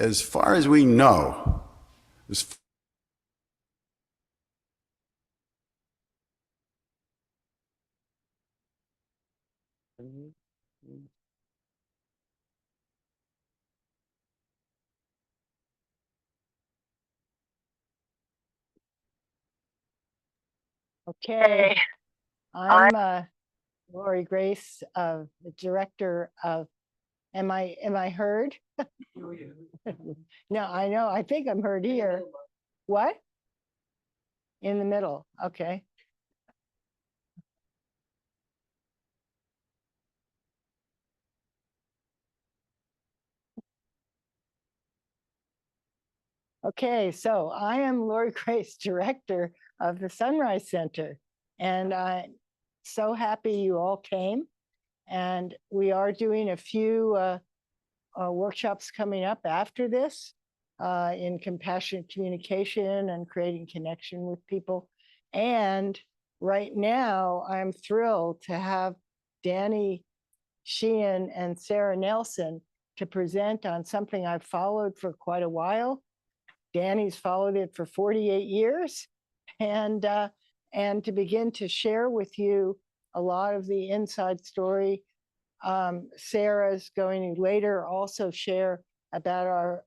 as far as we know, as Okay, I'm Lori Grace, the director of. Am I heard? No, I know. I think I'm heard here. What? In the middle. Okay. Okay, so I am Lori Grace, director of the Sunrise Center, and I'm so happy you all came. And we are doing a few workshops coming up after this in compassionate communication and creating connection with people. And right now, I'm thrilled to have Danny Sheehan and Sara Nelson to present on something I've followed for quite a while. Danny's followed it for 48 years, and to begin to share with you a lot of the inside story. Sarah's going to later also share about our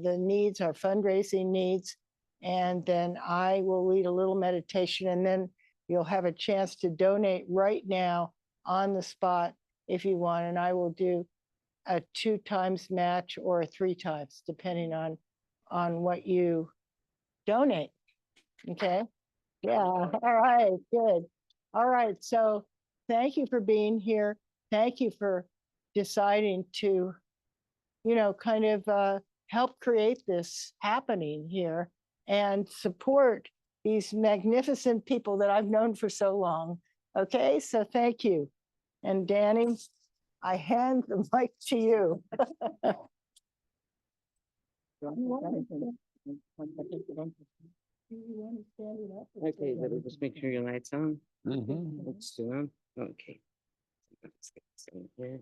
the needs, our fundraising needs, and then I will lead a little meditation, and then you'll have a chance to donate right now on the spot if you want, and I will do a 2 times match or a 3 times, depending on what you donate. Okay. Yeah. All right. Good. All right. So thank you for being here. Thank you for deciding to, kind of help create this happening here and support these magnificent people that I've known for so long. Okay. So thank you. And Danny, I hand the mic to you. Okay, let me just make sure your light's on. Let's do them. Okay. Let's get this in here.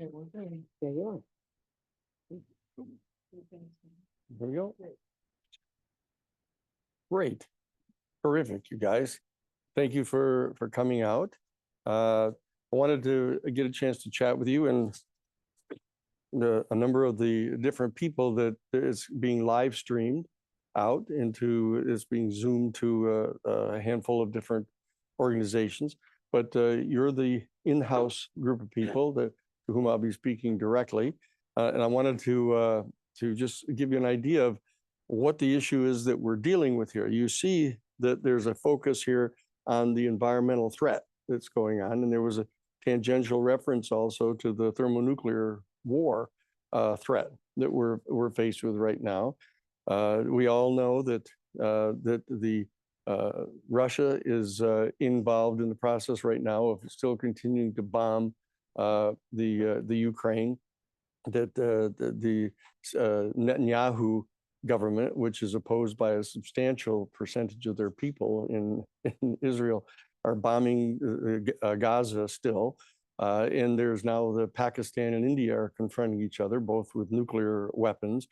Okay, we're ready. There you are. There we go. Great. Terrific, you guys. Thank you for coming out. I wanted to get a chance to chat with you and a number of the different people that is being live streamed out into, is being zoomed to a handful of different organizations. But you're the in-house group of people to whom I'll be speaking directly. And I wanted to just give you an idea of what the issue is that we're dealing with here. You see that there's a focus here on the environmental threat that's going on. And there was a tangential reference also to the thermonuclear war threat that we're faced with right now. We all know that Russia is involved in the process right now of still continuing to bomb the Ukraine. That the Netanyahu government, which is opposed by a substantial percentage of their people in Israel, are bombing Gaza still. And there's now the Pakistan and India are confronting each other, both with nuclear weapons.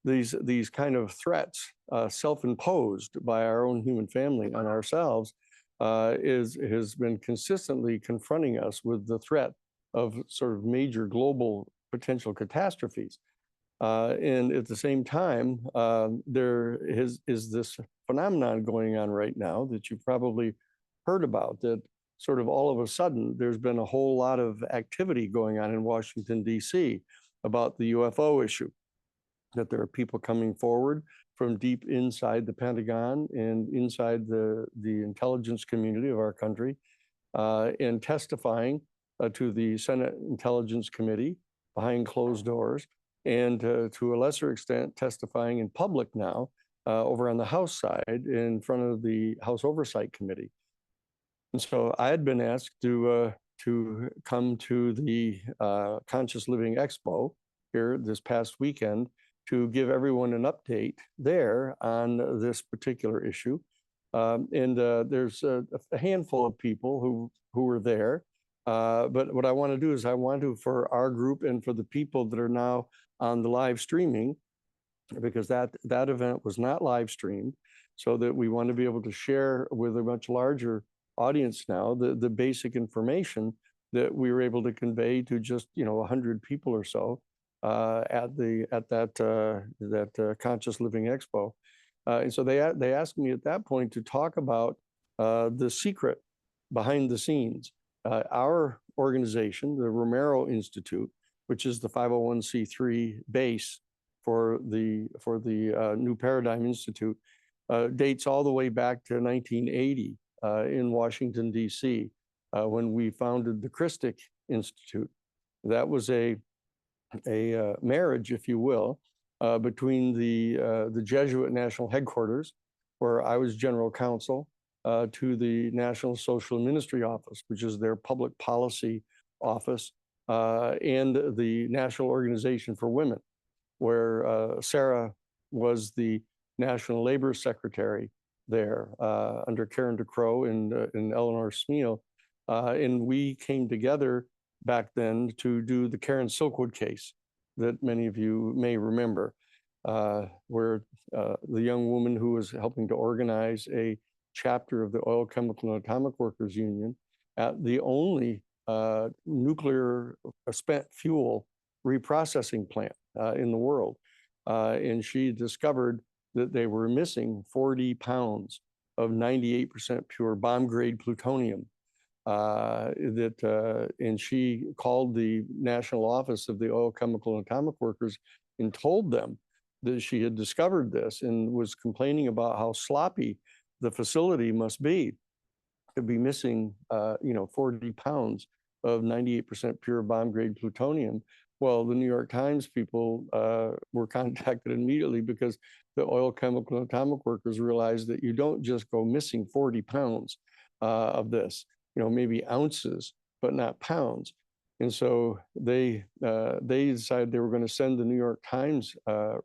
These kind of threats, self-imposed by our own human family on ourselves, has been consistently confronting us with the threat of sort of major global potential catastrophes. And at the same time, there is this phenomenon going on right now that you've probably heard about, that sort of all of a sudden there's been a whole lot of activity going on in Washington, D.C. about the UFO issue, that there are people coming forward from deep inside the Pentagon and inside the intelligence community of our country and testifying to the Senate Intelligence Committee behind closed doors, and to a lesser extent testifying in public now over on the House side in front of the House Oversight Committee. And so I had been asked to come to the Conscious Living Expo here this past weekend to give everyone an update there on this particular issue. And there's a handful of people who were there. But what I want to do is I want to, for our group and for the people that are now on the live streaming, because that event was not live streamed, so that we want to be able to share with a much larger audience now the basic information that we were able to convey to just 100 people or so at that Conscious Living Expo. And so they asked me at that point to talk about the secret behind the scenes. Our organization, the Romero Institute, which is the 501c3 base for the New Paradigm Institute, dates all the way back to 1980 in Washington, D.C., when we founded the Christic Institute. That was a marriage, if you will, between the Jesuit National Headquarters, where I was general counsel, to the National Social Ministry Office, which is their public policy office, and the National Organization for Women, where Sara was the National Labor Secretary there under Karen DeCrow and Eleanor Smeal. And we came together back then to do the Karen Silkwood case that many of you may remember, where the young woman who was helping to organize a chapter of the Oil, Chemical, and Atomic Workers Union at the only nuclear spent fuel reprocessing plant in the world. And she discovered that they were missing 40 pounds of 98% pure bomb-grade plutonium. And she called the National Office of the Oil, Chemical, and Atomic Workers and told them that she had discovered this and was complaining about how sloppy the facility must be to be missing 40 pounds of 98% pure bomb-grade plutonium. Well, the New York Times people were contacted immediately because the Oil, Chemical, and Atomic Workers realized that you don't just go missing 40 pounds of this, maybe ounces, but not pounds. And so they decided they were going to send the New York Times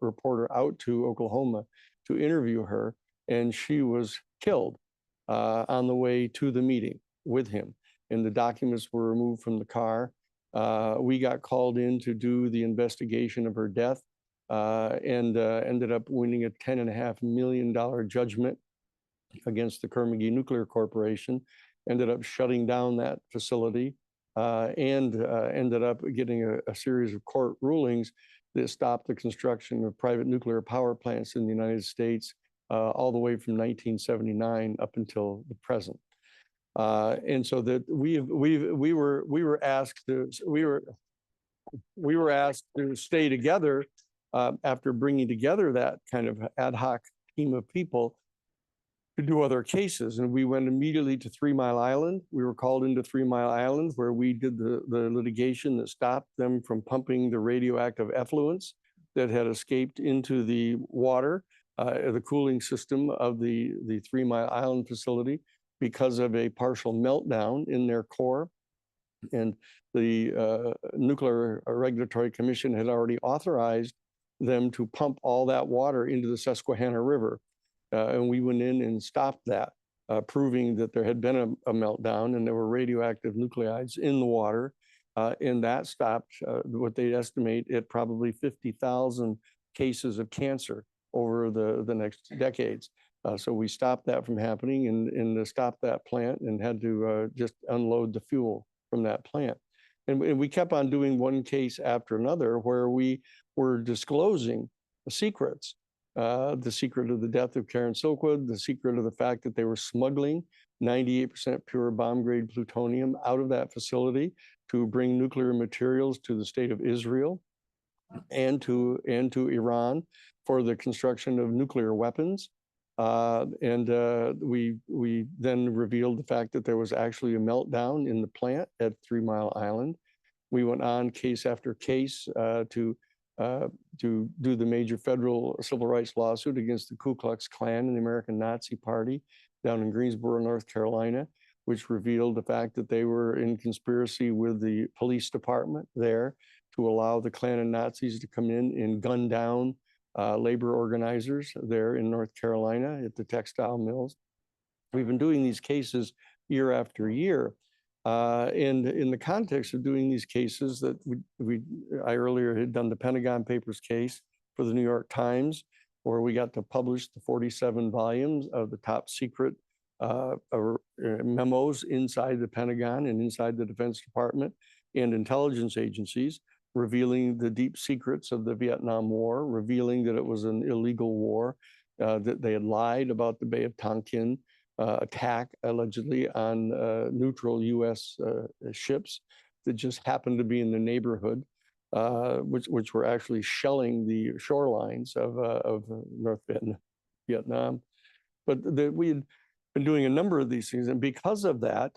reporter out to Oklahoma to interview her, and she was killed on the way to the meeting with him. And the documents were removed from the car. We got called in to do the investigation of her death and ended up winning a $10.5 million judgment against the Kerr-McGee Nuclear Corporation, ended up shutting down that facility, and ended up getting a series of court rulings that stopped the construction of private nuclear power plants in the United States all the way from 1979 up until the present. And so that we were asked to stay together after bringing together that kind of ad hoc team of people to do other cases. And we went immediately to 3 Mile Island. We were called into 3 Mile Island, where we did the litigation that stopped them from pumping the radioactive effluents that had escaped into the water, the cooling system of the 3 Mile Island facility, because of a partial meltdown in their core. And the Nuclear Regulatory Commission had already authorized them to pump all that water into the Susquehanna River. And we went in and stopped that, proving that there had been a meltdown and there were radioactive nuclides in the water. And that stopped what they estimate at probably 50,000 cases of cancer over the next decades. So we stopped that from happening and stopped that plant and had to just unload the fuel from that plant. And we kept on doing one case after another where we were disclosing the secrets, the secret of the death of Karen Silkwood, the secret of the fact that they were smuggling 98% pure bomb-grade plutonium out of that facility to bring nuclear materials to the state of Israel and to Iran for the construction of nuclear weapons. We then revealed the fact that there was actually a meltdown in the plant at 3 Mile Island. We went on case after case to do the major federal civil rights lawsuit against the Ku Klux Klan and the American Nazi Party down in Greensboro, North Carolina, which revealed the fact that they were in conspiracy with the police department there to allow the Klan and Nazis to come in and gun down labor organizers there in North Carolina at the textile mills. We've been doing these cases year after year. And in the context of doing these cases that I earlier had done the Pentagon Papers case for the New York Times, where we got to publish the 47 volumes of the top secret memos inside the Pentagon and inside the Defense Department and intelligence agencies, revealing the deep secrets of the Vietnam War, revealing that it was an illegal war, that they had lied about the Bay of Tonkin attack, allegedly, on neutral U.S. ships that just happened to be in the neighborhood, which were actually shelling the shorelines of North Vietnam. But we had been doing a number of these things, and because of that,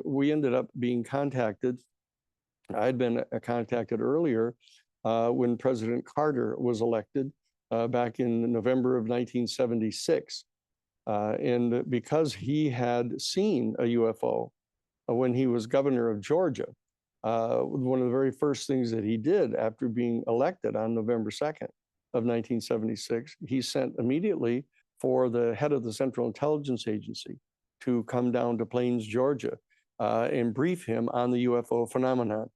we ended up being contacted. I'd been contacted earlier when President Carter was elected back in November of 1976. And because he had seen a UFO when he was governor of Georgia, one of the very first things that he did after being elected on November 2nd of 1976, he sent immediately for the head of the Central Intelligence Agency to come down to Plains, Georgia, and brief him on the UFO phenomenon.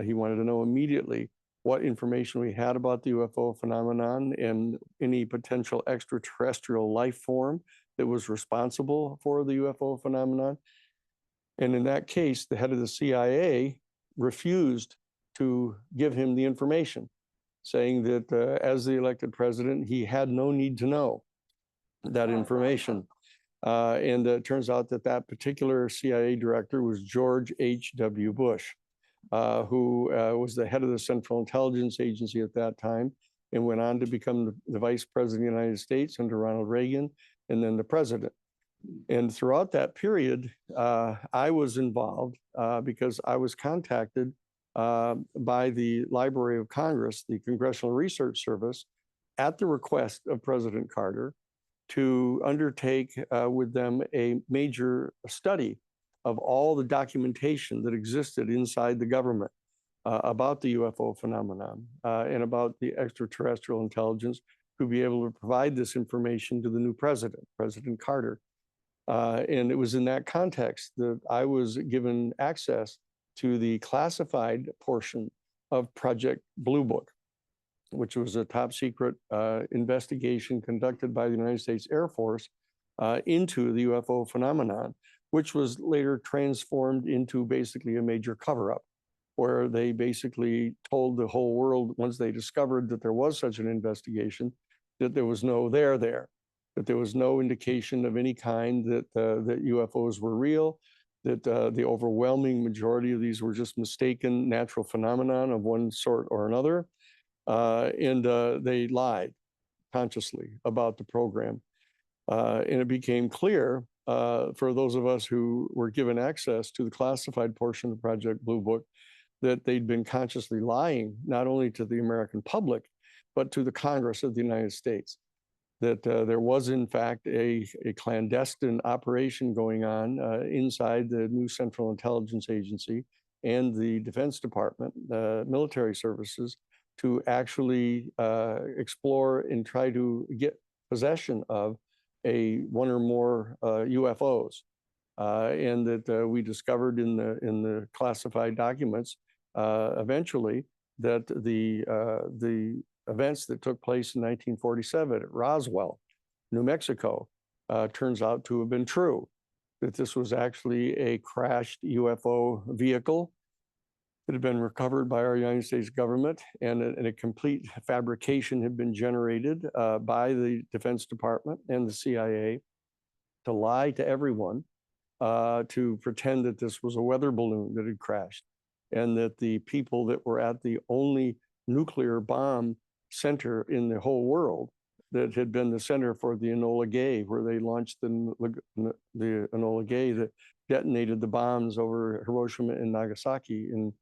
He wanted to know immediately what information we had about the UFO phenomenon and any potential extraterrestrial life form that was responsible for the UFO phenomenon. And in that case, the head of the CIA refused to give him the information, saying that as the elected president, he had no need to know that information. And it turns out that that particular CIA director was George H.W. Bush, who was the head of the Central Intelligence Agency at that time and went on to become the vice president of the United States under Ronald Reagan and then the president. And throughout that period, I was involved because I was contacted by the Library of Congress, the Congressional Research Service, at the request of President Carter, to undertake with them a major study of all the documentation that existed inside the government about the UFO phenomenon and about the extraterrestrial intelligence, to be able to provide this information to the new president, President Carter. And it was in that context that I was given access to the classified portion of Project Blue Book, which was a top secret investigation conducted by the United States Air Force into the UFO phenomenon, which was later transformed into basically a major cover-up, where they basically told the whole world, once they discovered that there was such an investigation, that there was no there, that there was no indication of any kind that that UFOs were real, that the overwhelming majority of these were just mistaken natural phenomenon of one sort or another. And they lied consciously about the program. And it became clear for those of us who were given access to the classified portion of Project Blue Book that they'd been consciously lying, not only to the American public, but to the Congress of the United States, that there was in fact a clandestine operation going on inside the new Central Intelligence Agency and the Defense Department, the military services, to actually explore and try to get possession of one or more UFOs. And that we discovered in the classified documents eventually that the events that took place in 1947 at Roswell, New Mexico, turns out to have been true, that this was actually a crashed UFO vehicle that had been recovered by our United States government, and a complete fabrication had been generated by the Defense Department and the CIA to lie to everyone, to pretend that this was a weather balloon that had crashed, and that the people that were at the only nuclear bomb center in the whole world, that had been the center for the Enola Gay, where they launched the Enola Gay that detonated the bombs over Hiroshima and Nagasaki in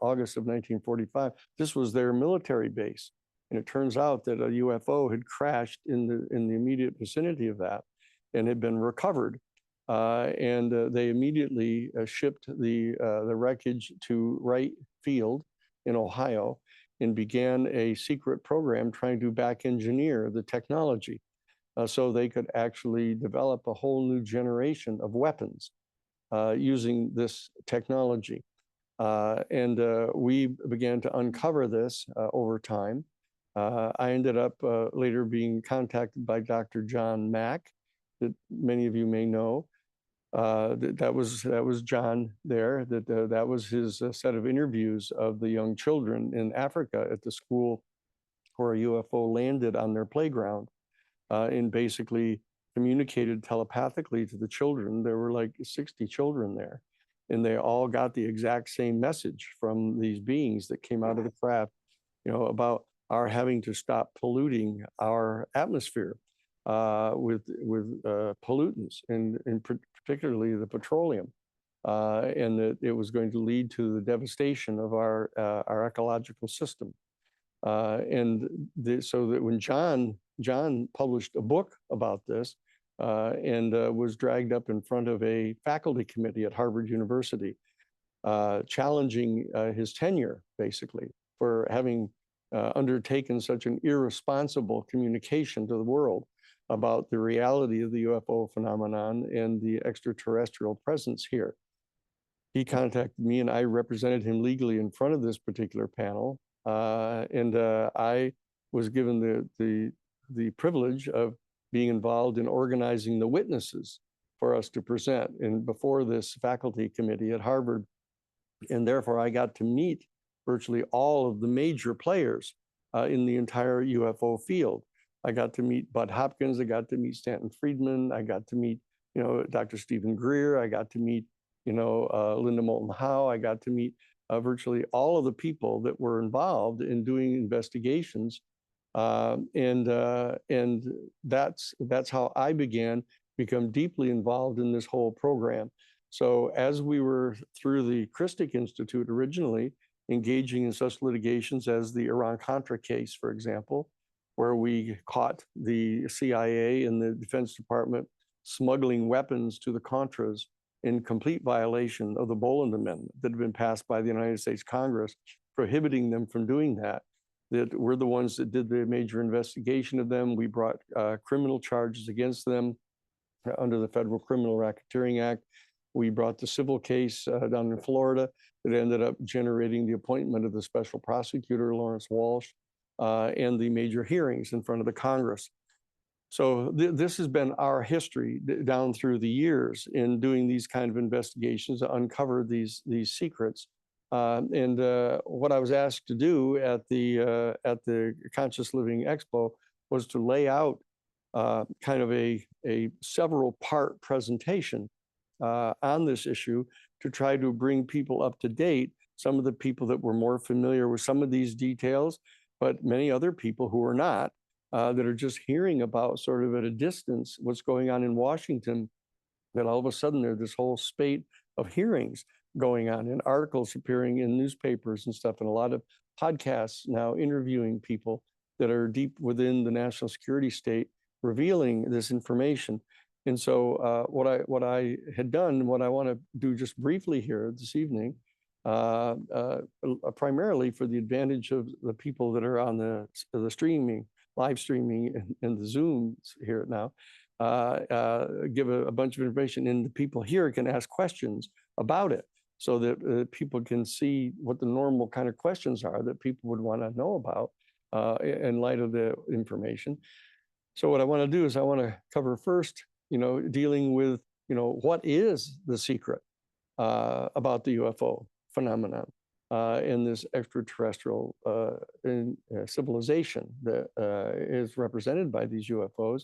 August of 1945. This was their military base. And it turns out that a UFO had crashed in the immediate vicinity of that and had been recovered. And they immediately shipped the wreckage to Wright Field in Ohio and began a secret program trying to back engineer the technology so they could actually develop a whole new generation of weapons using this technology. And we began to uncover this over time. I ended up later being contacted by Dr. John Mack, that many of you may know. That was John there. That was his set of interviews of the young children in Africa at the school where a UFO landed on their playground, and basically communicated telepathically to the children. There were like 60 children there, and they all got the exact same message from these beings that came out of the craft, about our having to stop polluting our atmosphere with pollutants, and particularly the petroleum, and that it was going to lead to the devastation of our ecological system. So that when John published a book about this, and was dragged up in front of a faculty committee at Harvard University, challenging his tenure, basically, for having undertaken such an irresponsible communication to the world about the reality of the UFO phenomenon and the extraterrestrial presence here. He contacted me, and I represented him legally in front of this particular panel. And I was given the privilege of being involved in organizing the witnesses for us to present before this faculty committee at Harvard. And therefore, I got to meet virtually all of the major players in the entire UFO field. I got to meet Bud Hopkins. I got to meet Stanton Friedman. I got to meet, Dr. Stephen Greer. I got to meet, Linda Moulton Howe. I got to meet virtually all of the people that were involved in doing investigations. And that's how I began to become deeply involved in this whole program. So as we were through the Christic Institute originally, engaging in such litigations as the Iran-Contra case, for example, where we caught the CIA and the Defense Department smuggling weapons to the Contras in complete violation of the Boland Amendment that had been passed by the United States Congress, prohibiting them from doing that. That we're the ones that did the major investigation of them. We brought criminal charges against them under the Federal Criminal Racketeering Act. We brought the civil case down in Florida that ended up generating the appointment of the special prosecutor, Lawrence Walsh, and the major hearings in front of the Congress. So this has been our history down through the years in doing these kind of investigations to uncover these secrets. And what I was asked to do at the Conscious Living Expo was to lay out kind of a several part presentation on this issue to try to bring people up to date, some of the people that were more familiar with some of these details, but many other people who are not, that are just hearing about sort of at a distance what's going on in Washington, that all of a sudden there's this whole spate of hearings going on and articles appearing in newspapers and stuff, and a lot of podcasts now interviewing people that are deep within the national security state, revealing this information. And so what I had done, what I want to do just briefly here this evening, primarily for the advantage of the people that are on the streaming, live streaming and the Zooms here now, give a bunch of information, and the people here can ask questions about it so that people can see what the normal kind of questions are that people would want to know about in light of the information. So what I want to do is I want to cover first, dealing with, what is the secret about the UFO phenomenon in this extraterrestrial civilization that is represented by these UFOs.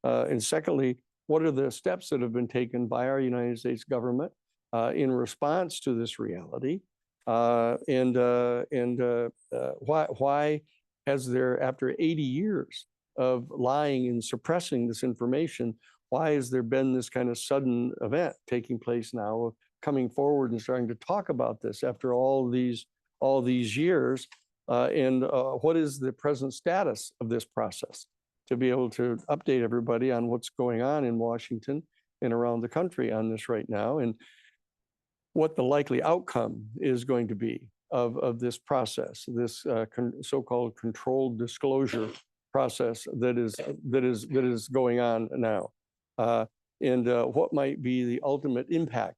And secondly, what are the steps that have been taken by our United States government in response to this reality? And why has there, after 80 years of lying and suppressing this information, why has there been this kind of sudden event taking place now of coming forward and starting to talk about this after all these years? And what is the present status of this process, to be able to update everybody on what's going on in Washington and around the country on this right now, and what the likely outcome is going to be of this process, this so-called controlled disclosure process that is going on now, and what might be the ultimate impact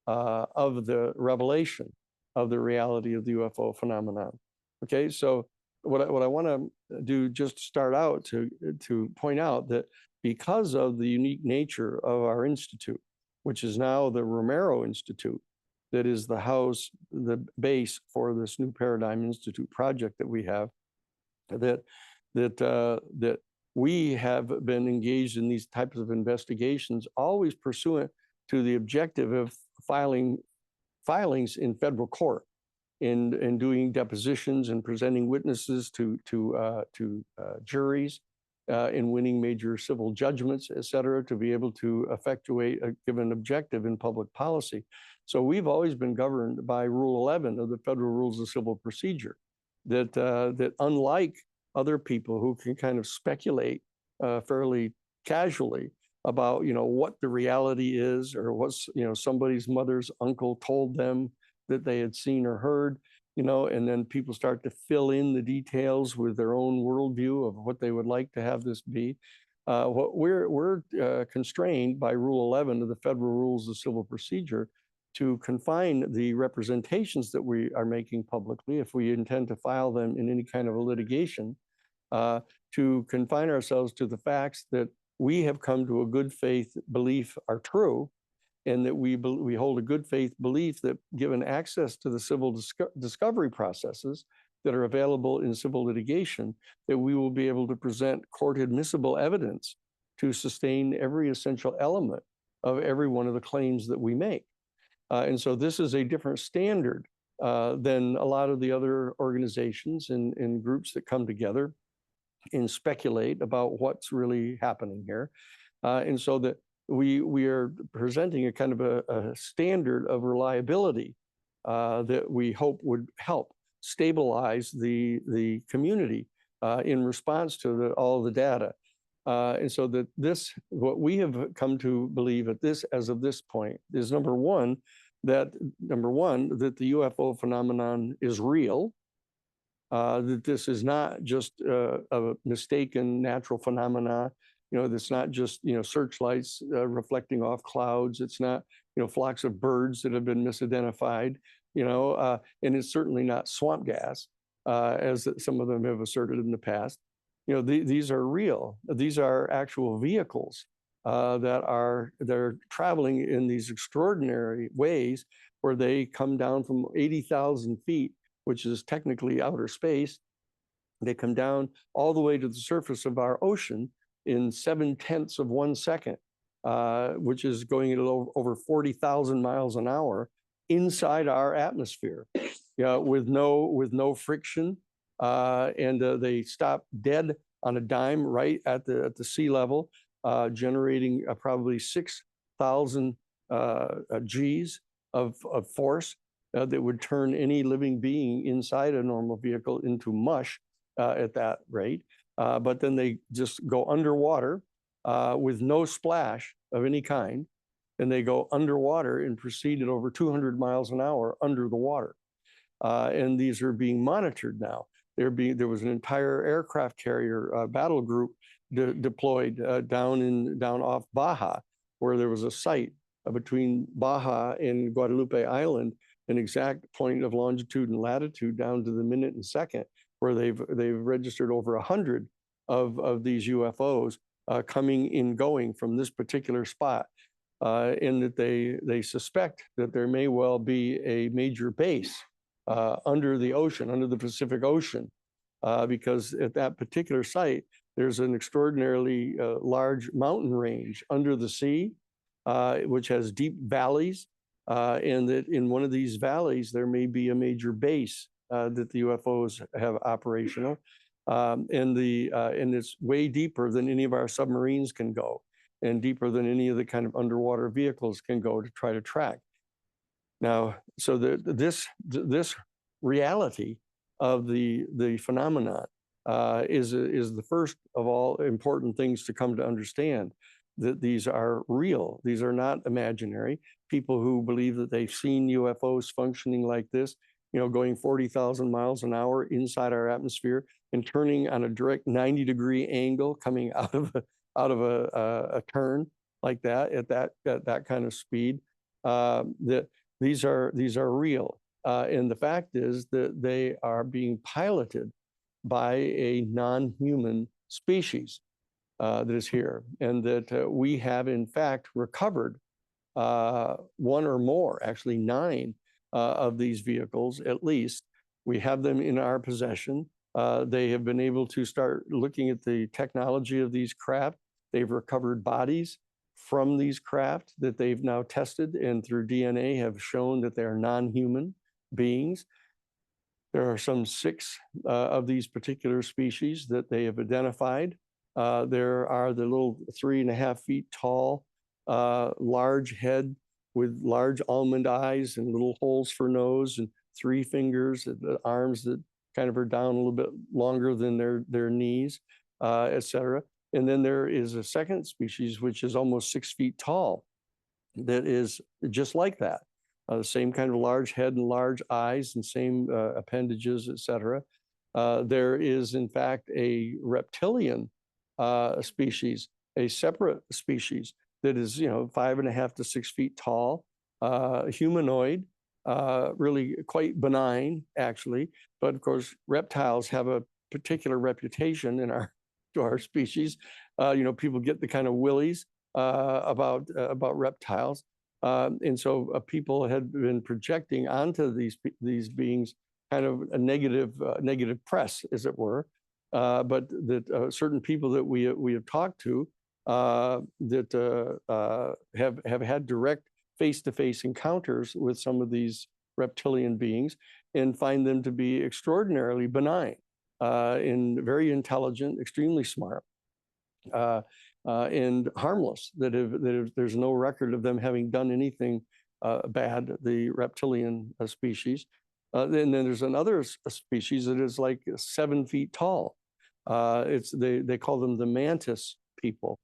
of the revelation of the reality of the UFO phenomenon. Okay, so what I want to do just to start out to point out that because of the unique nature of our institute, which is now the Romero Institute, that is the house, the base for this New Paradigm Institute project that we have, that we have been engaged in these types of investigations, always pursuant to the objective of filings in federal court, in doing depositions and presenting witnesses to juries, in winning major civil judgments, et cetera, to be able to effectuate a given objective in public policy. So we've always been governed by Rule 11 of the Federal Rules of Civil Procedure, that unlike other people who can kind of speculate fairly casually about, what the reality is, or what's, somebody's mother's uncle told them that they had seen or heard, and then people start to fill in the details with their own worldview of what they would like to have this be. What we're constrained by Rule 11 of the Federal Rules of Civil Procedure to confine the representations that we are making publicly, if we intend to file them in any kind of a litigation, to confine ourselves to the facts that we have come to a good faith belief are true, and that we hold a good faith belief that given access to the civil discovery processes that are available in civil litigation, that we will be able to present court admissible evidence to sustain every essential element of every one of the claims that we make. And so this is a different standard than a lot of the other organizations and groups that come together and speculate about what's really happening here. And so that we are presenting a kind of a standard of reliability that we hope would help stabilize the community in response to all the data. And so that what we have come to believe as of this point is number one, that the UFO phenomenon is real, that this is not just a mistaken natural phenomena. That's not just, searchlights reflecting off clouds. It's not, flocks of birds that have been misidentified, and it's certainly not swamp gas, as some of them have asserted in the past. These are real. These are actual vehicles they're traveling in these extraordinary ways where they come down from 80,000 feet, which is technically outer space. They come down all the way to the surface of our ocean in 0.7 of 1 second, which is going at over 40,000 miles an hour inside our atmosphere, with no friction, and they stop dead on a dime right at the sea level, generating probably 6,000 Gs of force that would turn any living being inside a normal vehicle into mush at that rate. But then they just go underwater with no splash of any kind, and they go underwater and proceed at over 200 miles an hour under the water. And these are being monitored now. There was an entire aircraft carrier battle group deployed down off Baja, where there was a site between Baja and Guadalupe Island, an exact point of longitude and latitude down to the minute and second, where they've registered over 100 of these UFOs coming and going from this particular spot, and that they suspect that there may well be a major base under the ocean, under the Pacific Ocean, because at that particular site, there's an extraordinarily large mountain range under the sea, which has deep valleys, and that in one of these valleys, there may be a major base that the UFOs have operational. And it's way deeper than any of our submarines can go, and deeper than any of the kind of underwater vehicles can go to try to track. Now, so this reality of the phenomenon is the first of all important things to come to understand, that these are real. These are not imaginary. People who believe that they've seen UFOs functioning like this, going 40,000 miles an hour inside our atmosphere and turning on a direct 90-degree angle, coming out of a turn like that at that kind of speed. that these are real. And the fact is that they are being piloted by a non-human species that is here, and that we have in fact recovered one or more, actually 9 of these vehicles at least. We have them in our possession. They have been able to start looking at the technology of these craft. They've recovered bodies from these craft that they've now tested and through DNA have shown that they are non-human beings. There are some 6 of these particular species that they have identified. There are the little 3.5 feet tall, large head with large almond eyes and little holes for nose and 3 fingers, the arms that kind of are down a little bit longer than their knees, et cetera. And then there is a second species, which is almost 6 feet tall, that is just like that. The same kind of large head and large eyes and same appendages, et cetera. There is, in fact, a reptilian species, a separate species that is, 5.5 to 6 feet tall, humanoid, really quite benign, actually. But of course, reptiles have a particular reputation in our species. People get the kind of willies about reptiles. And so people had been projecting onto these beings kind of a negative press, as it were. But that certain people that we have talked to that have had direct face-to-face encounters with some of these reptilian beings and find them to be extraordinarily benign and very intelligent, extremely smart. And harmless, there's no record of them having done anything bad, the reptilian species. And then there's another species that is like 7 feet tall. They call them the mantis people,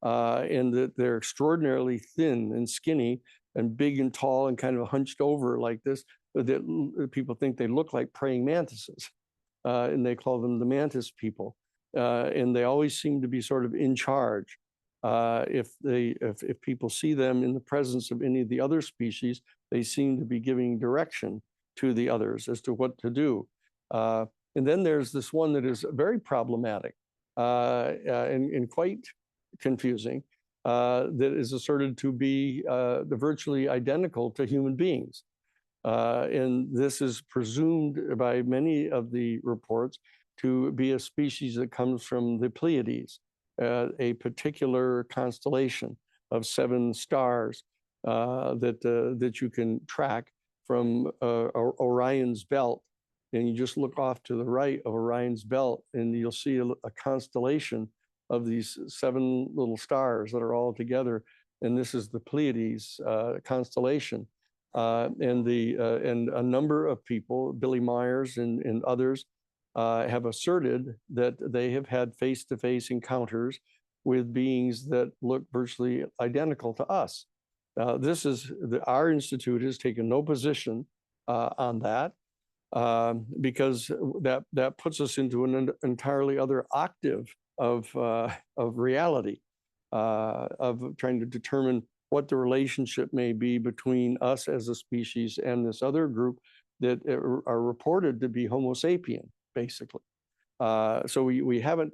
and that they're extraordinarily thin and skinny and big and tall and kind of hunched over like this. That people think they look like praying mantises, and they call them the mantis people. And they always seem to be sort of in charge. If people see them in the presence of any of the other species, they seem to be giving direction to the others as to what to do. And then there's this one that is very problematic and quite confusing, that is asserted to be virtually identical to human beings. And this is presumed by many of the reports to be a species that comes from the Pleiades, a particular constellation of 7 stars that you can track from Orion's belt. And you just look off to the right of Orion's belt and you'll see a constellation of these 7 little stars that are all together. And this is the Pleiades constellation. And a number of people, Billy Myers and others, have asserted that they have had face-to-face encounters with beings that look virtually identical to us. Our institute has taken no position on that because that puts us into an entirely other octave of reality, of trying to determine what the relationship may be between us as a species and this other group that are reported to be Homo sapien, basically. So we haven't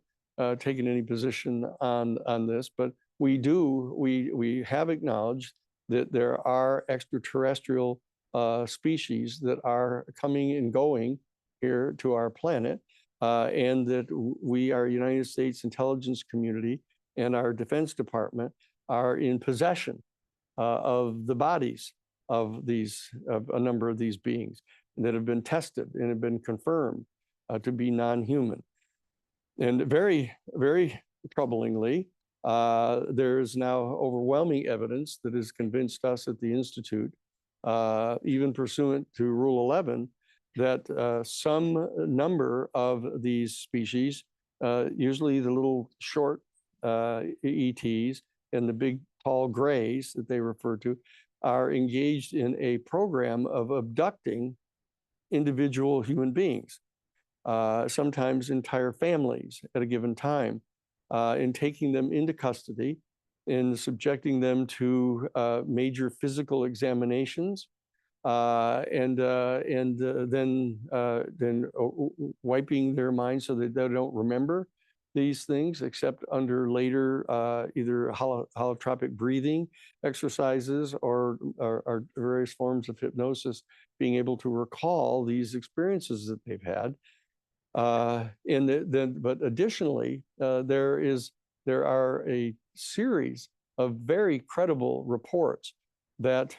taken any position on this, but we have acknowledged that there are extraterrestrial species that are coming and going here to our planet, and that we, our United States intelligence community and our Defense Department are in possession of the bodies of a number of these beings that have been tested and have been confirmed to be non-human. And very, very troublingly, there is now overwhelming evidence that has convinced us at the Institute, even pursuant to Rule 11, that some number of these species, usually the little short ETs and the big tall grays that they refer to, are engaged in a program of abducting individual human beings, sometimes entire families at a given time, and taking them into custody and subjecting them to major physical examinations, and then wiping their minds so that they don't remember these things, except under later either holotropic breathing exercises or various forms of hypnosis, being able to recall these experiences that they've had. But additionally, there are a series of very credible reports that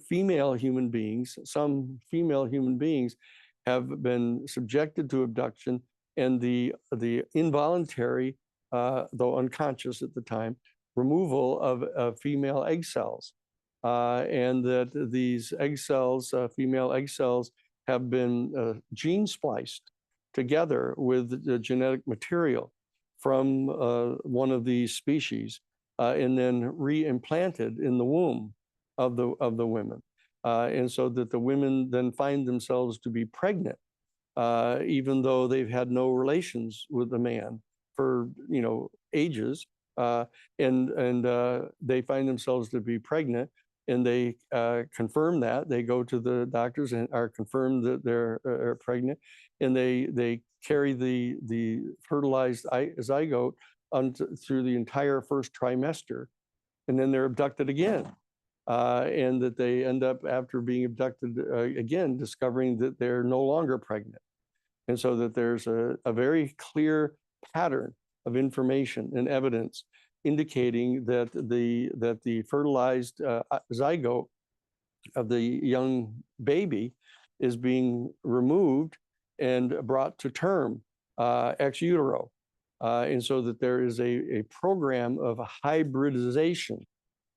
female human beings, some female human beings, have been subjected to abduction, and the involuntary, though unconscious at the time, removal of female egg cells, and that these egg cells, female egg cells, have been gene spliced together with the genetic material from one of these species, and then reimplanted in the womb of the women, and so that the women then find themselves to be pregnant, even though they've had no relations with the man for ages, and they find themselves to be pregnant, and they confirm that. They go to the doctors and are confirmed that they're pregnant, and they carry the fertilized zygote through the entire first trimester, and then they're abducted again. And that they end up, after being abducted again, discovering that they're no longer pregnant. And so that there's a very clear pattern of information and evidence indicating that the fertilized zygote of the young baby is being removed and brought to term ex utero. And so that there is a program of hybridization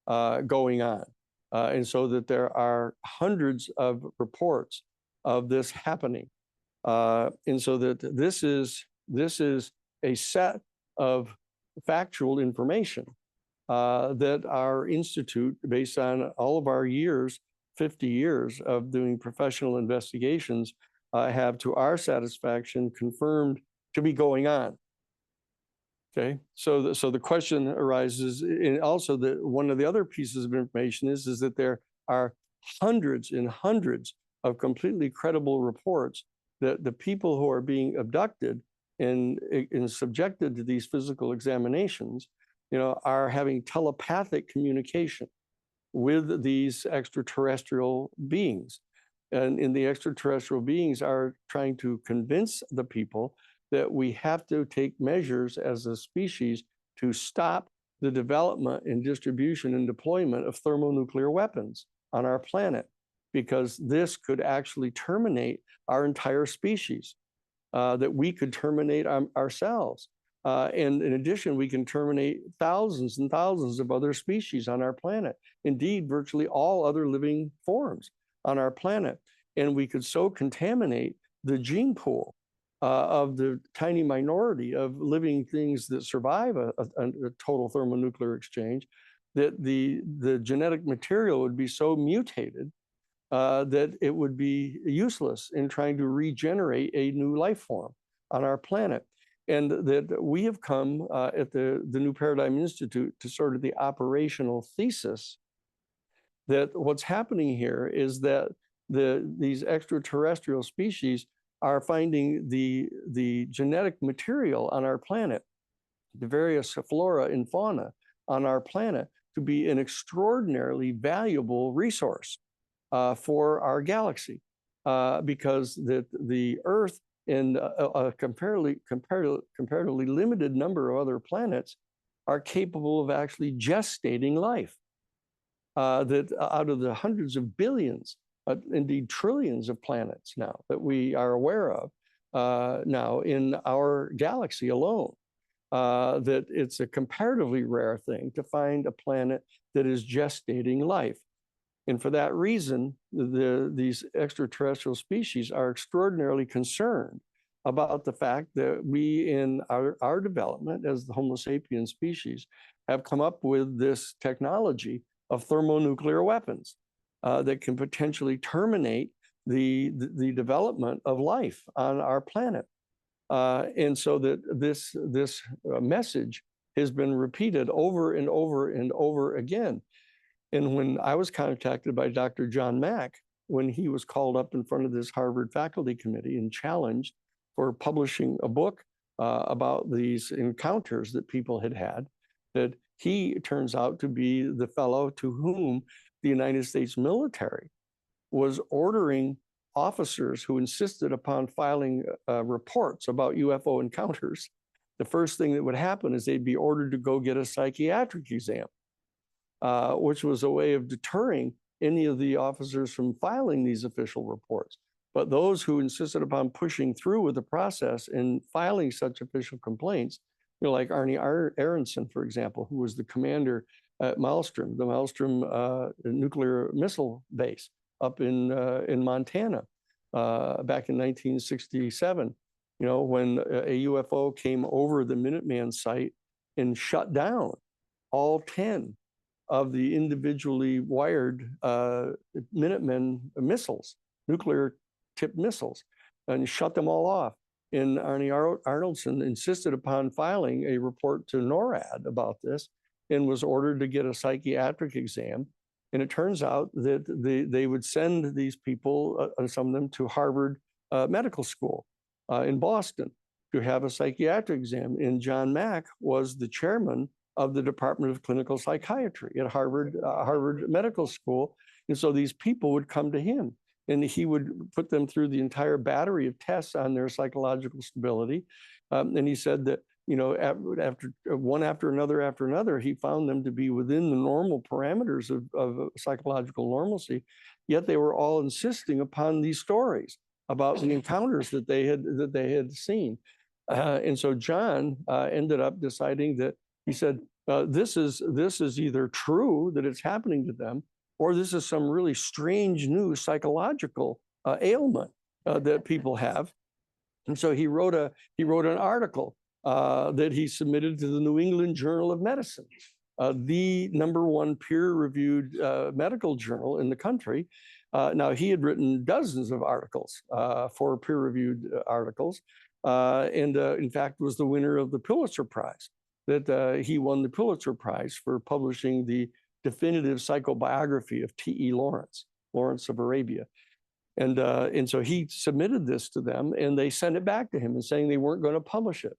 going on. And so that there are hundreds of reports of this happening. And so that this is a set of factual information that our institute, based on all of our years, 50 years of doing professional investigations, have, to our satisfaction, confirmed to be going on. Okay, so the question arises, and also that one of the other pieces of information is that there are hundreds and hundreds of completely credible reports that the people who are being abducted and subjected to these physical examinations, are having telepathic communication with these extraterrestrial beings. And the extraterrestrial beings are trying to convince the people that we have to take measures as a species to stop the development and distribution and deployment of thermonuclear weapons on our planet, because this could actually terminate our entire species, that we could terminate ourselves. And in addition, we can terminate thousands and thousands of other species on our planet. Indeed, virtually all other living forms on our planet. And we could so contaminate the gene pool of the tiny minority of living things that survive a total thermonuclear exchange, that the genetic material would be so mutated that it would be useless in trying to regenerate a new life form on our planet. And that we have come at the New Paradigm Institute to sort of the operational thesis that what's happening here is that these extraterrestrial species are finding the genetic material on our planet, the various flora and fauna on our planet, to be an extraordinarily valuable resource for our galaxy, because the Earth and a comparatively limited number of other planets are capable of actually gestating life. That out of the hundreds of billions, indeed trillions of planets now that we are aware of now in our galaxy alone, that it's a comparatively rare thing to find a planet that is gestating life. And for that reason, these extraterrestrial species are extraordinarily concerned about the fact that we, in our development as the Homo sapien species, have come up with this technology of thermonuclear weapons that can potentially terminate the development of life on our planet. And so that this message has been repeated over and over and over again. And when I was contacted by Dr. John Mack, when he was called up in front of this Harvard faculty committee and challenged for publishing a book about these encounters that people had had, that he turns out to be the fellow to whom the United States military was ordering officers who insisted upon filing reports about UFO encounters. The first thing that would happen is they'd be ordered to go get a psychiatric exam, which was a way of deterring any of the officers from filing these official reports. But those who insisted upon pushing through with the process and filing such official complaints, you know, like Arnie Aronson, for example, who was the commander at Maelstrom, the Maelstrom nuclear missile base up in Montana back in 1967. You know, when a UFO came over the Minuteman site and shut down all 10 of the individually wired Minuteman missiles, nuclear tipped missiles, and shut them all off. And Arnie Arnoldson insisted upon filing a report to NORAD about this and was ordered to get a psychiatric exam. And it turns out that they would send these people, some of them, to Harvard Medical School in Boston to have a psychiatric exam. And John Mack was the chairman of the Department of Clinical Psychiatry at Harvard Medical School. And so these people would come to him, and he would put them through the entire battery of tests on their psychological stability. And he said that, you know, after one after another, he found them to be within the normal parameters of psychological normalcy, yet they were all insisting upon these stories about the encounters that they had seen. And so John ended up deciding that, he said, this is either true that it's happening to them, or this is some really strange new psychological ailment that people have. And so he wrote an article that he submitted to the New England Journal of Medicine, the #1 peer-reviewed medical journal in the country. Now, he had written dozens of articles for peer-reviewed articles, and in fact was the winner of the Pulitzer Prize. That he won the Pulitzer Prize for publishing the definitive psychobiography of T.E. Lawrence of Arabia. And so he submitted this to them, and they sent it back to him and saying they weren't going to publish it.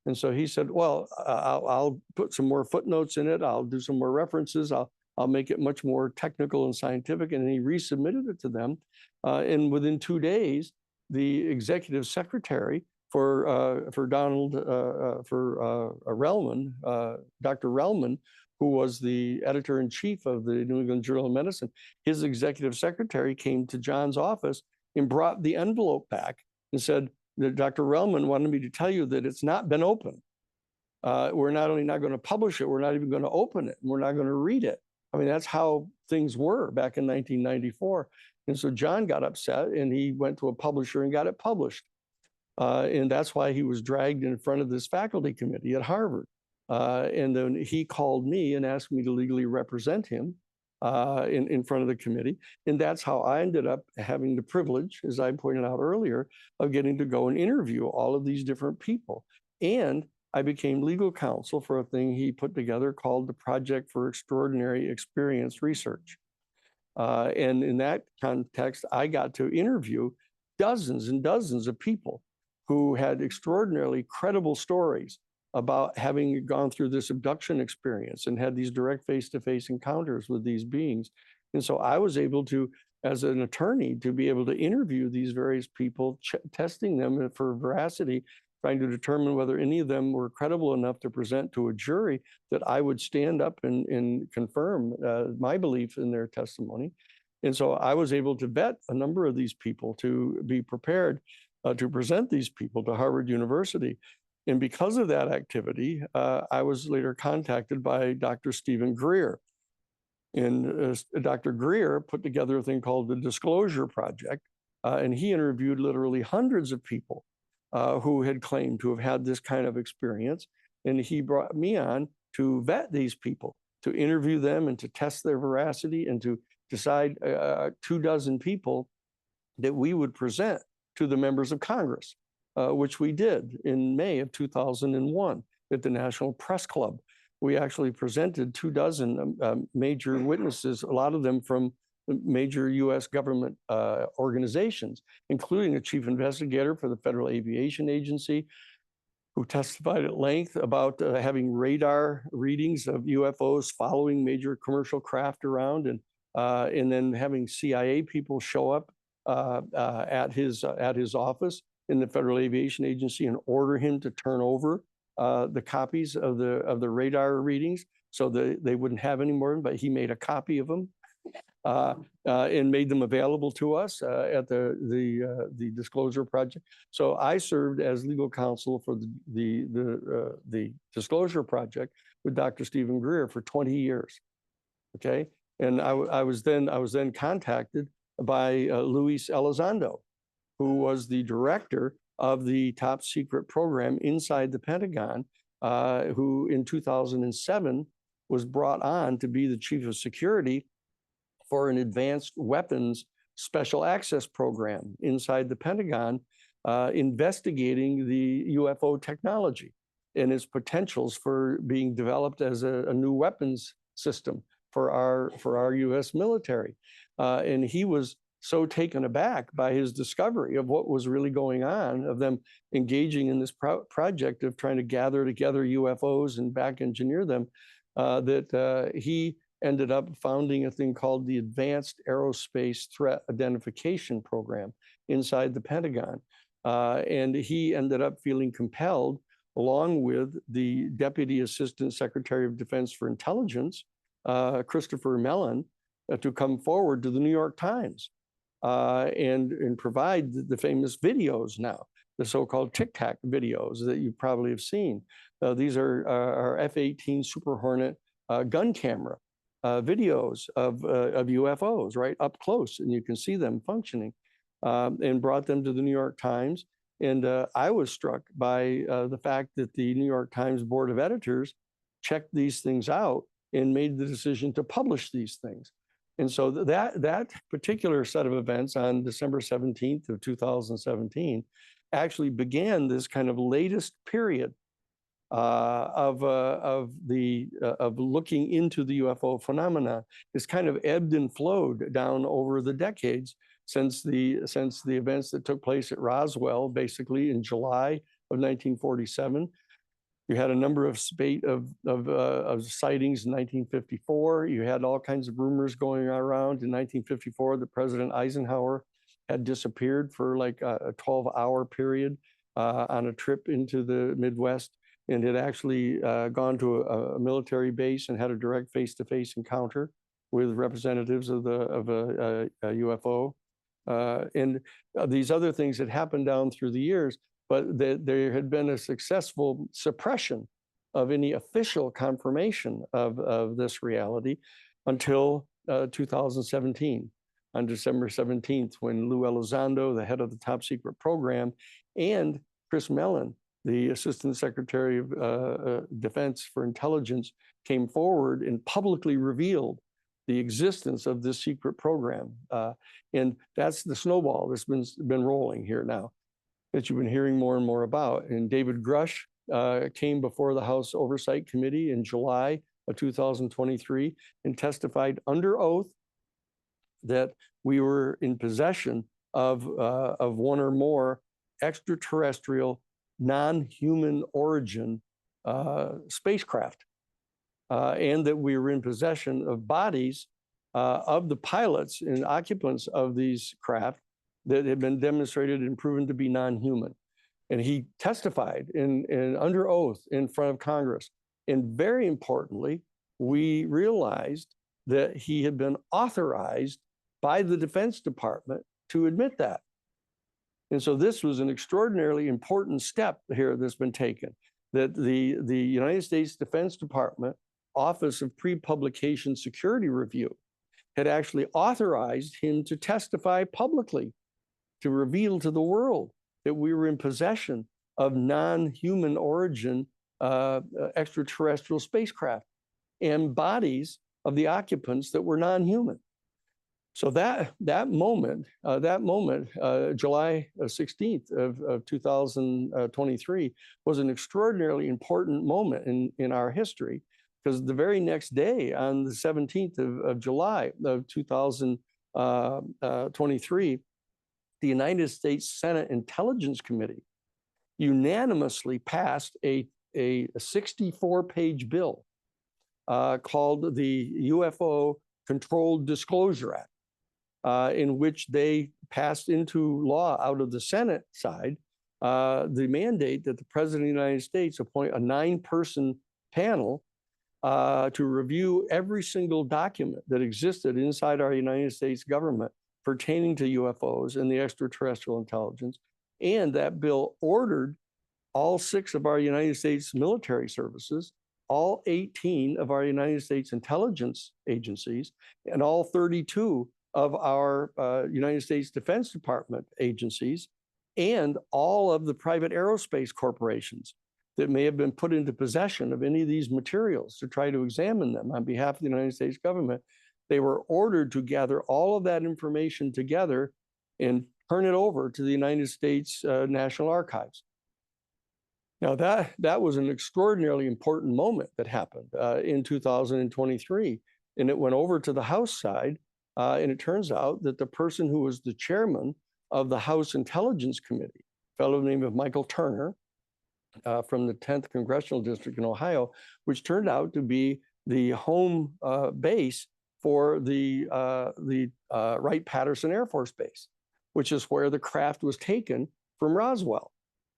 And so he said, well, I'll put some more footnotes in it. I'll do some more references. I'll make it much more technical and scientific. And he resubmitted it to them. And within 2 days, the executive secretary for Relman, Dr. Relman, who was the editor-in-chief of the New England Journal of Medicine, his executive secretary came to John's office and brought the envelope back and said that Dr. Relman wanted me to tell you that it's not been opened. We're not only not going to publish it, we're not even going to open it, and we're not going to read it. I mean, that's how things were back in 1994. And so John got upset, and he went to a publisher and got it published. And that's why he was dragged in front of this faculty committee at Harvard. And then he called me and asked me to legally represent him in front of the committee. And that's how I ended up having the privilege, as I pointed out earlier, of getting to go and interview all of these different people. And I became legal counsel for a thing he put together called the Project for Extraordinary Experience Research. And in that context, I got to interview dozens and dozens of people who had extraordinarily credible stories about having gone through this abduction experience and had these direct face-to-face encounters with these beings. And so I was able to, as an attorney, to be able to interview these various people, testing them for veracity, trying to determine whether any of them were credible enough to present to a jury that I would stand up and confirm my belief in their testimony. And so I was able to vet a number of these people to be prepared to present these people to Harvard University. And because of that activity, I was later contacted by Dr. Stephen Greer. And Dr. Greer put together a thing called the Disclosure Project, and he interviewed literally hundreds of people who had claimed to have had this kind of experience. And he brought me on to vet these people, to interview them and to test their veracity and to decide 24 people that we would present to the members of Congress, which we did in May of 2001. at the National Press Club. We actually presented 24 major witnesses, a lot of them from major U.S. government organizations, including a chief investigator for the Federal Aviation Agency, who testified at length about having radar readings of UFOs following major commercial craft around, and then having CIA people show up at his office in the Federal Aviation Agency and order him to turn over the copies of the radar readings so that they wouldn't have any more, but he made a copy of them and made them available to us at the Disclosure Project. So I served as legal counsel for the Disclosure Project with Dr. Stephen Greer for 20 years. Okay, and I was then contacted by Luis Elizondo, who was the director of the top secret program inside the Pentagon, who in 2007 was brought on to be the chief of security for an advanced weapons special access program inside the Pentagon, investigating the UFO technology and its potentials for being developed as a new weapons system for our U.S. military. And he was so taken aback by his discovery of what was really going on, of them engaging in this project of trying to gather together UFOs and back engineer them, that he ended up founding a thing called the Advanced Aerospace Threat Identification Program inside the Pentagon. And he ended up feeling compelled, along with the Deputy Assistant Secretary of Defense for Intelligence, Christopher Mellon, to come forward to the New York Times and provide the famous videos now, the so-called Tic Tac videos that you probably have seen. These are our F-18 Super Hornet gun camera videos of UFOs right up close, and you can see them functioning, and brought them to the New York Times. And I was struck by the fact that the New York Times Board of Editors checked these things out and made the decision to publish these things. And so that particular set of events on December 17th of 2017 actually began this kind of latest period of looking into the UFO phenomena. It's kind of ebbed and flowed down over the decades since the events that took place at Roswell, basically in July of 1947. You had a number of spate of sightings in 1954. You had all kinds of rumors going around in 1954 that President Eisenhower had disappeared for like a 12-hour period on a trip into the Midwest, and had actually gone to a military base and had a direct face-to-face encounter with representatives of a UFO. And these other things had happened down through the years, but there had been a successful suppression of any official confirmation of this reality until 2017, on December 17th, when Lou Elizondo, the head of the top secret program, and Chris Mellon, the Assistant Secretary of Defense for Intelligence, came forward and publicly revealed the existence of this secret program. And that's the snowball that's been rolling here now, that you've been hearing more and more about. And David Grush came before the House Oversight Committee in July of 2023 and testified under oath that we were in possession of one or more extraterrestrial, non-human origin spacecraft, and that we were in possession of bodies of the pilots and occupants of these craft that had been demonstrated and proven to be non-human. And he testified in under oath in front of Congress. And very importantly, we realized that he had been authorized by the Defense Department to admit that. And so this was an extraordinarily important step here that's been taken, that the United States Defense Department Office of Pre-Publication Security Review had actually authorized him to testify publicly, to reveal to the world that we were in possession of non-human origin extraterrestrial spacecraft and bodies of the occupants that were non-human. So that moment, July 16th of 2023, was an extraordinarily important moment in our history, because the very next day, on the 17th of July of 2023, the United States Senate Intelligence Committee unanimously passed a 64-page bill called the UFO Controlled Disclosure Act, in which they passed into law out of the Senate side the mandate that the President of the United States appoint a 9-person panel to review every single document that existed inside our United States government pertaining to UFOs and the extraterrestrial intelligence. And that bill ordered all 6 of our United States military services, all 18 of our United States intelligence agencies, and all 32 of our United States Defense Department agencies, and all of the private aerospace corporations that may have been put into possession of any of these materials to try to examine them on behalf of the United States government. They were ordered to gather all of that information together and turn it over to the United States National Archives. Now that was an extraordinarily important moment that happened in 2023, and it went over to the House side, and it turns out that the person who was the chairman of the House Intelligence Committee, a fellow named Michael Turner, from the 10th Congressional District in Ohio, which turned out to be the home base for the Wright-Patterson Air Force Base, which is where the craft was taken from Roswell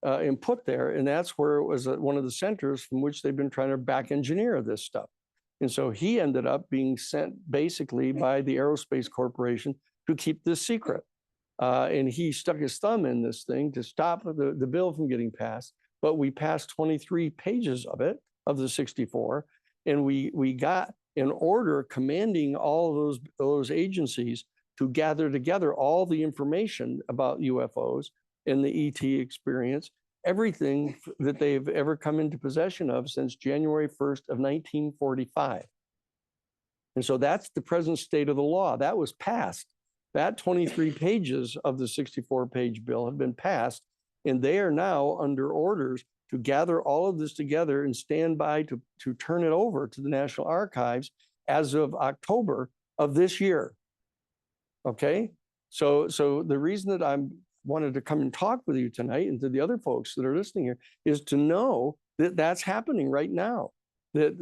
and put there. And that's where it was one of the centers from which they've been trying to back engineer this stuff. And so he ended up being sent basically by the Aerospace Corporation to keep this secret. And he stuck his thumb in this thing to stop the bill from getting passed. But we passed 23 pages of it, of the 64, and we got an order commanding all of those agencies to gather together all the information about UFOs and the ET experience, everything that they've ever come into possession of since January 1st of 1945. And so that's the present state of the law. That was passed. That 23 pages of the 64-page bill have been passed, and they are now under orders to gather all of this together and stand by to turn it over to the National Archives as of October of this year. Okay? So the reason that I wanted to come and talk with you tonight, and to the other folks that are listening here, is to know that that's happening right now. That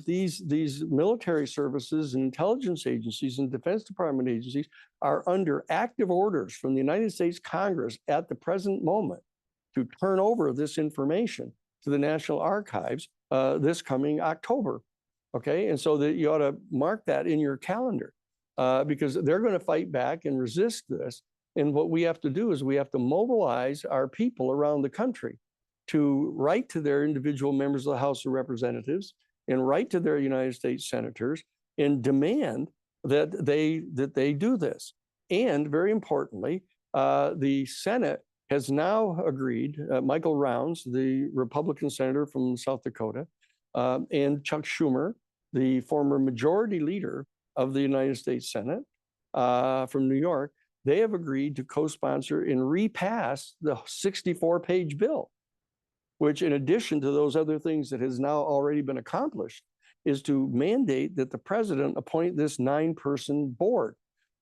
these military services and intelligence agencies and Defense Department agencies are under active orders from the United States Congress at the present moment to turn over this information to the National Archives this coming October. Okay, and so that you ought to mark that in your calendar because they're going to fight back and resist this. And what we have to do is we have to mobilize our people around the country to write to their individual members of the House of Representatives and write to their United States senators and demand that they do this. And very importantly, the Senate has now agreed, Michael Rounds, the Republican senator from South Dakota, and Chuck Schumer, the former majority leader of the United States Senate from New York, they have agreed to co-sponsor and repass the 64-page bill, which, in addition to those other things that has now already been accomplished, is to mandate that the president appoint this 9-person board,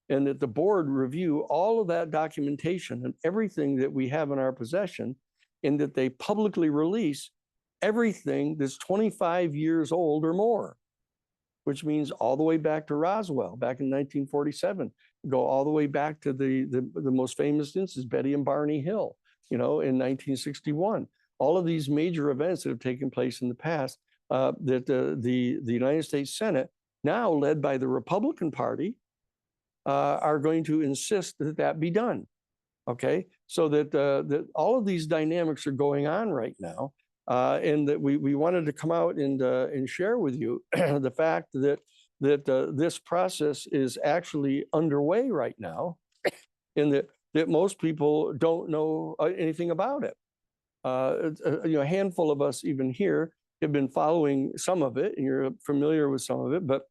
and that the board review all of that documentation and everything that we have in our possession, and that they publicly release everything that's 25 years old or more, which means all the way back to Roswell, back in 1947, go all the way back to the most famous instance, Betty and Barney Hill, in 1961. All of these major events that have taken place in the past, that the United States Senate, now led by the Republican Party, are going to insist that that be done. Okay, so that all of these dynamics are going on right now, and that we wanted to come out and share with you the fact that this process is actually underway right now, and that most people don't know anything about it. A handful of us even here have been following some of it, and you're familiar with some of it, but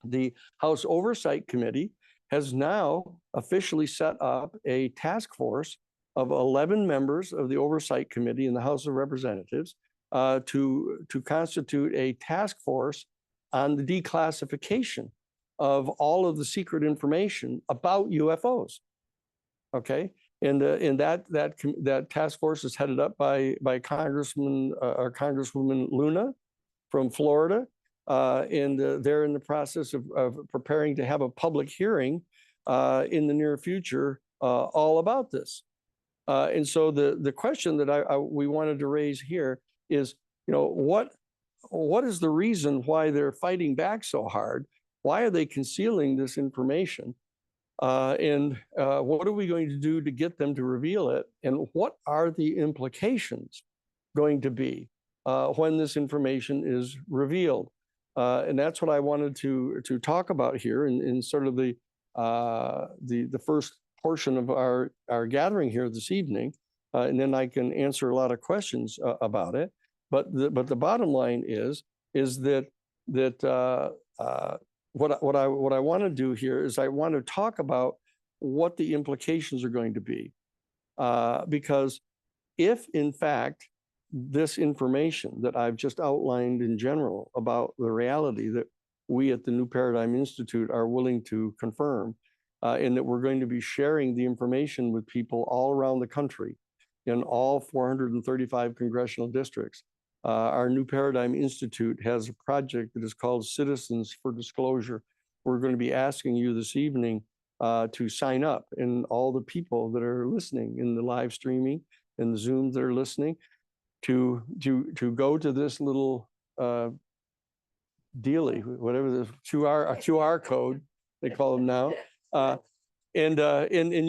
the House Oversight Committee has now officially set up a task force of 11 members of the Oversight Committee in the House of Representatives to constitute a task force on the declassification of all of the secret information about UFOs. Okay, and that task force is headed up by Congressman or Congresswoman Luna from Florida, and they're in the process of preparing to have a public hearing in the near future all about this. And so the question that we wanted to raise here is, what is the reason why they're fighting back so hard? Why are they concealing this information? And what are we going to do to get them to reveal it? And what are the implications going to be when this information is revealed? And that's what I wanted to talk about here in sort of the first portion of our gathering here this evening. And then I can answer a lot of questions about it. But the bottom line is that what I want to do here is I want to talk about what the implications are going to be, because if in fact this information that I've just outlined in general about the reality that we at the New Paradigm Institute are willing to confirm, and that we're going to be sharing the information with people all around the country in all 435 congressional districts. Our New Paradigm Institute has a project that is called Citizens for Disclosure. We're going to be asking you this evening to sign up, and all the people that are listening in the live streaming and the Zooms that are listening to go to this little dealie, whatever the QR code they call them now, and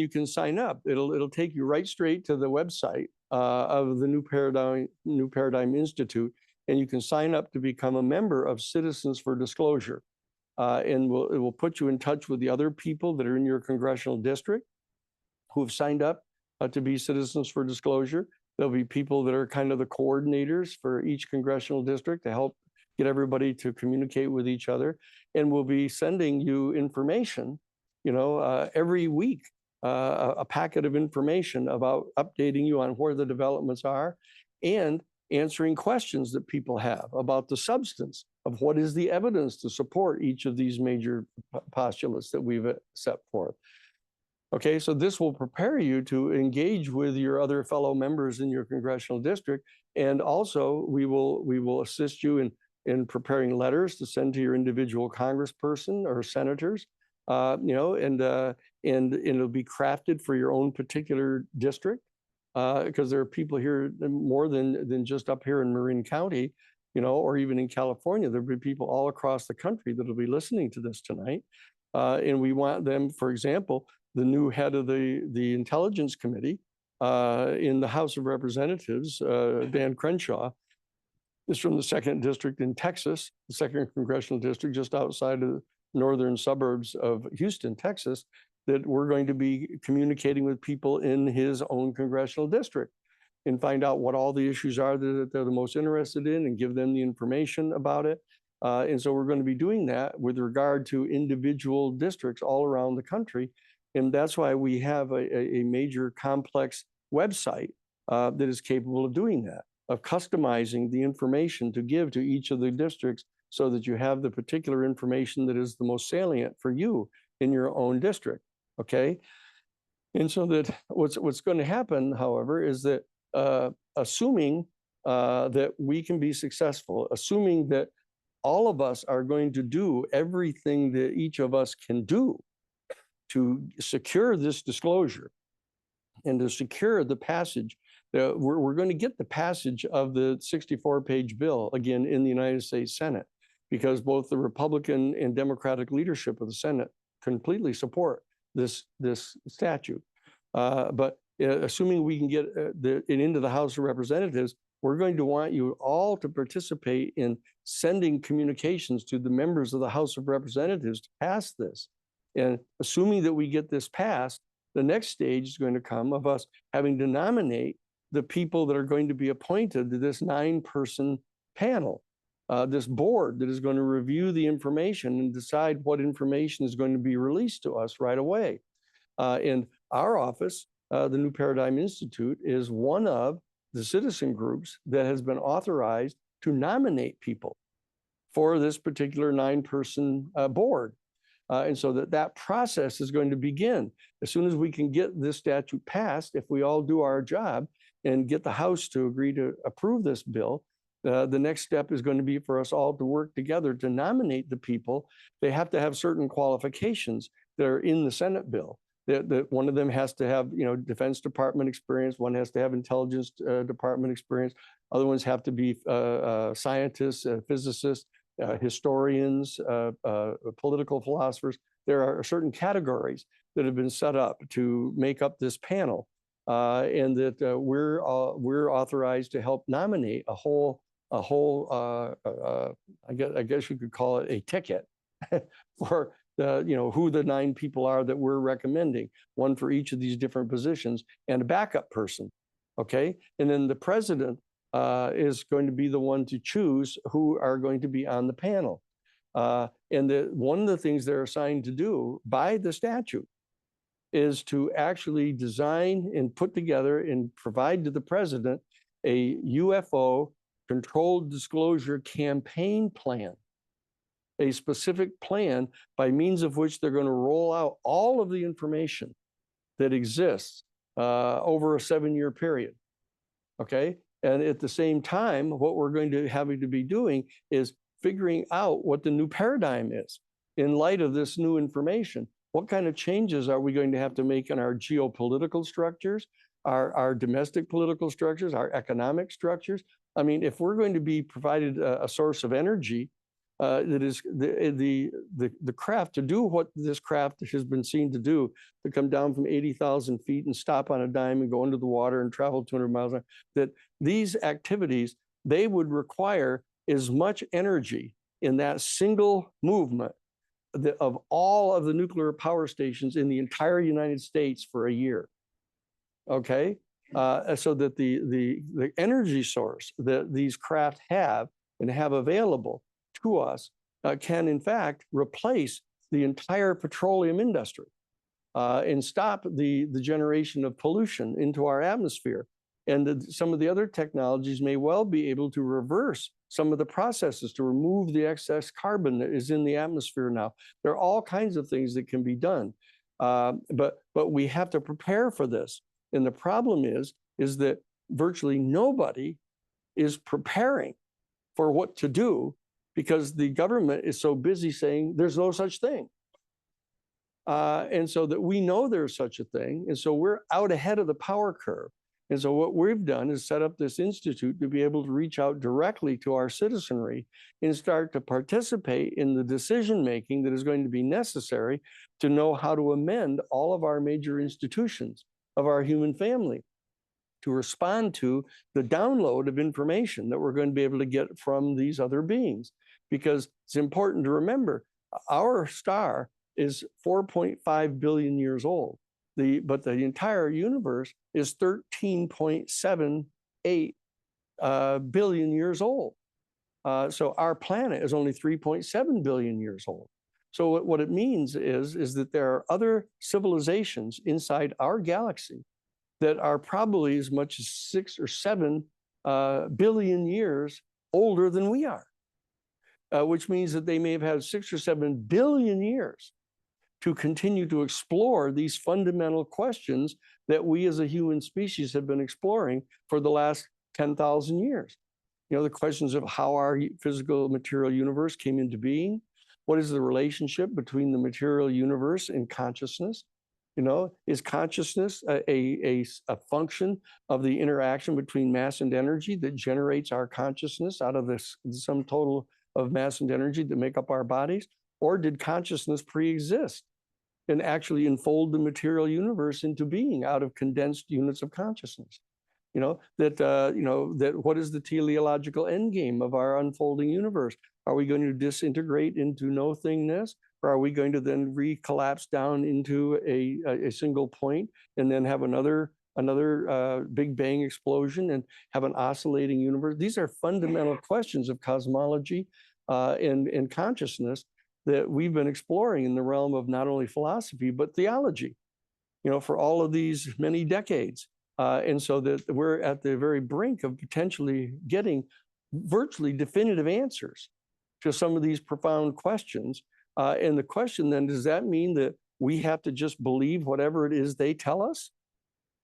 you can sign up. It'll take you right straight to the website of the New Paradigm Institute, and you can sign up to become a member of Citizens for Disclosure. And it will put you in touch with the other people that are in your congressional district who have signed up to be Citizens for Disclosure. There'll be people that are kind of the coordinators for each congressional district to help get everybody to communicate with each other. And we'll be sending you information, every week, a packet of information about updating you on where the developments are and answering questions that people have about the substance of what is the evidence to support each of these major postulates that we've set forth. Okay, so this will prepare you to engage with your other fellow members in your congressional district, and also we will assist you in preparing letters to send to your individual congressperson or senators, and it'll be crafted for your own particular district, because there are people here more than just up here in Marin County, or even in California. There'll be people all across the country that'll be listening to this tonight, and we want them, for example, the new head of the Intelligence Committee in the House of Representatives, Dan Crenshaw, is from the 2nd District in Texas, the 2nd Congressional District, just outside of the northern suburbs of Houston, Texas, that we're going to be communicating with people in his own congressional district and find out what all the issues are that they're the most interested in and give them the information about it. And so we're going to be doing that with regard to individual districts all around the country. And that's why we have a major complex website that is capable of doing that, of customizing the information to give to each of the districts so that you have the particular information that is the most salient for you in your own district, okay? And so that what's going to happen, however, is that assuming that we can be successful, assuming that all of us are going to do everything that each of us can do to secure this disclosure and to secure the passage, we're going to get the passage of the 64-page bill again in the United States Senate, because both the Republican and Democratic leadership of the Senate completely support this statute. But assuming we can get it into the House of Representatives, we're going to want you all to participate in sending communications to the members of the House of Representatives to pass this. And assuming that we get this passed, the next stage is going to come of us having to nominate the people that are going to be appointed to this 9-person panel. this board that is going to review the information and decide what information is going to be released to us right away. And our office, the New Paradigm Institute, is one of the citizen groups that has been authorized to nominate people for this particular 9-person board. And so that process is going to begin. As soon as we can get this statute passed, if we all do our job and get the House to agree to approve this bill, the next step is going to be for us all to work together to nominate the people. They have to have certain qualifications that are in the Senate bill. That one of them has to have, Defense Department experience. One has to have Intelligence Department experience. Other ones have to be scientists, physicists, historians, political philosophers. There are certain categories that have been set up to make up this panel, and that we're authorized to help nominate a whole. I guess you could call it a ticket for who the 9 people are that we're recommending, one for each of these different positions, and a backup person. Okay, and then the president is going to be the one to choose who are going to be on the panel. And one of the things they're assigned to do by the statute is to actually design and put together and provide to the president a UFO controlled disclosure campaign plan, a specific plan by means of which they're going to roll out all of the information that exists over a 7-year period. Okay. And at the same time, what we're going to having to be doing is figuring out what the new paradigm is in light of this new information. What kind of changes are we going to have to make in our geopolitical structures, our domestic political structures, our economic structures? I mean, if we're going to be provided a source of energy that is the craft to do what this craft has been seen to do, to come down from 80,000 feet and stop on a dime and go into the water and travel 200 miles an hour, that these activities, they would require as much energy in that single movement of all of the nuclear power stations in the entire United States for a year. Okay, so that the energy source that these craft have and have available to us can in fact replace the entire petroleum industry and stop the generation of pollution into our atmosphere. And some of the other technologies may well be able to reverse some of the processes to remove the excess carbon that is in the atmosphere now. There are all kinds of things that can be done, but we have to prepare for this. And the problem is that virtually nobody is preparing for what to do because the government is so busy saying there's no such thing. And so that we know there's such a thing. And so we're out ahead of the power curve. And so what we've done is set up this institute to be able to reach out directly to our citizenry and start to participate in the decision-making that is going to be necessary to know how to amend all of our major institutions of our human family to respond to the download of information that we're going to be able to get from these other beings. Because it's important to remember, our star is 4.5 billion years old. But the entire universe is 13.78 billion years old. So our planet is only 3.7 billion years old. So what it means is that there are other civilizations inside our galaxy that are probably as much as 6 or 7 billion years older than we are, which means that they may have had 6 or 7 billion years to continue to explore these fundamental questions that we as a human species have been exploring for the last 10,000 years. The questions of how our physical material universe came into being. What is the relationship between the material universe and consciousness? Is consciousness a function of the interaction between mass and energy that generates our consciousness out of this sum total of mass and energy that make up our bodies? Or did consciousness pre-exist and actually enfold the material universe into being out of condensed units of consciousness? That what is the teleological endgame of our unfolding universe? Are we going to disintegrate into no thingness? Or are we going to then recollapse down into a single point and then have another another Big Bang explosion and have an oscillating universe? These are fundamental questions of cosmology and consciousness that we've been exploring in the realm of not only philosophy, but theology, for all of these many decades. And so that we're at the very brink of potentially getting virtually definitive answers to some of these profound questions. And the question then, does that mean that we have to just believe whatever it is they tell us?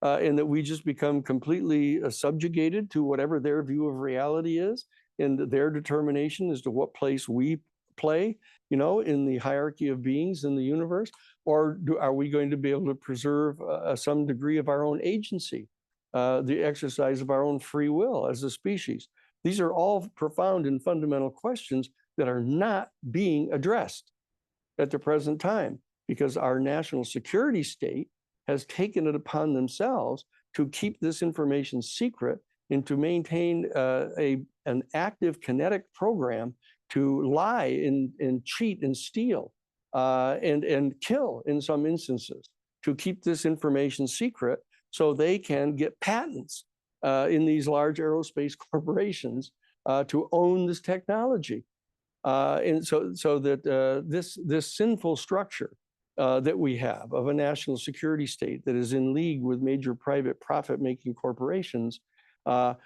And that we just become completely subjugated to whatever their view of reality is and their determination as to what place we play, in the hierarchy of beings in the universe? Or are we going to be able to preserve some degree of our own agency, the exercise of our own free will as a species? These are all profound and fundamental questions that are not being addressed at the present time, because our national security state has taken it upon themselves to keep this information secret and to maintain an active kinetic program to lie and cheat and steal and kill in some instances, to keep this information secret so they can get patents in these large aerospace corporations to own this technology. And so that this sinful structure that we have of a national security state that is in league with major private profit-making corporations are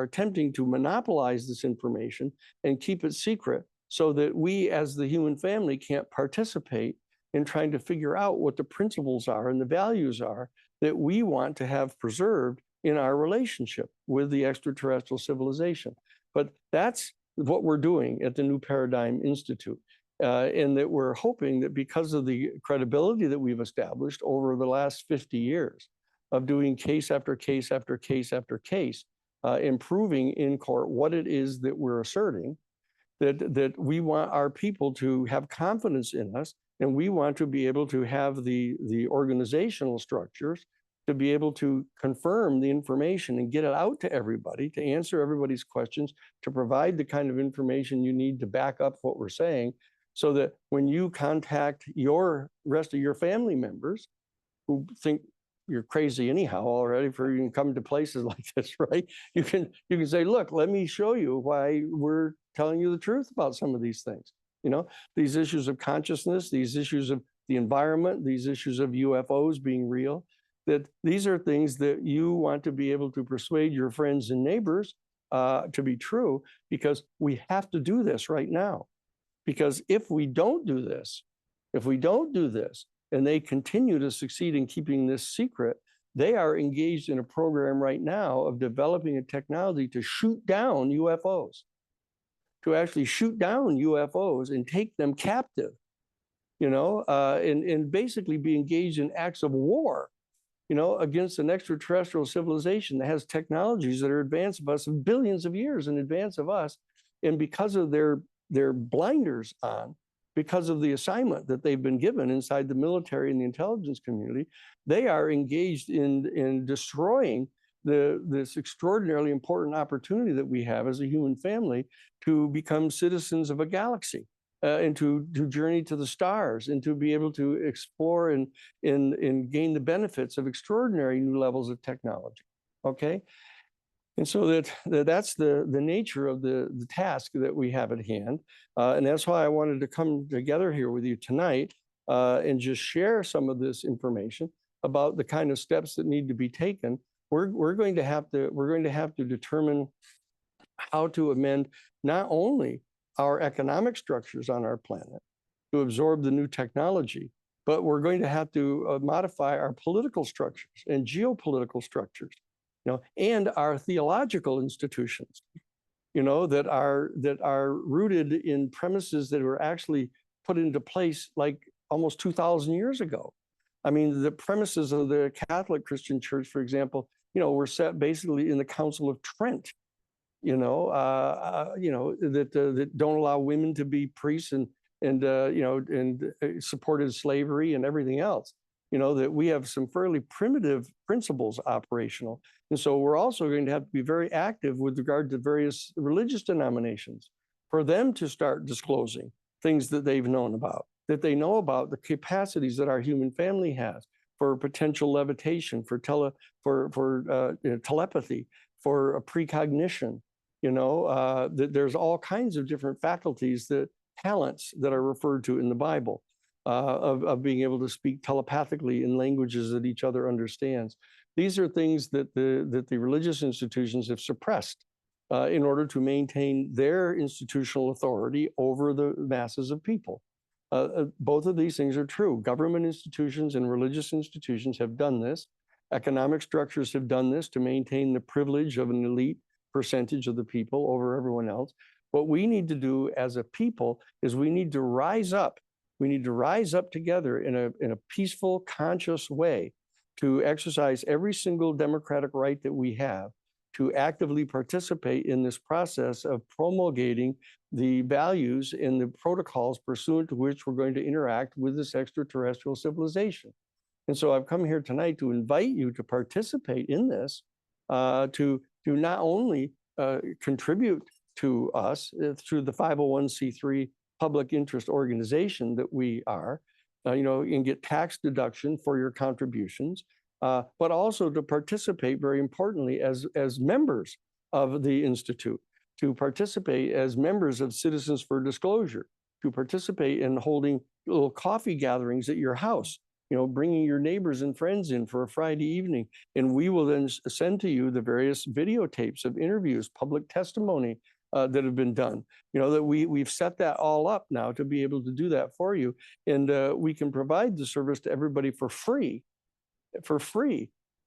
attempting to monopolize this information and keep it secret so that we as the human family can't participate in trying to figure out what the principles are and the values are that we want to have preserved in our relationship with the extraterrestrial civilization. But that's what we're doing at the New Paradigm Institute. And that we're hoping that because of the credibility that we've established over the last 50 years of doing case after case after case after case, improving in court what it is that we're asserting, that we want our people to have confidence in us, and we want to be able to have the organizational structures to be able to confirm the information and get it out to everybody, to answer everybody's questions, to provide the kind of information you need to back up what we're saying, so that when you contact your rest of your family members who think you're crazy anyhow already for even coming to places like this, right? You can say, look, let me show you why we're telling you the truth about some of these things. These issues of consciousness, these issues of the environment, these issues of UFOs being real, that these are things that you want to be able to persuade your friends and neighbors to be true, because we have to do this right now. Because if we don't do this, and they continue to succeed in keeping this secret, they are engaged in a program right now of developing a technology to shoot down UFOs, to actually shoot down UFOs and take them captive, and basically be engaged in acts of war, against an extraterrestrial civilization that has technologies that are advanced of us, billions of years in advance of us. And because of their blinders on, because of the assignment that they've been given inside the military and the intelligence community, they are engaged in destroying this extraordinarily important opportunity that we have as a human family to become citizens of a galaxy and to journey to the stars and to be able to explore and gain the benefits of extraordinary new levels of technology. Okay. And so that's the nature of the task that we have at hand. And that's why I wanted to come together here with you tonight and just share some of this information about the kind of steps that need to be taken. We're going to have to determine how to amend not only our economic structures on our planet to absorb the new technology, but we're going to have to modify our political structures and geopolitical structures, and our theological institutions, that are rooted in premises that were actually put into place like almost 2,000 years ago. I mean, the premises of the Catholic Christian Church, for example, were set basically in the Council of Trent, that don't allow women to be priests and supported slavery and everything else. That we have some fairly primitive principles operational. And so we're also going to have to be very active with regard to various religious denominations for them to start disclosing things that they've known about, that they know about the capacities that our human family has, for potential levitation, for telepathy, for precognition. There's all kinds of different faculties, talents that are referred to in the Bible, of being able to speak telepathically in languages that each other understands. These are things that the religious institutions have suppressed in order to maintain their institutional authority over the masses of people. Both of these things are true. Government institutions and religious institutions have done this. Economic structures have done this to maintain the privilege of an elite percentage of the people over everyone else. What we need to do as a people is we need to rise up. We need to rise up together in a peaceful, conscious way to exercise every single democratic right that we have to actively participate in this process of promulgating the values and the protocols pursuant to which we're going to interact with this extraterrestrial civilization. And so I've come here tonight to invite you to participate in this, to not only contribute to us through the 501c3 public interest organization that we are, and get tax deduction for your contributions, but also to participate, very importantly, as members of the Institute, to participate as members of Citizens for Disclosure, to participate in holding little coffee gatherings at your house, bringing your neighbors and friends in for a Friday evening. And we will then send to you the various videotapes of interviews, public testimony that have been done. That we've set that all up now to be able to do that for you. And we can provide the service to everybody for free.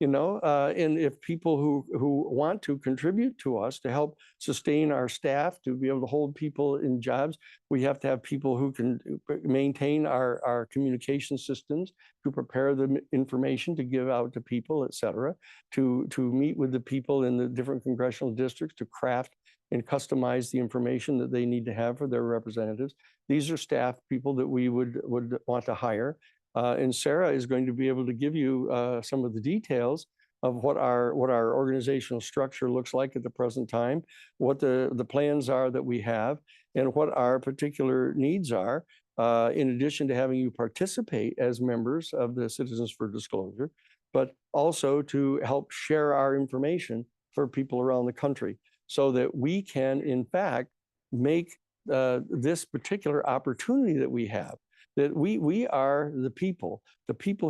And if people who want to contribute to us to help sustain our staff, to be able to hold people in jobs, we have to have people who can maintain our communication systems, to prepare the information to give out to people, et cetera, to meet with the people in the different congressional districts, to craft and customize the information that they need to have for their representatives. These are staff people that we would want to hire. And Sara is going to be able to give you some of the details of what our organizational structure looks like at the present time, what the plans are that we have, and what our particular needs are, in addition to having you participate as members of the Citizens for Disclosure, but also to help share our information for people around the country so that we can, in fact, make this particular opportunity that we have, that we are the people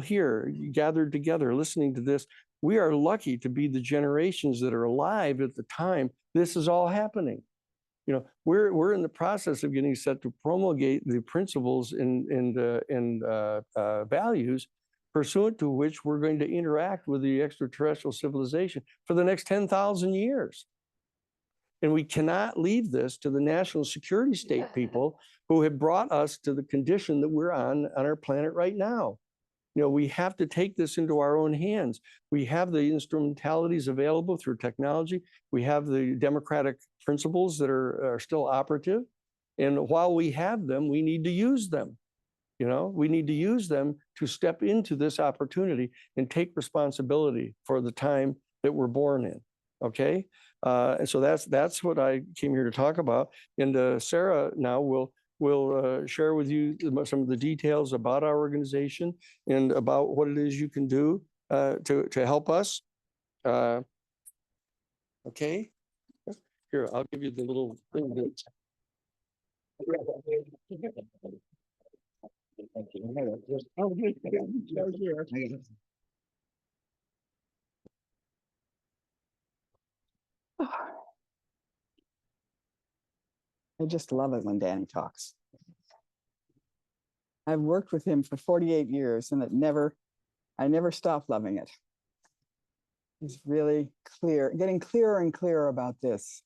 here gathered together listening to this. We are lucky to be the generations that are alive at the time this is all happening. We're in the process of getting set to promulgate the principles and values pursuant to which we're going to interact with the extraterrestrial civilization for the next 10,000 years. And we cannot leave this to the national security state people who have brought us to the condition that we're on our planet right now. We have to take this into our own hands. We have the instrumentalities available through technology. We have the democratic principles that are still operative. And while we have them, we need to use them. We need to use them to step into this opportunity and take responsibility for the time that we're born in. Okay? And so that's what I came here to talk about. And Sara now will share with you some of the details about our organization and about what it is you can do to help us. Okay, here, I'll give you the little thing that. I just love it when Danny talks. I've worked with him for 48 years and I never stopped loving it. He's really clear, getting clearer and clearer about this.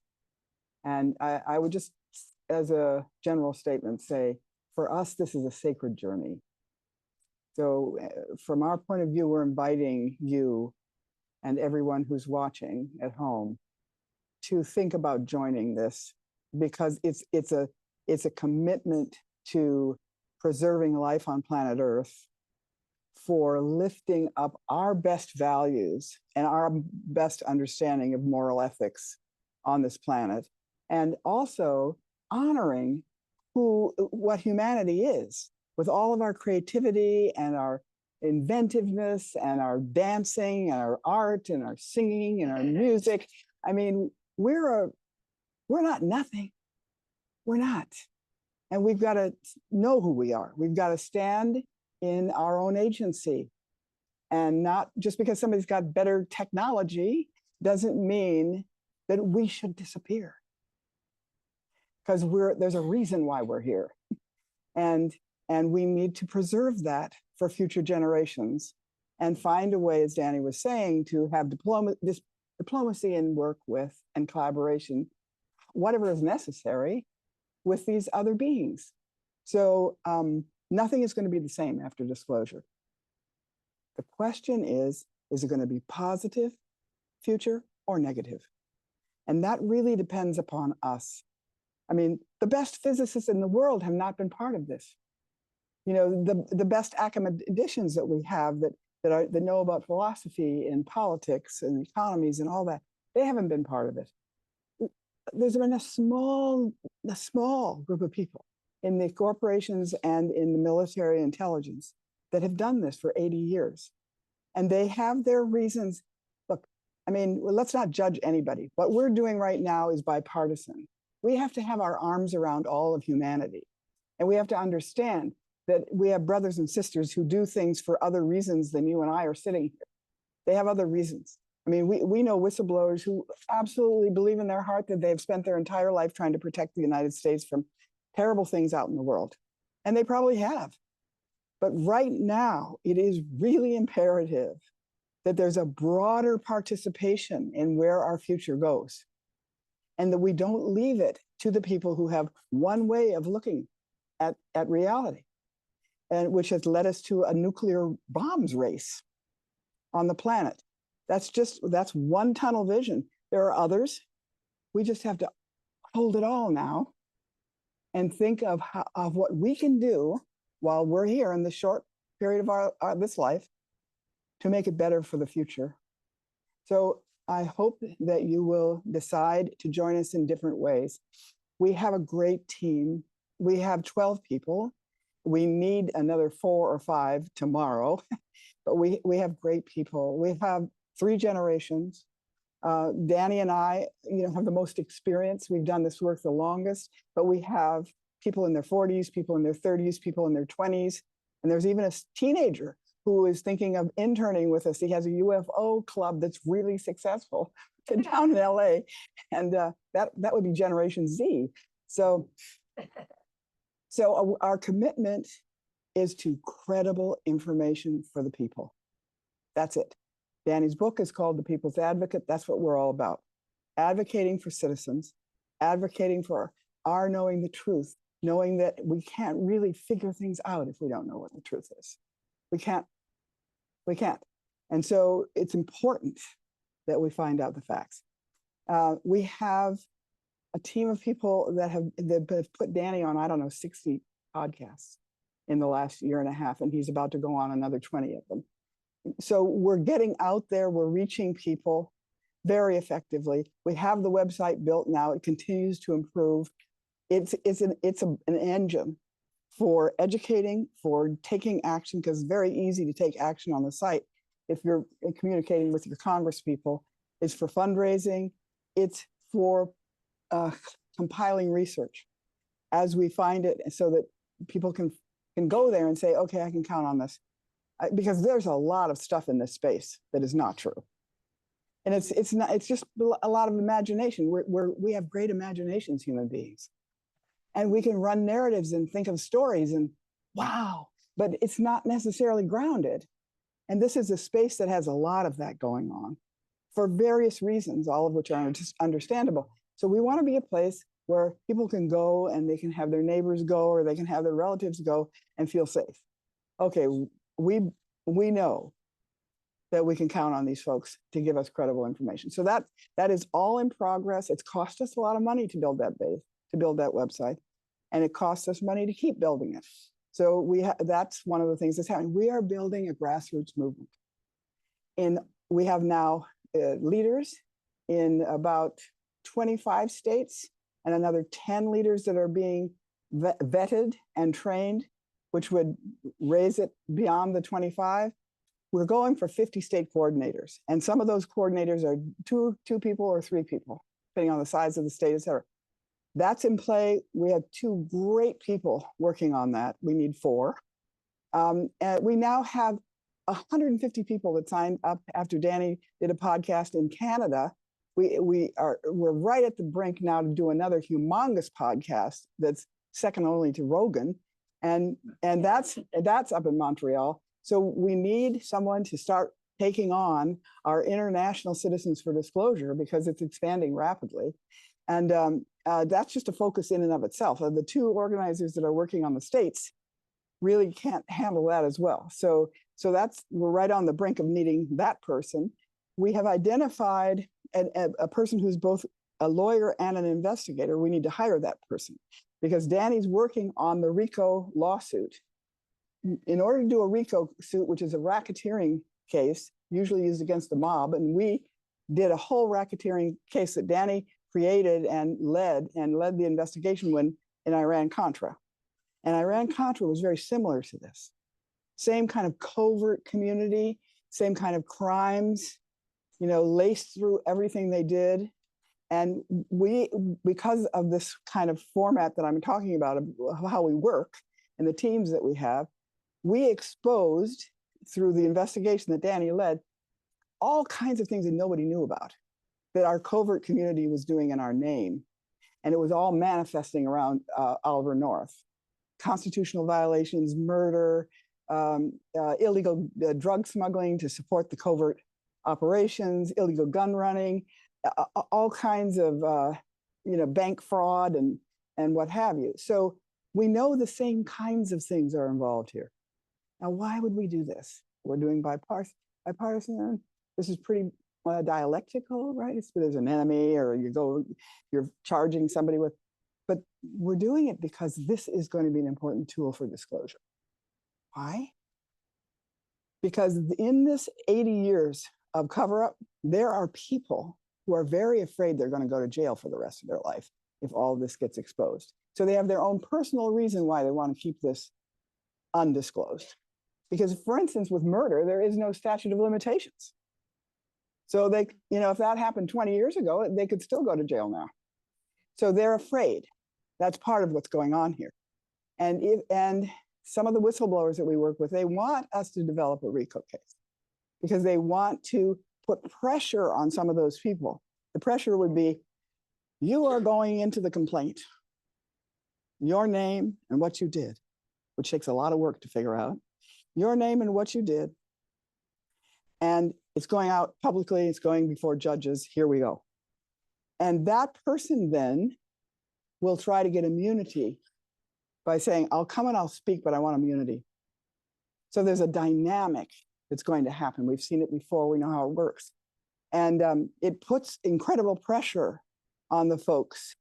And I would just, as a general statement, say, for us, this is a sacred journey. So from our point of view, we're inviting you and everyone who's watching at home to think about joining this, because it's a commitment to preserving life on planet Earth, for lifting up our best values and our best understanding of moral ethics on this planet, and also honoring what humanity is, with all of our creativity and our inventiveness and our dancing and our art and our singing and our music. I mean, we're not nothing. We're not. And we've got to know who we are. We've got to stand in our own agency. And not just because somebody's got better technology doesn't mean that we should disappear. Because there's a reason why we're here. And we need to preserve that for future generations and find a way, as Danny was saying, to have diplomacy and work with and collaboration, whatever is necessary, with these other beings. So nothing is going to be the same after disclosure. The question is it going to be positive future or negative? And that really depends upon us. I mean, the best physicists in the world have not been part of this. You know, the best academicians that we have that know about philosophy and politics and economies and all that, they haven't been part of it. There's been a small group of people in the corporations and in the military intelligence that have done this for 80 years. And they have their reasons. Look, I mean, let's not judge anybody. What we're doing right now is bipartisan. We have to have our arms around all of humanity. And we have to understand that we have brothers and sisters who do things for other reasons than you and I are sitting here. They have other reasons. I mean, we know whistleblowers who absolutely believe in their heart that they've spent their entire life trying to protect the United States from terrible things out in the world. And they probably have. But right now, it is really imperative that there's a broader participation in where our future goes. And that we don't leave it to the people who have one way of looking at reality, and which has led us to a nuclear bombs race on the planet. That's one tunnel vision. There are others. We just have to hold it all now and think of what we can do while we're here in the short period of this life to make it better for the future. So I hope that you will decide to join us in different ways. We have a great team. We have 12 people. We need another 4 or 5 tomorrow, but we have great people. We have 3 generations. Danny and I, have the most experience. We've done this work the longest, but we have people in their 40s, people in their 30s, people in their 20s, and there's even a teenager who is thinking of interning with us. He has a UFO club that's really successful down in LA, and that would be Generation Z. So our commitment is to credible information for the people. That's it. Danny's book is called The People's Advocate. That's what we're all about. Advocating for citizens, advocating for our knowing the truth, knowing that we can't really figure things out if we don't know what the truth is. We can't. And so it's important that we find out the facts. We have a team of people that have put Danny on, I don't know, 60 podcasts in the last year and a half, and he's about to go on another 20 of them. So we're getting out there, we're reaching people very effectively. We have the website built now, it continues to improve. It's an engine for educating, for taking action, because it's very easy to take action on the site if you're communicating with your congresspeople. It's for fundraising, it's for compiling research as we find it, so that people can go there and say, okay, I can count on this. Because there's a lot of stuff in this space that is not true. And it's just a lot of imagination. We have great imaginations, human beings. And we can run narratives and think of stories and wow, but it's not necessarily grounded. And this is a space that has a lot of that going on for various reasons, all of which are just understandable. So we want to be a place where people can go and they can have their neighbors go, or they can have their relatives go and feel safe. Okay, we know that we can count on these folks to give us credible information. So that is all in progress. It's cost us a lot of money to build that base, to build that website, and it costs us money to keep building it. So that's one of the things that's happening. We are building a grassroots movement. We have now leaders in about 25 states and another 10 leaders that are being vetted and trained which would raise it beyond the 25. We're going for 50 state coordinators. And some of those coordinators are two people or 3 people, depending on the size of the state, et cetera. That's in play. We have 2 great people working on that. We need 4. And we now have 150 people that signed up after Danny did a podcast in Canada. We're right at the brink now to do another humongous podcast that's second only to Rogan. And that's up in Montreal. So we need someone to start taking on our International Citizens for Disclosure because it's expanding rapidly. And that's just a focus in and of itself. The 2 organizers that are working on the states really can't handle that as well. So we're right on the brink of needing that person. We have identified a person who's both a lawyer and an investigator. We need to hire that person because Danny's working on the RICO lawsuit. In order to do a RICO suit, which is a racketeering case, usually used against the mob, and we did a whole racketeering case that Danny created and led the investigation in Iran-Contra. And Iran-Contra was very similar to this. Same kind of covert community, same kind of crimes, laced through everything they did. And we, because of this kind of format that I'm talking about, of how we work and the teams that we have, we exposed through the investigation that Danny led, all kinds of things that nobody knew about, that our covert community was doing in our name. And it was all manifesting around Oliver North. Constitutional violations, murder, illegal drug smuggling to support the covert operations, illegal gun running, all kinds of bank fraud and what have you. So we know the same kinds of things are involved here. Now, why would we do this? We're doing bipartisan. This is pretty dialectical, right? There's an enemy, or you're charging somebody with, but we're doing it because this is going to be an important tool for disclosure. Why? Because in this 80 years of cover-up, there are people who are very afraid they're going to go to jail for the rest of their life if all of this gets exposed. So they have their own personal reason why they want to keep this undisclosed. Because, for instance, with murder, there is no statute of limitations. So they, if that happened 20 years ago, they could still go to jail now. So they're afraid. That's part of what's going on here. And some of the whistleblowers that we work with, they want us to develop a RICO case because they want to put pressure on some of those people. The pressure would be, you are going into the complaint, your name and what you did, which takes a lot of work to figure out, your name and what you did. And it's going out publicly, it's going before judges, here we go. And that person then will try to get immunity by saying, I'll come and I'll speak, but I want immunity. So there's a dynamic that's going to happen. We've seen it before, we know how it works. And it puts incredible pressure on the folks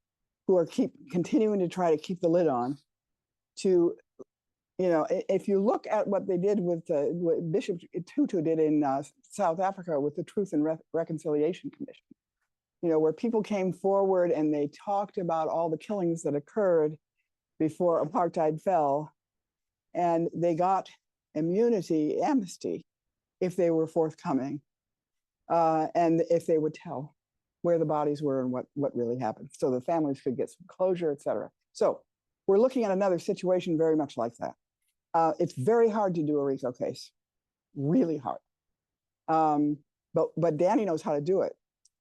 who are continuing to try to keep the lid on to, if you look at what they did with what Bishop Tutu did in South Africa with the Truth and Reconciliation Commission, where people came forward and they talked about all the killings that occurred before apartheid fell, and they got immunity, amnesty, if they were forthcoming, and if they would tell where the bodies were and what really happened, so the families could get some closure, et cetera. So we're looking at another situation very much like that. It's very hard to do a RICO case, really hard. But Danny knows how to do it,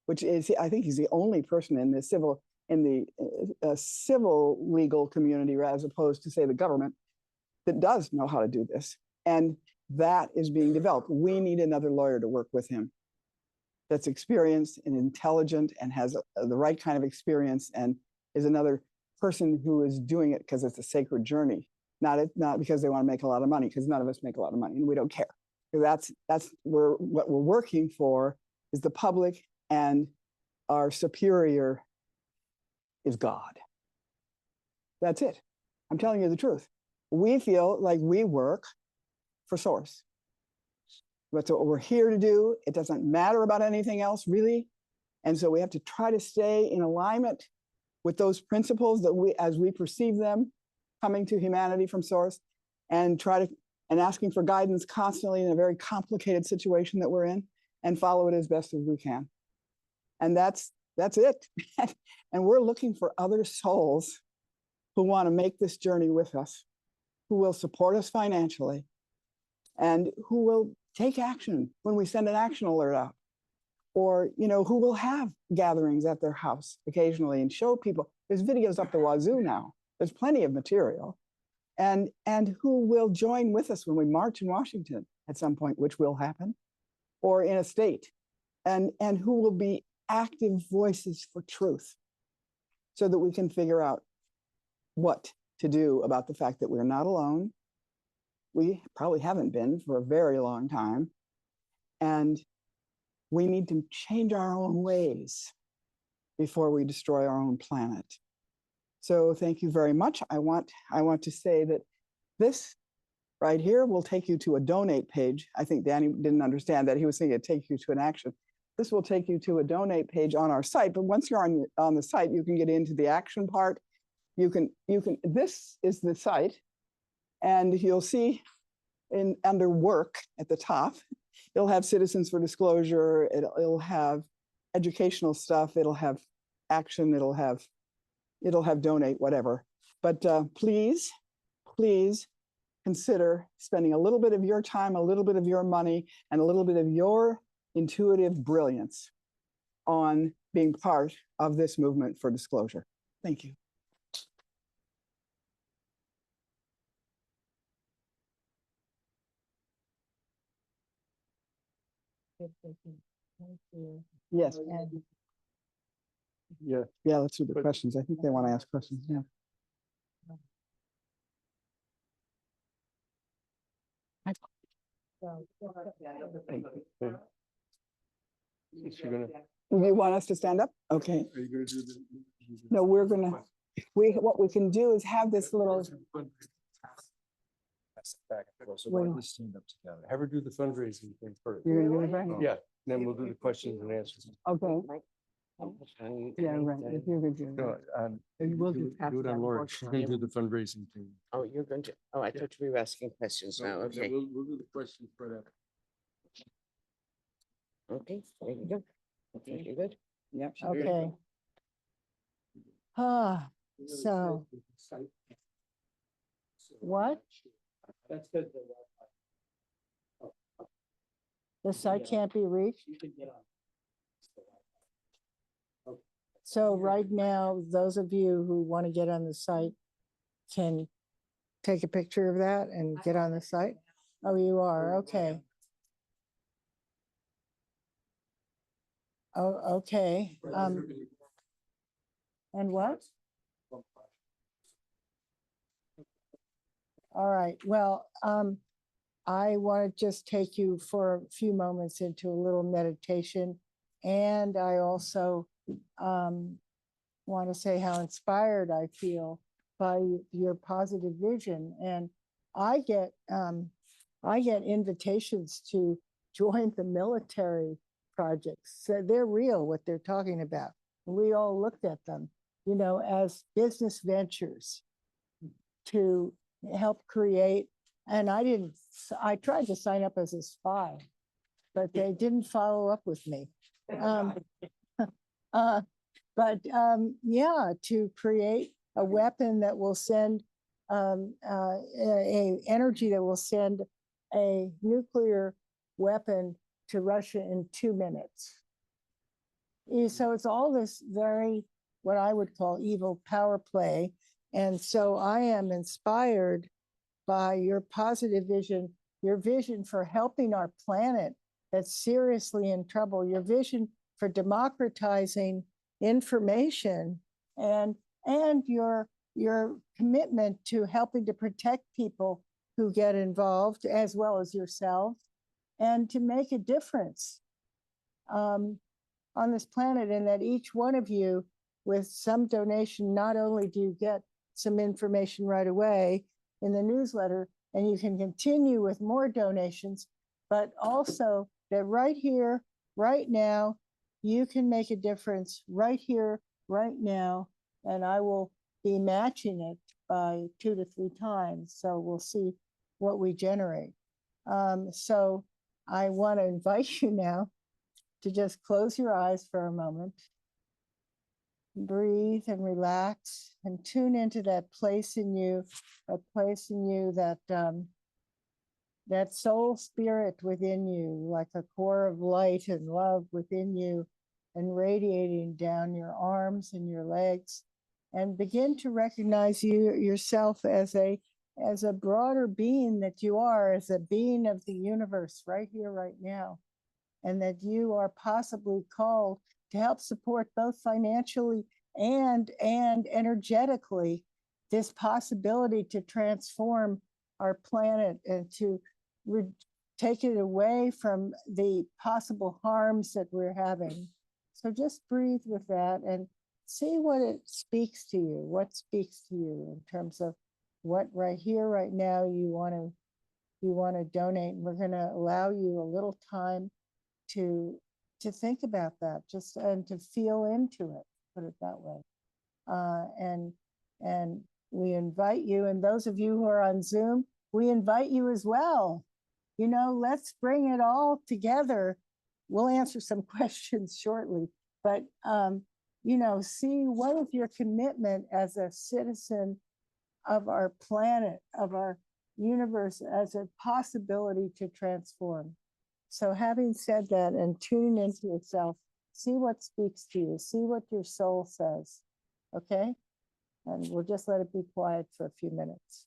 which is, I think he's the only person in the civil legal community, as opposed to, say, the government, that does know how to do this. And that is being developed. We need another lawyer to work with him that's experienced and intelligent and has the right kind of experience, and is another person who is doing it because it's a sacred journey, not because they want to make a lot of money, because none of us make a lot of money and we don't care. That's what we're working for, is the public, and our superior is God. That's it. I'm telling you the truth. We feel like we work for Source. That's what we're here to do. It doesn't matter about anything else, really. And so we have to try to stay in alignment with those principles that as we perceive them coming to humanity from Source, and asking for guidance constantly in a very complicated situation that we're in, and follow it as best as we can. And that's it. And we're looking for other souls who want to make this journey with us, who will support us financially, and who will take action when we send an action alert out, or who will have gatherings at their house occasionally and show people. There's videos up the wazoo now. There's plenty of material, and who will join with us when we march in Washington at some point, which will happen, or in a state, and who will be active voices for truth, so that we can figure out what to do about the fact that we're not alone. We probably haven't been for a very long time. And we need to change our own ways before we destroy our own planet. So thank you very much. I want to say that this right here will take you to a donate page. I think Danny didn't understand that. He was saying it'd take you to an action. This will take you to a donate page on our site. But once you're on the site, you can get into the action part. This is the site, and you'll see under work at the top, it'll have Citizens for Disclosure, it'll have educational stuff, it'll have action, it'll have donate, whatever. But please consider spending a little bit of your time, a little bit of your money, and a little bit of your intuitive brilliance on being part of this movement for disclosure. Thank you. Yes. Yeah, let's do the questions. I think they want to ask questions. Yeah. You want us to stand up? Okay. Are you going to do the? No, what we can do is have this little. Have her do the fundraising thing first. You're gonna do it, right? Yeah, then we'll do the questions and answers. Okay. Yeah, right. If you're gonna do it. No, We'll do just have do it that on Laura. portion She's on gonna it. do the fundraising thing. Oh, you're going to, oh, I thought we were asking questions now, okay. We'll do the questions for that. Okay, there you go. Okay, you're good. Yep. Okay. Ah, so what? That's good. The site can't be reached? So right now, those of you who want to get on the site can take a picture of that and get on the site? Oh, you are, okay. Oh, okay. And what? All right, well, I want to just take you for a few moments into a little meditation. And I also want to say how inspired I feel by your positive vision. And I get invitations to join the military projects. So they're real, what they're talking about. We all looked at them, as business ventures to help create. And I tried to sign up as a spy, but they didn't follow up with me. Yeah, to create a weapon that will send a energy that will send a nuclear weapon to Russia in 2 minutes. So it's all this very, what I would call evil power play. And so I am inspired by your positive vision, your vision for helping our planet that's seriously in trouble, your vision for democratizing information, and your commitment to helping to protect people who get involved, as well as yourself, and to make a difference on this planet. And that each one of you, with some donation, not only do you get some information right away in the newsletter, and you can continue with more donations, but also that right here, right now, you can make a difference right here, right now, and I will be matching it by 2 to 3 times. So we'll see what we generate. So I want to invite you now to just close your eyes for a moment, breathe and relax, and tune into that place in you, that that soul spirit within you, like a core of light and love within you, and radiating down your arms and your legs, and begin to recognize yourself as a broader being that you are, as a being of the universe right here, right now, and that you are possibly called to help support both financially and energetically this possibility to transform our planet and to take it away from the possible harms that we're having. So just breathe with that and see what it speaks to you, what speaks to you in terms of what right here, right now you want to donate. And we're going to allow you a little time to think about that, just and to feel into it, put it that way. And we invite you, and those of you who are on Zoom, we invite you as well. You know, let's bring it all together. We'll answer some questions shortly, but you know, see what is your commitment as a citizen of our planet, of our universe, as a possibility to transform. So having said that and tuning into yourself, see what speaks to you, see what your soul says, okay? And we'll just let it be quiet for a few minutes.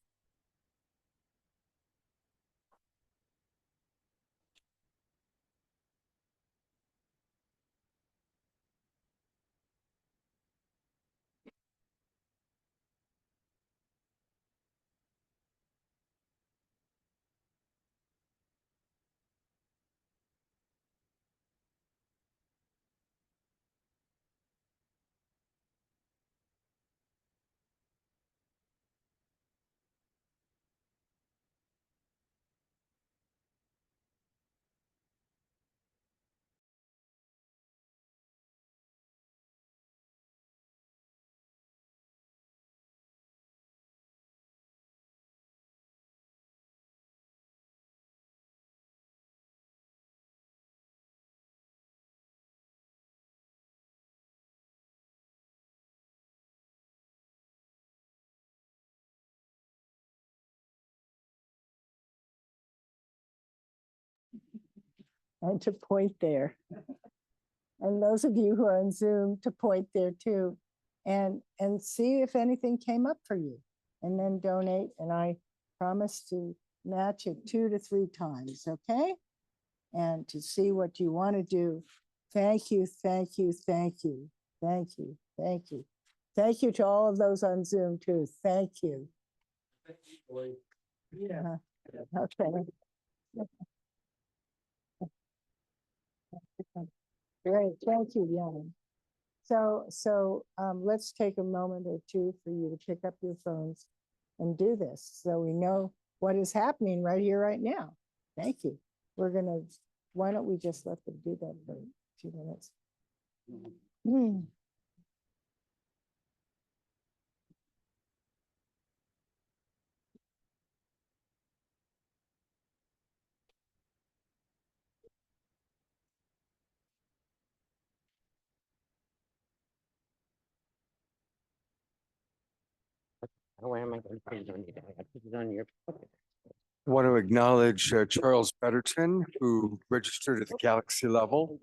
And to point there. And those of you who are on Zoom, to point there too. And see if anything came up for you. And then donate. And I promise to match it 2 to 3 times, okay? And to see what you want to do. Thank you, thank you, thank you, thank you, thank you. Thank you to all of those on Zoom too. Thank you. Yeah. Okay. Great, thank you, Jan. So let's take a moment or two for you to pick up your phones and do this so we know what is happening right here, right now. Thank you. Why don't we just let them do that for a few minutes? Where am I going to put it on you? I put it on your. Want to acknowledge Charles Betterton, who registered at the galaxy level,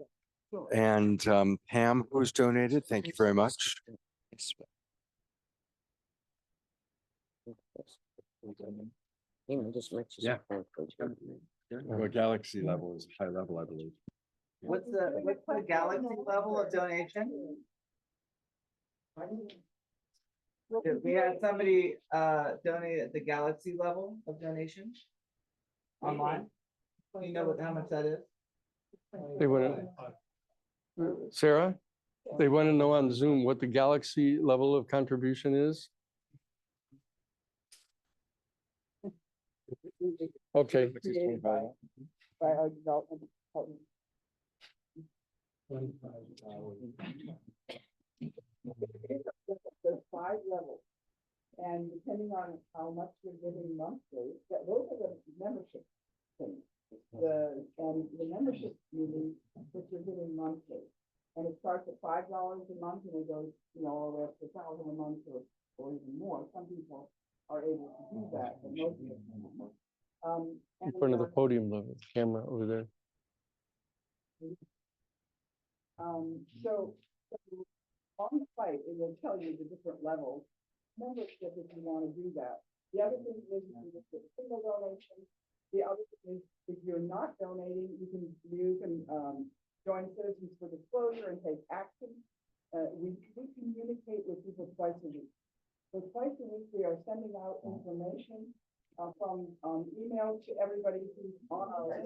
and Pam, who has donated. Thank you very much. Yeah. Well, galaxy level is high level, I believe. What's the galaxy level of donation? If we had somebody donate at the galaxy level of donation online, you know how much that is? They want to, Sarah, they want to know on Zoom what the galaxy level of contribution is. Okay. By our development department. There's 5 levels. And depending on how much you're giving monthly, those are the membership things. And the membership meeting that you're giving monthly. And it starts at $5 a month and it goes, all the way up to $1,000 a month or even more. Some people are able to do that, but most of them. In front of the podium, the camera over there. So on the site, it will tell you the different levels. Membership if you want to do that. The other thing is you can just get single donation. The other thing is if you're not donating, you can join Citizens for Disclosure and take action. We communicate with people twice a week. So twice a week we are sending out information from email to everybody who's on our list.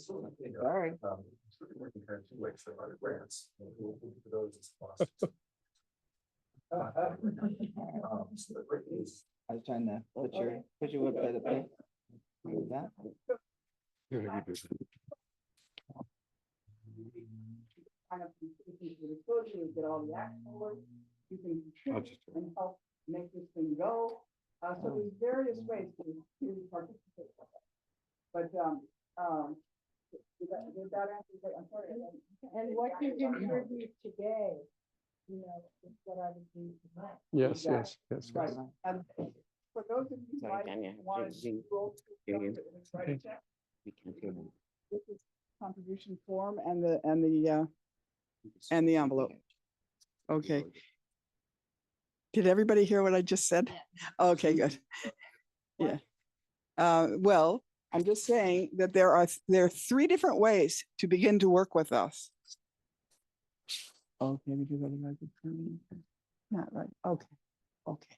Sorry. I was trying to put your website up there. Like that. Kind of Citizens for Disclosure, you get all the action work. You can contribute and help make this thing go. So there's various ways to participate. But did that answer? I'm sorry. And what you contribute today, is what I would do tonight. Yes, yes, yes. Right. And for those of you who Sorry, might Tanya, want to scroll hear to you. the right check, We can't hear them. this is contribution form and the envelope. Okay. Did everybody hear what I just said? Okay, good. Yeah. Well, I'm just saying that there are 3 different ways to begin to work with us. Okay, because otherwise it's not right. Okay. Okay.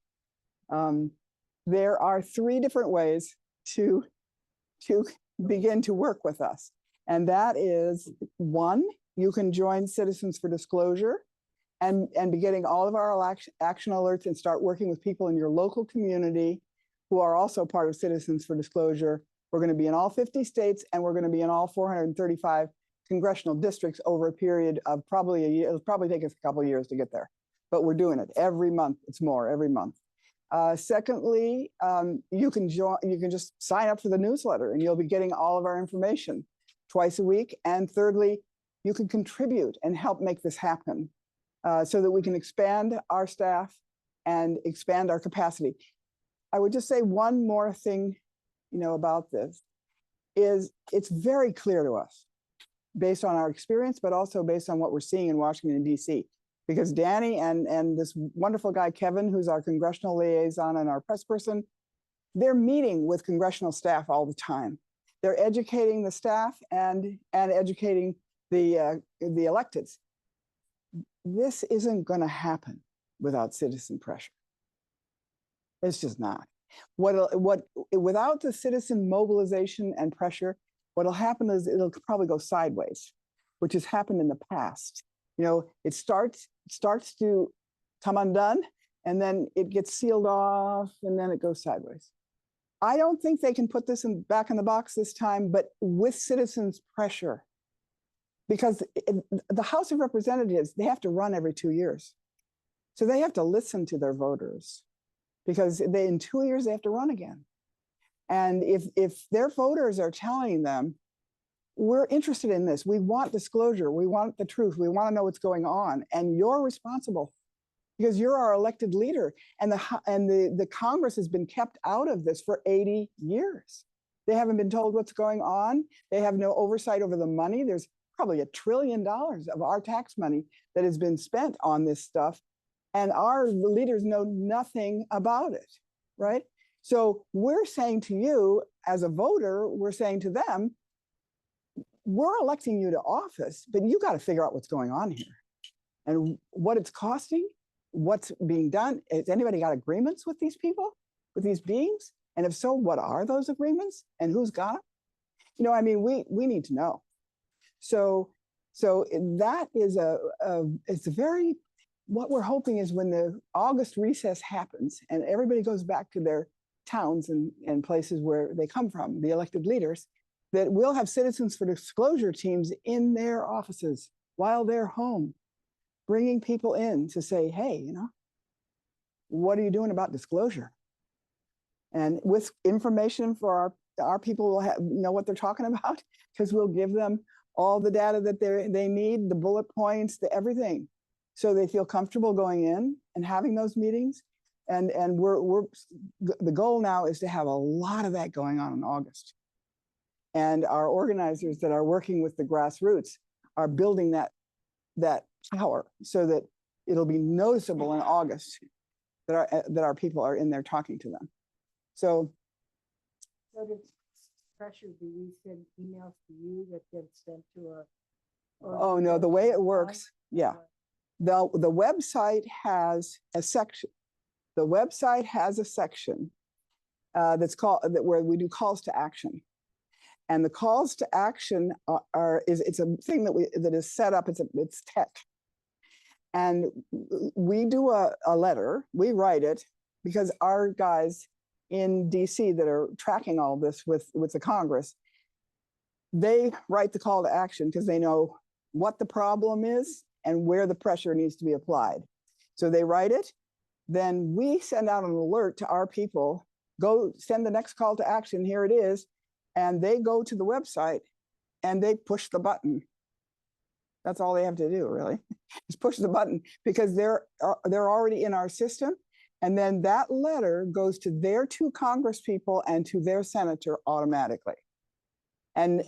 There are 3 different ways to begin to work with us. And that is 1, you can join Citizens for Disclosure and be getting all of our action alerts and start working with people in your local community who are also part of Citizens for Disclosure. We're going to be in all 50 states and we're going to be in all 435 congressional districts over a period of probably a year. It'll probably take us a couple of years to get there, but we're doing it every month. It's more every month. Secondly, you can just sign up for the newsletter and you'll be getting all of our information twice a week. And thirdly, you can contribute and help make this happen so that we can expand our staff and expand our capacity. I would just say one more thing, about this is it's very clear to us based on our experience, but also based on what we're seeing in Washington, D.C. Because Danny and this wonderful guy, Kevin, who's our congressional liaison and our press person, they're meeting with congressional staff all the time. They're educating the staff and educating the electeds. This isn't going to happen without citizen pressure. It's just not. Without the citizen mobilization and pressure, what'll happen is it'll probably go sideways, which has happened in the past. It starts to come undone, and then it gets sealed off, and then it goes sideways. I don't think they can put this back in the box this time, but with citizens' pressure, because the House of Representatives, they have to run every 2 years. So they have to listen to their voters, because in 2 years, they have to run again. And if their voters are telling them, we're interested in this, we want disclosure, we want the truth, we want to know what's going on, and you're responsible because you're our elected leader, and the Congress has been kept out of this for 80 years. They haven't been told what's going on. They have no oversight over the money. There's probably $1 trillion of our tax money that has been spent on this stuff, and our leaders know nothing about it, right? So we're saying to you as a voter, we're saying to them, we're electing you to office, but you got to figure out what's going on here and what it's costing, what's being done. Has anybody got agreements with these people, with these beings? And if so, what are those agreements and who's got them? We need to know. So that is it's a very, what we're hoping is when the August recess happens and everybody goes back to their towns and places where they come from, the elected leaders, that we'll have Citizens for Disclosure teams in their offices while they're home, bringing people in to say, hey, what are you doing about disclosure? And with information for our people will know what they're talking about, because we'll give them all the data that they need, the bullet points, the everything. So they feel comfortable going in and having those meetings. And the goal now is to have a lot of that going on in August. And our organizers that are working with the grassroots are building that power so that it'll be noticeable in August that our people are in there talking to them. So does pressure, do we send emails to you that get sent to a? oh no, the way it works, yeah. The website has a section. The website has a section that's called where we do calls to action. And the calls to action it's a thing that is set up, it's tech. And we do a letter, we write it, because our guys in DC that are tracking all this with the Congress, they write the call to action because they know what the problem is and where the pressure needs to be applied. So they write it, then we send out an alert to our people, go send the next call to action, here it is, and they go to the website and they push the button. That's all they have to do, really, is push the button, because they're already in our system. And then that letter goes to their 2 Congress people and to their senator automatically. And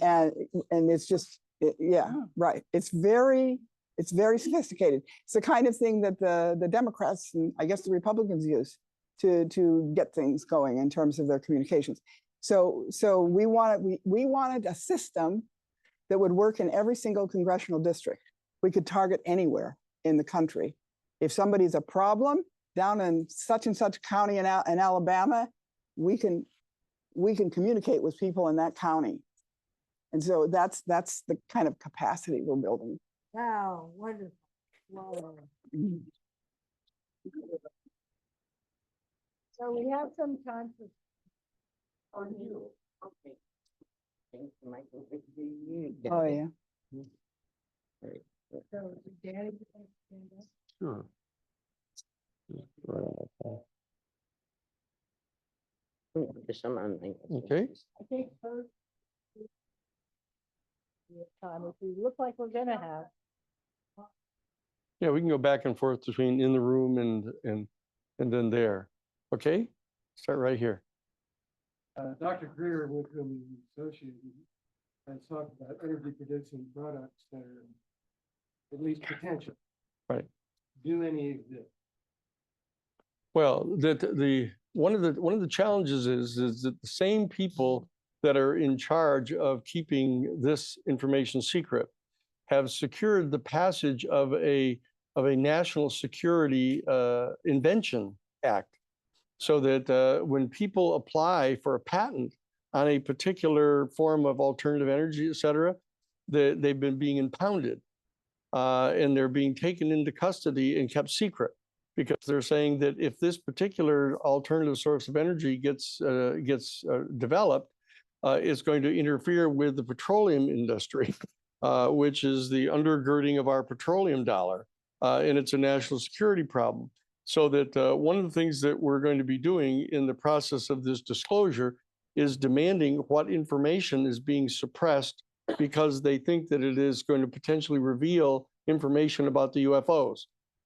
it's just, yeah, right. It's very sophisticated. It's the kind of thing that the Democrats and I guess the Republicans use to get things going in terms of their communications. So we wanted a system that would work in every single congressional district. We could target anywhere in the country. If somebody's a problem down in such and such county in Alabama, we can communicate with people in that county. And so that's the kind of capacity we're building. Wow, wonderful. Wow. So we have some time for. On you. Okay. Thanks, Michael. Oh, yeah. So Danny, you want to stand up? Sure. There's some online. Okay. I think first. Time, if we look like we're gonna have. Yeah, we can go back and forth between in the room and then there. Okay, start right here. Dr. Greer, with whom he's associated, has talked about energy producing products that are at least potential. Right. Do any exist? Well, one of the challenges is that the same people that are in charge of keeping this information secret have secured the passage of a national security invention act, so that when people apply for a patent on a particular form of alternative energy, et cetera, they've been being impounded and they're being taken into custody and kept secret, because they're saying that if this particular alternative source of energy gets developed, it's going to interfere with the petroleum industry, which is the undergirding of our petroleum dollar, and it's a national security problem. So that one of the things that we're going to be doing in the process of this disclosure is demanding what information is being suppressed because they think that it is going to potentially reveal information about the UFOs.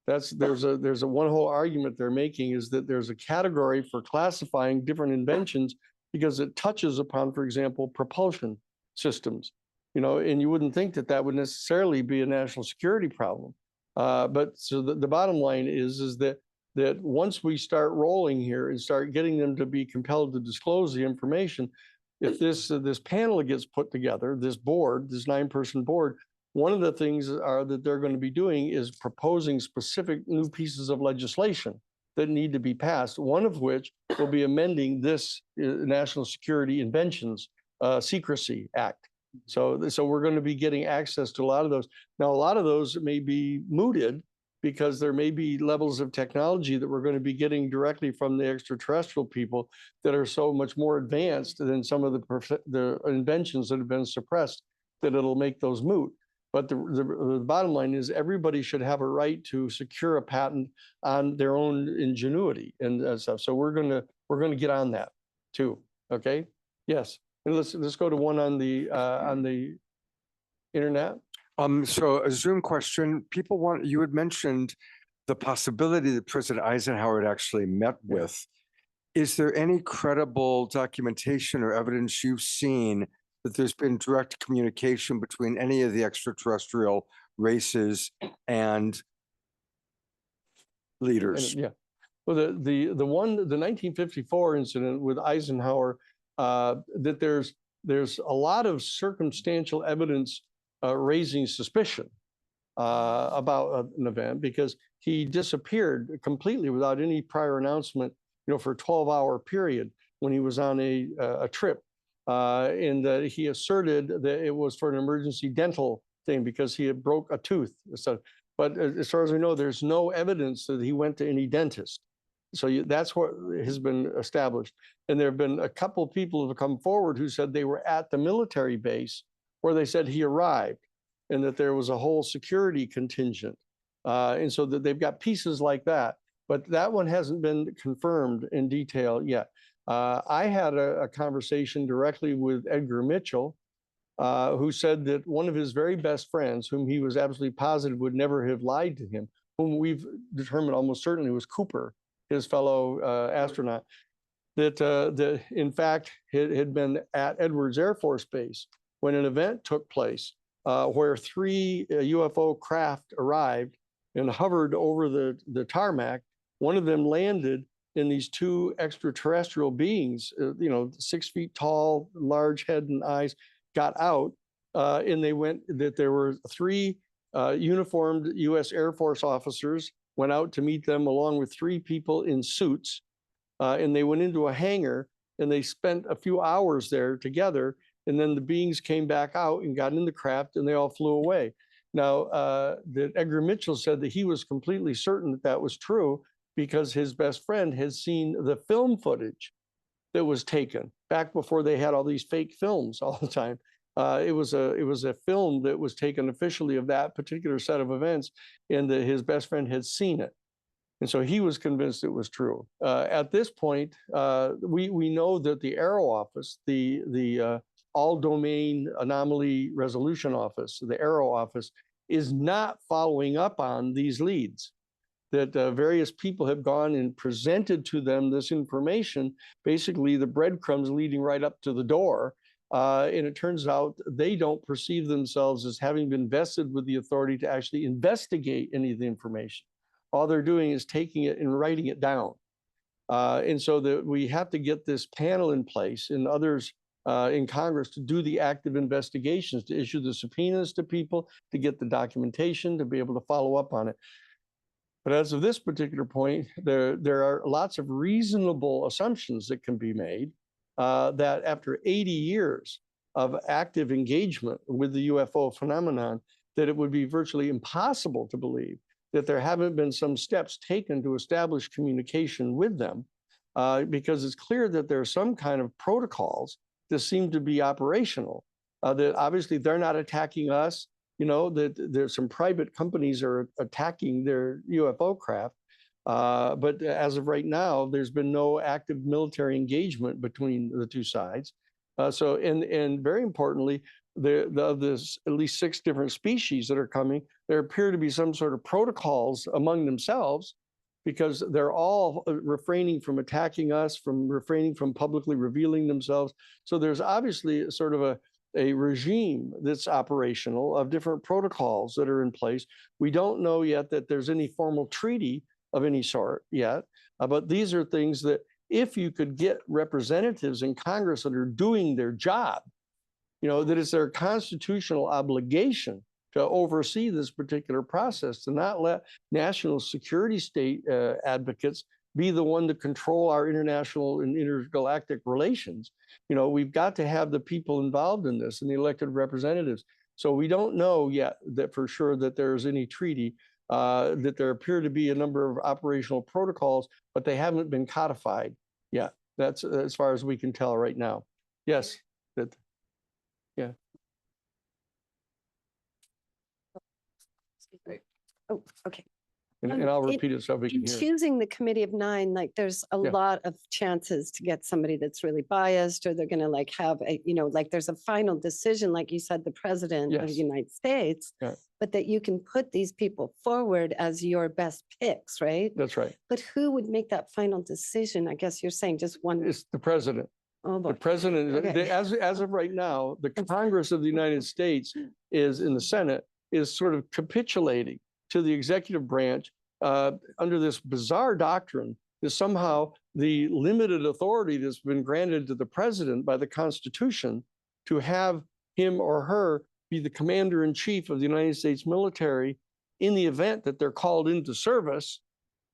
There's a one whole argument they're making is that there's a category for classifying different inventions because it touches upon, for example, propulsion systems, and you wouldn't think that that would necessarily be a national security problem. But so the bottom line is that once we start rolling here and start getting them to be compelled to disclose the information, if this panel gets put together, this board, this 9-person board, one of the things that they're going to be doing is proposing specific new pieces of legislation that need to be passed, one of which will be amending this National Security Inventions Secrecy Act. So we're going to be getting access to a lot of those. Now, a lot of those may be mooted because there may be levels of technology that we're going to be getting directly from the extraterrestrial people that are so much more advanced than some of the inventions that have been suppressed that it'll make those moot. But the bottom line is everybody should have a right to secure a patent on their own ingenuity and stuff. So we're gonna get on that too. Okay. Yes. And let's go to one on the internet. So a Zoom question, you had mentioned the possibility that President Eisenhower had actually met with. Is there any credible documentation or evidence you've seen that there's been direct communication between any of the extraterrestrial races and leaders? Yeah. Well, the 1954 incident with Eisenhower, that there's a lot of circumstantial evidence raising suspicion about an event, because he disappeared completely without any prior announcement, for a 12-hour period when he was on a trip. And he asserted that it was for an emergency dental thing because he had broke a tooth. So, but as far as we know, there's no evidence that he went to any dentist. So that's what has been established. And there have been a couple of people who have come forward who said they were at the military base where they said he arrived and that there was a whole security contingent. And so that they've got pieces like that, but that one hasn't been confirmed in detail yet. I had a conversation directly with Edgar Mitchell, who said that one of his very best friends, whom he was absolutely positive would never have lied to him, whom we've determined almost certainly was Cooper, his fellow astronaut, that in fact had been at Edwards Air Force Base when an event took place where 3 UFO craft arrived and hovered over the tarmac. One of them landed, and these 2 extraterrestrial beings, 6 feet tall, large head and eyes, got out, and they went, that there were 3 uniformed U.S. Air Force officers went out to meet them along with 3 people in suits, and they went into a hangar and they spent a few hours there together, and then the beings came back out and got in the craft and they all flew away. Now, that Edgar Mitchell said that he was completely certain that that was true because his best friend had seen the film footage that was taken back before they had all these fake films all the time. It was a film that was taken officially of that particular set of events, and that his best friend had seen it. And so he was convinced it was true. At this point, we know that the ARROW office, the All Domain Anomaly Resolution Office, the ARROW office, is not following up on these leads. That various people have gone and presented to them this information, basically the breadcrumbs leading right up to the door. And it turns out they don't perceive themselves as having been vested with the authority to actually investigate any of the information. All they're doing is taking it and writing it down. And so that we have to get this panel in place and others in Congress to do the active investigations, to issue the subpoenas to people, to get the documentation, to be able to follow up on it. But as of this particular point, there are lots of reasonable assumptions that can be made that after 80 years of active engagement with the UFO phenomenon, that it would be virtually impossible to believe that there haven't been some steps taken to establish communication with them, because it's clear that there are some kind of protocols that seem to be operational, that obviously they're not attacking us, that there's some private companies are attacking their UFO craft. But as of right now, there's been no active military engagement between the 2 sides. And very importantly, there's at least 6 different species that are coming. There appear to be some sort of protocols among themselves, because they're all refraining from attacking us, from refraining from publicly revealing themselves. So there's obviously sort of a regime that's operational of different protocols that are in place. We don't know yet that there's any formal treaty of any sort yet, but these are things that if you could get representatives in Congress that are doing their job, that it's their constitutional obligation to oversee this particular process, to not let national security state advocates be the one to control our international and intergalactic relations. We've got to have the people involved in this and the elected representatives. So we don't know yet that for sure that there's any treaty, that there appear to be a number of operational protocols, but they haven't been codified yet. That's as far as we can tell right now. Yes. Yeah. Oh, okay. And I'll In- repeat it so we In can hear. choosing the committee of 9, like there's a Yeah. lot of chances to get somebody that's really biased, or they're going to like have a, like there's a final decision, like you said, the president of the Yes. United States, Yeah. but that you can put these people forward as your best picks, right? That's right. But who would make that final decision? I guess you're saying just one. It's the president. Oh, The boy. president, Okay. as of right now, the Congress of the United States is in the Senate is sort of capitulating to the executive branch under this bizarre doctrine that somehow the limited authority that's been granted to the president by the Constitution to have him or her be the commander in chief of the United States military in the event that they're called into service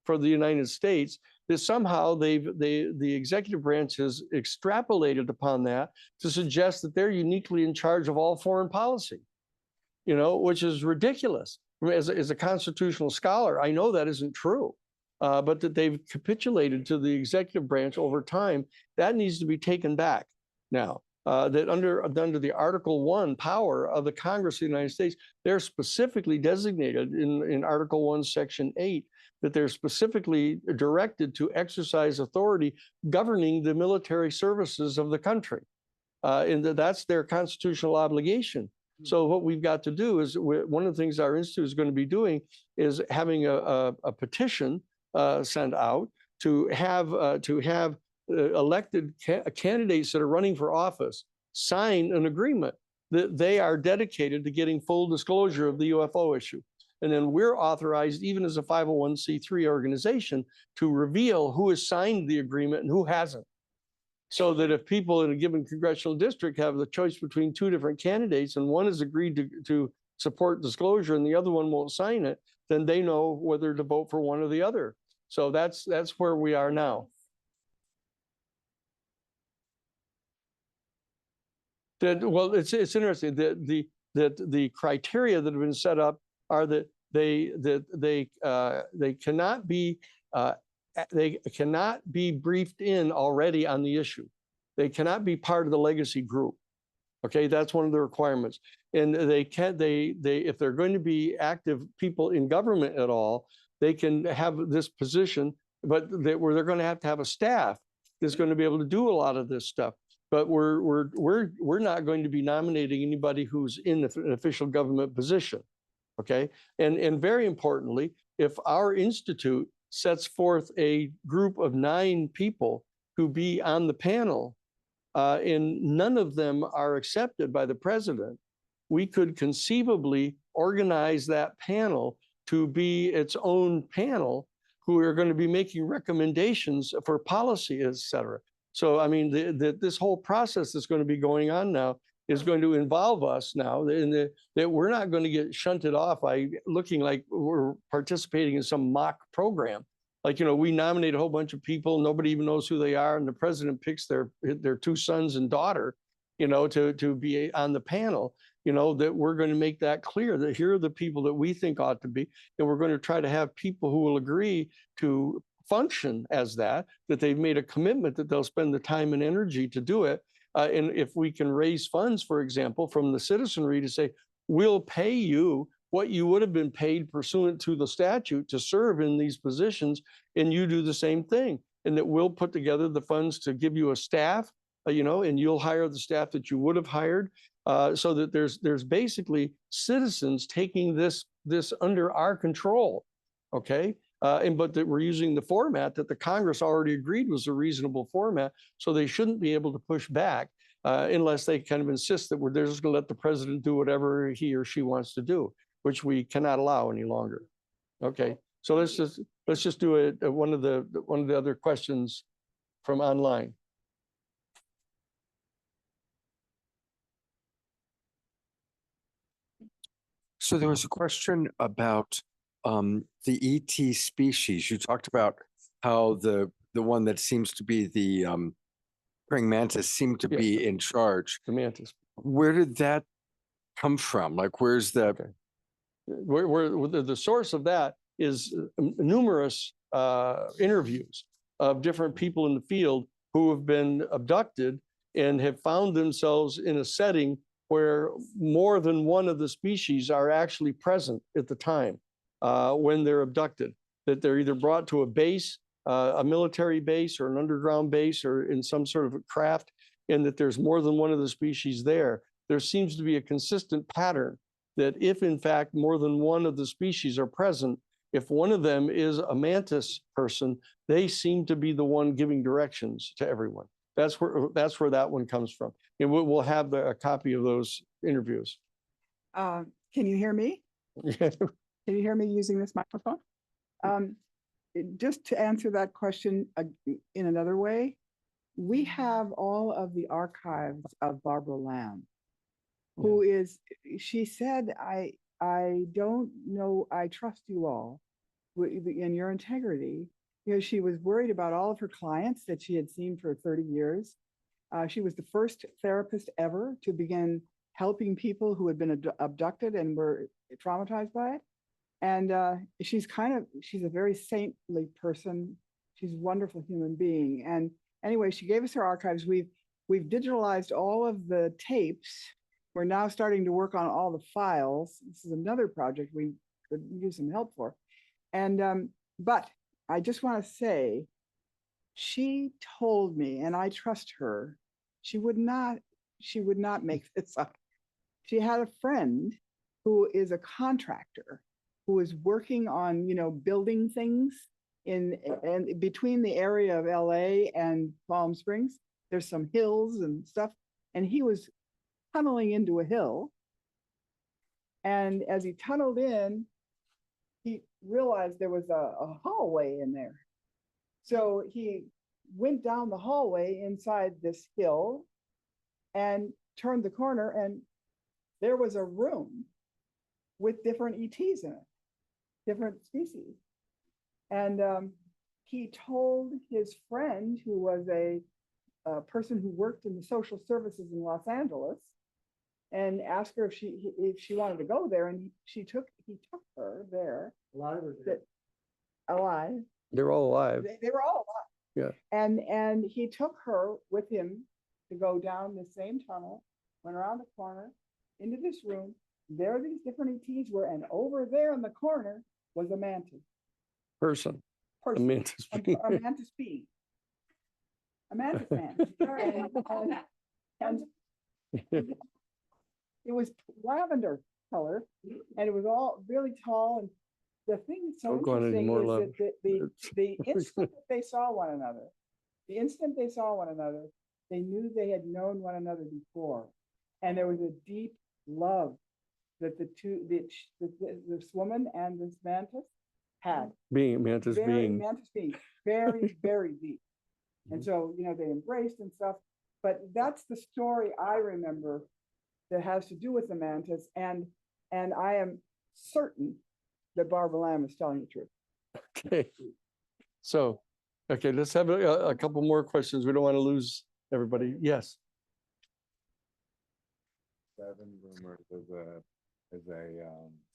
for the United States, that somehow the executive branch has extrapolated upon that to suggest that they're uniquely in charge of all foreign policy, which is ridiculous. As a constitutional scholar, I know that isn't true, but that they've capitulated to the executive branch over time, that needs to be taken back now. That under the Article 1 power of the Congress of the United States, they're specifically designated in Article 1, Section 8, that they're specifically directed to exercise authority governing the military services of the country. And that's their constitutional obligation. So what we've got to do is, one of the things our institute is going to be doing is having a petition sent out to have elected candidates that are running for office sign an agreement that they are dedicated to getting full disclosure of the UFO issue. And then we're authorized, even as a 501c3 organization, to reveal who has signed the agreement and who hasn't. So that if people in a given congressional district have the choice between 2 different candidates and one has agreed to support disclosure and the other one won't sign it, then they know whether to vote for one or the other. So that's where we are now. Well, it's interesting that the criteria that have been set up are that they cannot be briefed in already on the issue. They cannot be part of the legacy group. Okay, that's one of the requirements. And if they're going to be active people in government at all, they can have this position, but where they're going to have a staff that's going to be able to do a lot of this stuff. But we're not going to be nominating anybody who's in an official government position. Okay, and very importantly, if our institute sets forth a group of 9 people who be on the panel, and none of them are accepted by the president, we could conceivably organize that panel to be its own panel who are going to be making recommendations for policy, et cetera. So, I mean, this whole process that's going to be going on now is going to involve us now, that we're not going to get shunted off by looking like we're participating in some mock program. Like, we nominate a whole bunch of people, nobody even knows who they are, and the president picks their 2 sons and daughter, to be on the panel. That we're going to make that clear, that here are the people that we think ought to be, and we're going to try to have people who will agree to function as that they've made a commitment that they'll spend the time and energy to do it. And if we can raise funds, for example, from the citizenry to say, we'll pay you what you would have been paid pursuant to the statute to serve in these positions, and you do the same thing. And that we'll put together the funds to give you a staff, and you'll hire the staff that you would have hired, so that there's basically citizens taking this under our control, okay? But that we're using the format that the Congress already agreed was a reasonable format, so they shouldn't be able to push back unless they kind of insist that they're just going to let the president do whatever he or she wants to do, which we cannot allow any longer. Okay, so let's just do one of the other questions from online. So there was a question about the ET species. You talked about how the one that seems to be the praying mantis seemed to be in charge. The mantis. Where did that come from? Like, where's the? Okay. Where the source of that is numerous interviews of different people in the field who have been abducted and have found themselves in a setting where more than one of the species are actually present at the time. when they're abducted, that they're either brought to a base, a military base or an underground base or in some sort of a craft, and that there's more than one of the species there. There seems to be a consistent pattern that if in fact more than one of the species are present, if one of them is a mantis person, they seem to be the one giving directions to everyone. That's where that one comes from. And we'll have a copy of those interviews. Can you hear me? Can you hear me using this microphone? Just to answer that question in another way, we have all of the archives of Barbara Lamb, who is, she said, I don't know, I trust you all in your integrity. You know, she was worried about all of her clients that she had seen for 30 years. She was the first therapist ever to begin helping people who had been abducted and were traumatized by it. And she's a very saintly person. She's a wonderful human being. And anyway, she gave us her archives. We've digitalized all of the tapes. We're now starting to work on all the files. This is another project we could use some help for. And but I just want to say, she told me, and I trust her, she would not make this up. She had a friend who is a contractor who is working on, building things in between the area of LA and Palm Springs. There's some hills and stuff. And he was tunneling into a hill. And as he tunneled in, he realized there was a hallway in there. So he went down the hallway inside this hill and turned the corner, and there was a room with different ETs in it, different species. And he told his friend, who was a person who worked in the social services in Los Angeles, and asked her if she wanted to go there, and he took her there. Alive or dead? Alive. They're all alive. They were all alive. Yeah. And he took her with him to go down the same tunnel, went around the corner into this room. There these different ETs were, and over there in the corner was a mantis. Person. A mantis being. A mantis being. A mantis man. and it was lavender color, and it was all really tall. And the thing that's so interesting is that the instant that they saw one another, they knew they had known one another before. And there was a deep love that this woman and this mantis had. Mantis being. Very, very deep. And so, they embraced and stuff. But that's the story I remember that has to do with the mantis. And I am certain that Barbara Lamb is telling the truth. Okay. So, let's have a couple more questions. We don't want to lose everybody. Yes. 7 rumors as a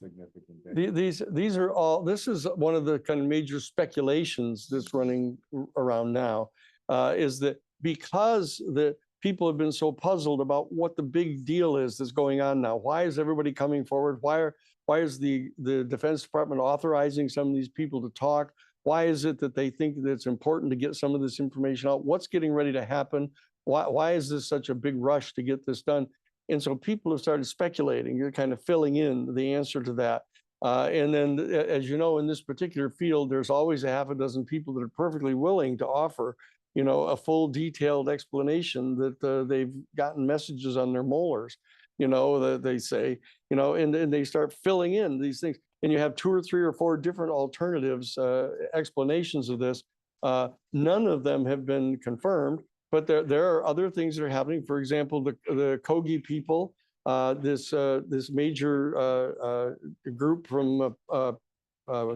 significant. These are all. This is one of the kind of major speculations that's running around now, is that because the people have been so puzzled about what the big deal is that's going on now. Why is everybody coming forward? Why is the Defense Department authorizing some of these people to talk? Why is it that they think that it's important to get some of this information out? What's getting ready to happen? Why is this such a big rush to get this done? And so people have started speculating. You're kind of filling in the answer to that. And then, as you know, in this particular field, there's always a half a dozen people that are perfectly willing to offer, a full detailed explanation that they've gotten messages on their molars, that they say, and they start filling in these things. And you have 2 or 3 or 4 different alternatives, explanations of this. None of them have been confirmed, but there are other things that are happening. For example, the Kogi people, this major group from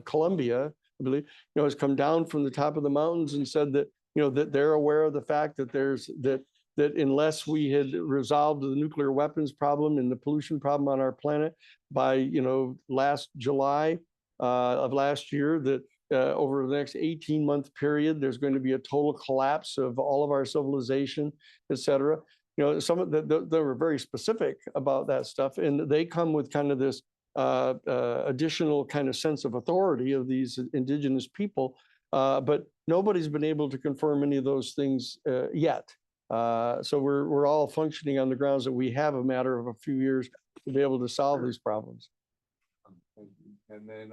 Colombia, I believe, has come down from the top of the mountains and said that, that they're aware of the fact that that unless we had resolved the nuclear weapons problem and the pollution problem on our planet by, last July of last year, that over the next 18-month period, there's going to be a total collapse of all of our civilization, et cetera. Some of they were very specific about that stuff, and they come with kind of this additional kind of sense of authority of these indigenous people. But nobody's been able to confirm any of those things yet. So we're all functioning on the grounds that we have a matter of a few years to be able to solve these problems. And then,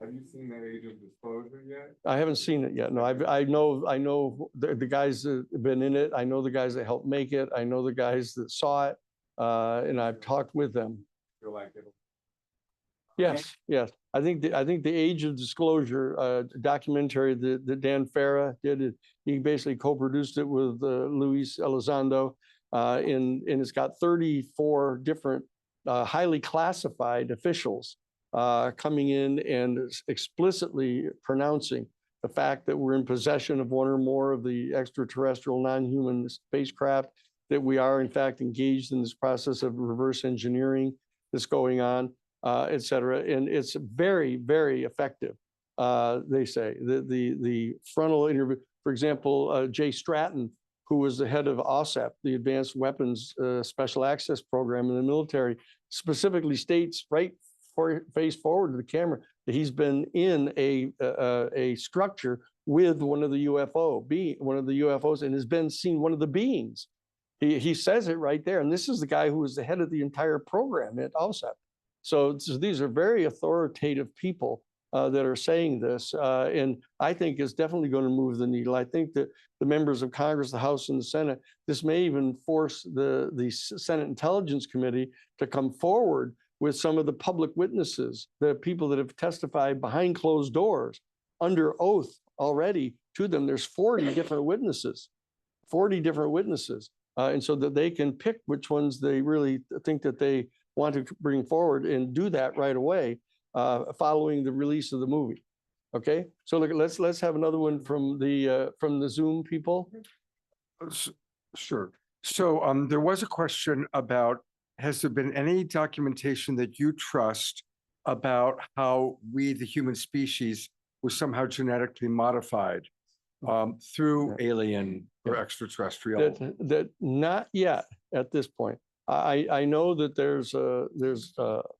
have you seen the Age of Disclosure yet? I haven't seen it yet. No, I know the guys that have been in it. I know the guys that helped make it. I know the guys that saw it, and I've talked with them. Feel like it'll. Yes, yes. I think the Age of Disclosure documentary that Dan Farah did, he basically co-produced it with Luis Elizondo, and it's got 34 different highly classified officials coming in and explicitly pronouncing the fact that we're in possession of one or more of the extraterrestrial non-human spacecraft, that we are in fact engaged in this process of reverse engineering that's going on, et cetera. And it's very, very effective. They say the frontal interview, for example, Jay Stratton, who was the head of OSAP, the Advanced Weapons Special Access Program in the military, specifically states right face forward to the camera that he's been in a structure with one of the UFOs, and has been seen one of the beings. He says it right there, and this is the guy who was the head of the entire program at OSAP. So these are very authoritative people that are saying this, and I think it's definitely going to move the needle. I think that the members of Congress, the House and the Senate, this may even force the Senate Intelligence Committee to come forward with some of the public witnesses, the people that have testified behind closed doors under oath already to them. There's 40 different witnesses, and so that they can pick which ones they really think that they want to bring forward and do that right away following the release of the movie. Okay, so look, let's have another one from the Zoom people. Sure. So there was a question about, has there been any documentation that you trust about how we, the human species, were somehow genetically modified through alien or extraterrestrial? That not yet at this point. I know that there's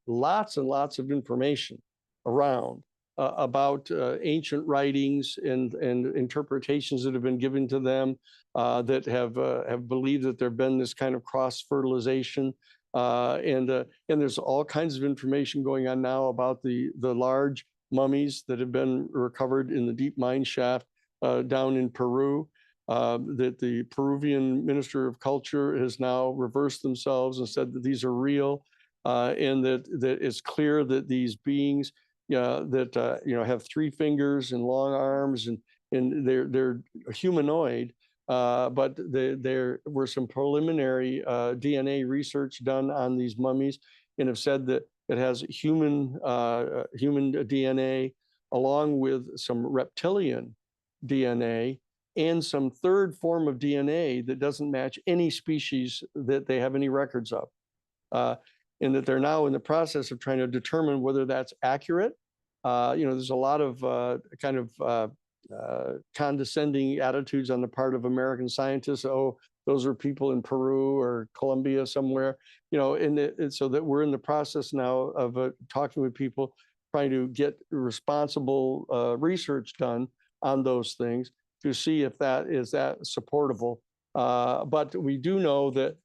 lots and lots of information around about ancient writings and interpretations that have been given to them that have believed that there've been this kind of cross-fertilization. And there's all kinds of information going on now about the large mummies that have been recovered in the deep mine shaft down in Peru. That the Peruvian Minister of Culture has now reversed themselves and said that these are real, and that it's clear that these beings have 3 fingers and long arms, and they're humanoid. But there were some preliminary DNA research done on these mummies, and have said that it has human DNA along with some reptilian DNA and some third form of DNA that doesn't match any species that they have any records of. And that they're now in the process of trying to determine whether that's accurate. There's a lot of condescending attitudes on the part of American scientists. Oh, those are people in Peru or Colombia somewhere, and so that we're in the process now of talking with people, trying to get responsible research done on those things to see if that is supportable. But we do know that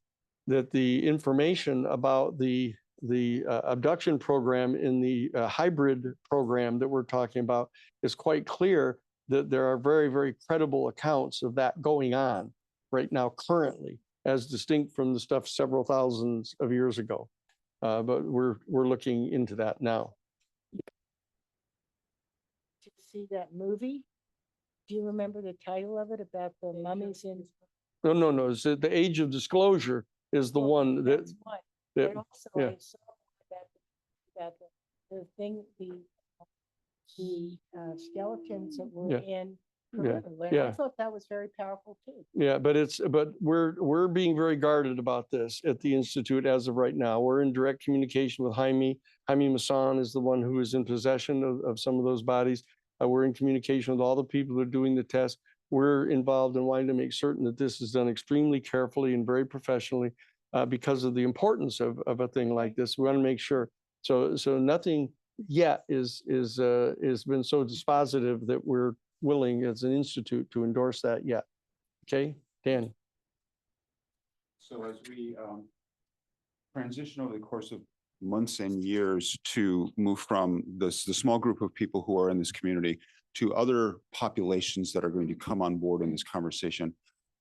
the information about the abduction program in the hybrid program that we're talking about is quite clear, that there are very, very credible accounts of that going on right now currently, as distinct from the stuff several thousands of years ago. But we're looking into that now. To see that movie? Do you remember the title of it, about the mummies in? No. It's the Age of Disclosure is the one that. That's one. that But also yeah. I saw about the thing, the skeletons that were in Peru. And yeah. I thought that was very powerful too. Yeah, but we're being very guarded about this at the Institute as of right now. We're in direct communication with Jaime. Jaime Maussan is the one who is in possession of some of those bodies. We're in communication with all the people that are doing the test. We're involved in wanting to make certain that this is done extremely carefully and very professionally because of the importance of a thing like this. We want to make sure So nothing yet is been so dispositive that we're willing as an institute to endorse that yet. Okay, Danny. So as we transition over the course of months and years to move from the small group of people who are in this community to other populations that are going to come on board in this conversation,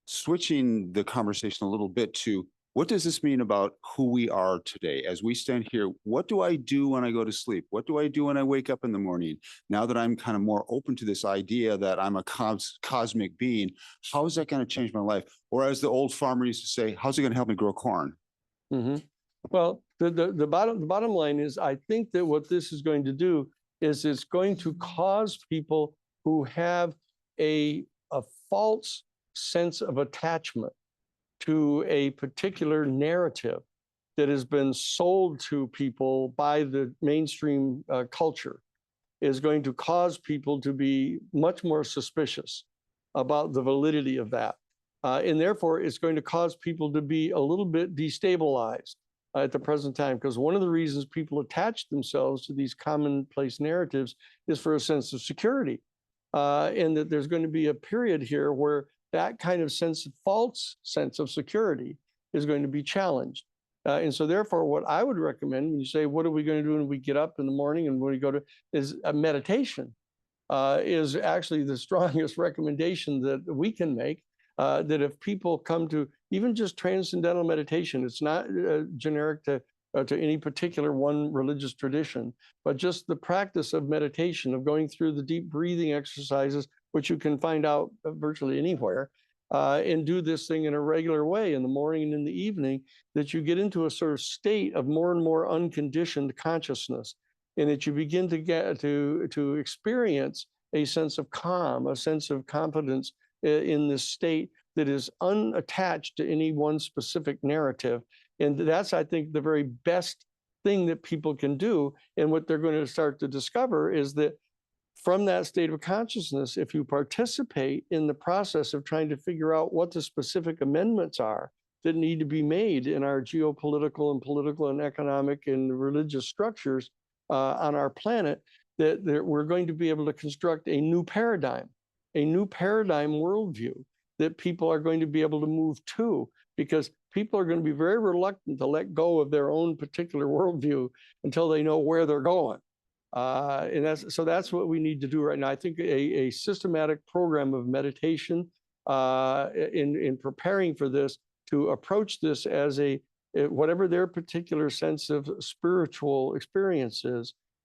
switching the conversation a little bit to what does this mean about who we are today? As we stand here, what do I do when I go to sleep? What do I do when I wake up in the morning? Now that I'm kind of more open to this idea that I'm a cosmic being, how is that going to change my life? Or as the old farmer used to say, how's it going to help me grow corn? Mm-hmm. Well, the bottom line is, I think that what this is going to do is it's going to cause people who have a false sense of attachment to a particular narrative that has been sold to people by the mainstream culture, is going to cause people to be much more suspicious about the validity of that. And therefore, it's going to cause people to be a little bit destabilized at the present time, because one of the reasons people attach themselves to these commonplace narratives is for a sense of security. And that there's going to be a period here where that kind of false sense of security is going to be challenged. And so therefore, what I would recommend when you say, what are we going to do when we get up in the morning and when we go to, is a meditation is actually the strongest recommendation that we can make. That if people come to even just transcendental meditation, it's not generic to any particular one religious tradition, but just the practice of meditation, of going through the deep breathing exercises, which you can find out virtually anywhere, and do this thing in a regular way in the morning and in the evening, that you get into a sort of state of more and more unconditioned consciousness, and that you begin to get to experience a sense of calm, a sense of confidence in this state that is unattached to any one specific narrative. And that's, I think, the very best thing that people can do. And what they're going to start to discover is that from that state of consciousness, if you participate in the process of trying to figure out what the specific amendments are that need to be made in our geopolitical and political and economic and religious structures on our planet, that we're going to be able to construct a new paradigm worldview that people are going to be able to move to, because people are going to be very reluctant to let go of their own particular worldview until they know where they're going. And that's what we need to do right now. I think a systematic program of meditation in preparing for this, to approach this as whatever their particular sense of spiritual experience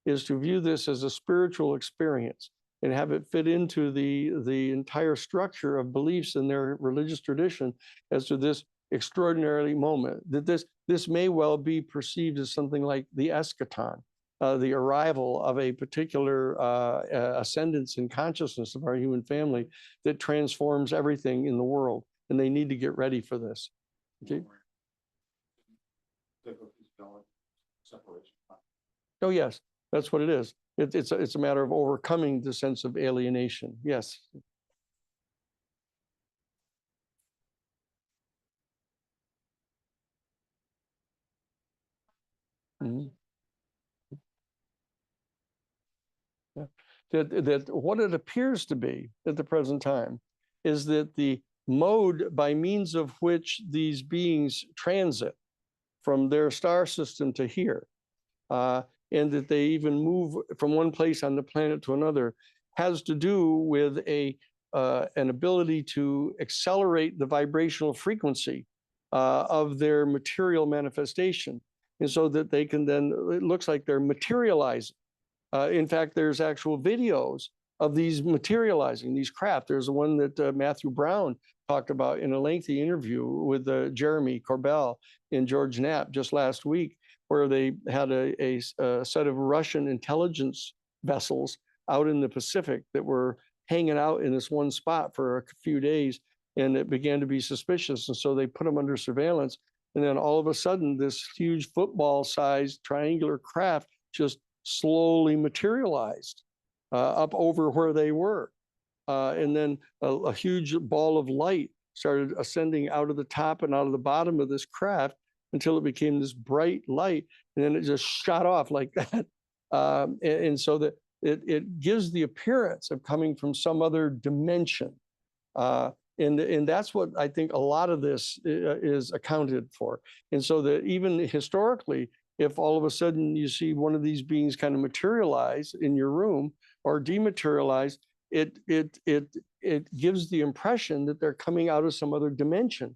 is to view this as a spiritual experience and have it fit into the entire structure of beliefs in their religious tradition as to this extraordinary moment, that this may well be perceived as something like the eschaton, the arrival of a particular ascendance in consciousness of our human family that transforms everything in the world. And they need to get ready for this. Okay. Oh, yes, that's what it is. It's a matter of overcoming the sense of alienation. Yes. Mm-hmm. Yeah. That what it appears to be at the present time is that the mode by means of which these beings transit from their star system to here, and that they even move from one place on the planet to another, has to do with an ability to accelerate the vibrational frequency of their material manifestation. And so that they can then, it looks like they're materializing. In fact, there's actual videos of these materializing, these craft. There's one that Matthew Brown talked about in a lengthy interview with Jeremy Corbell and George Knapp just last week, where they had a set of Russian intelligence vessels out in the Pacific that were hanging out in this one spot for a few days, and it began to be suspicious. And so they put them under surveillance. And then all of a sudden, this huge football-sized triangular craft just slowly materialized up over where they were. And then a huge ball of light started ascending out of the top and out of the bottom of this craft until it became this bright light, and then it just shot off like that. And so that it gives the appearance of coming from some other dimension. And that's what I think a lot of this is accounted for. And so that even historically, if all of a sudden you see one of these beings kind of materialize in your room or dematerialize, it gives the impression that they're coming out of some other dimension.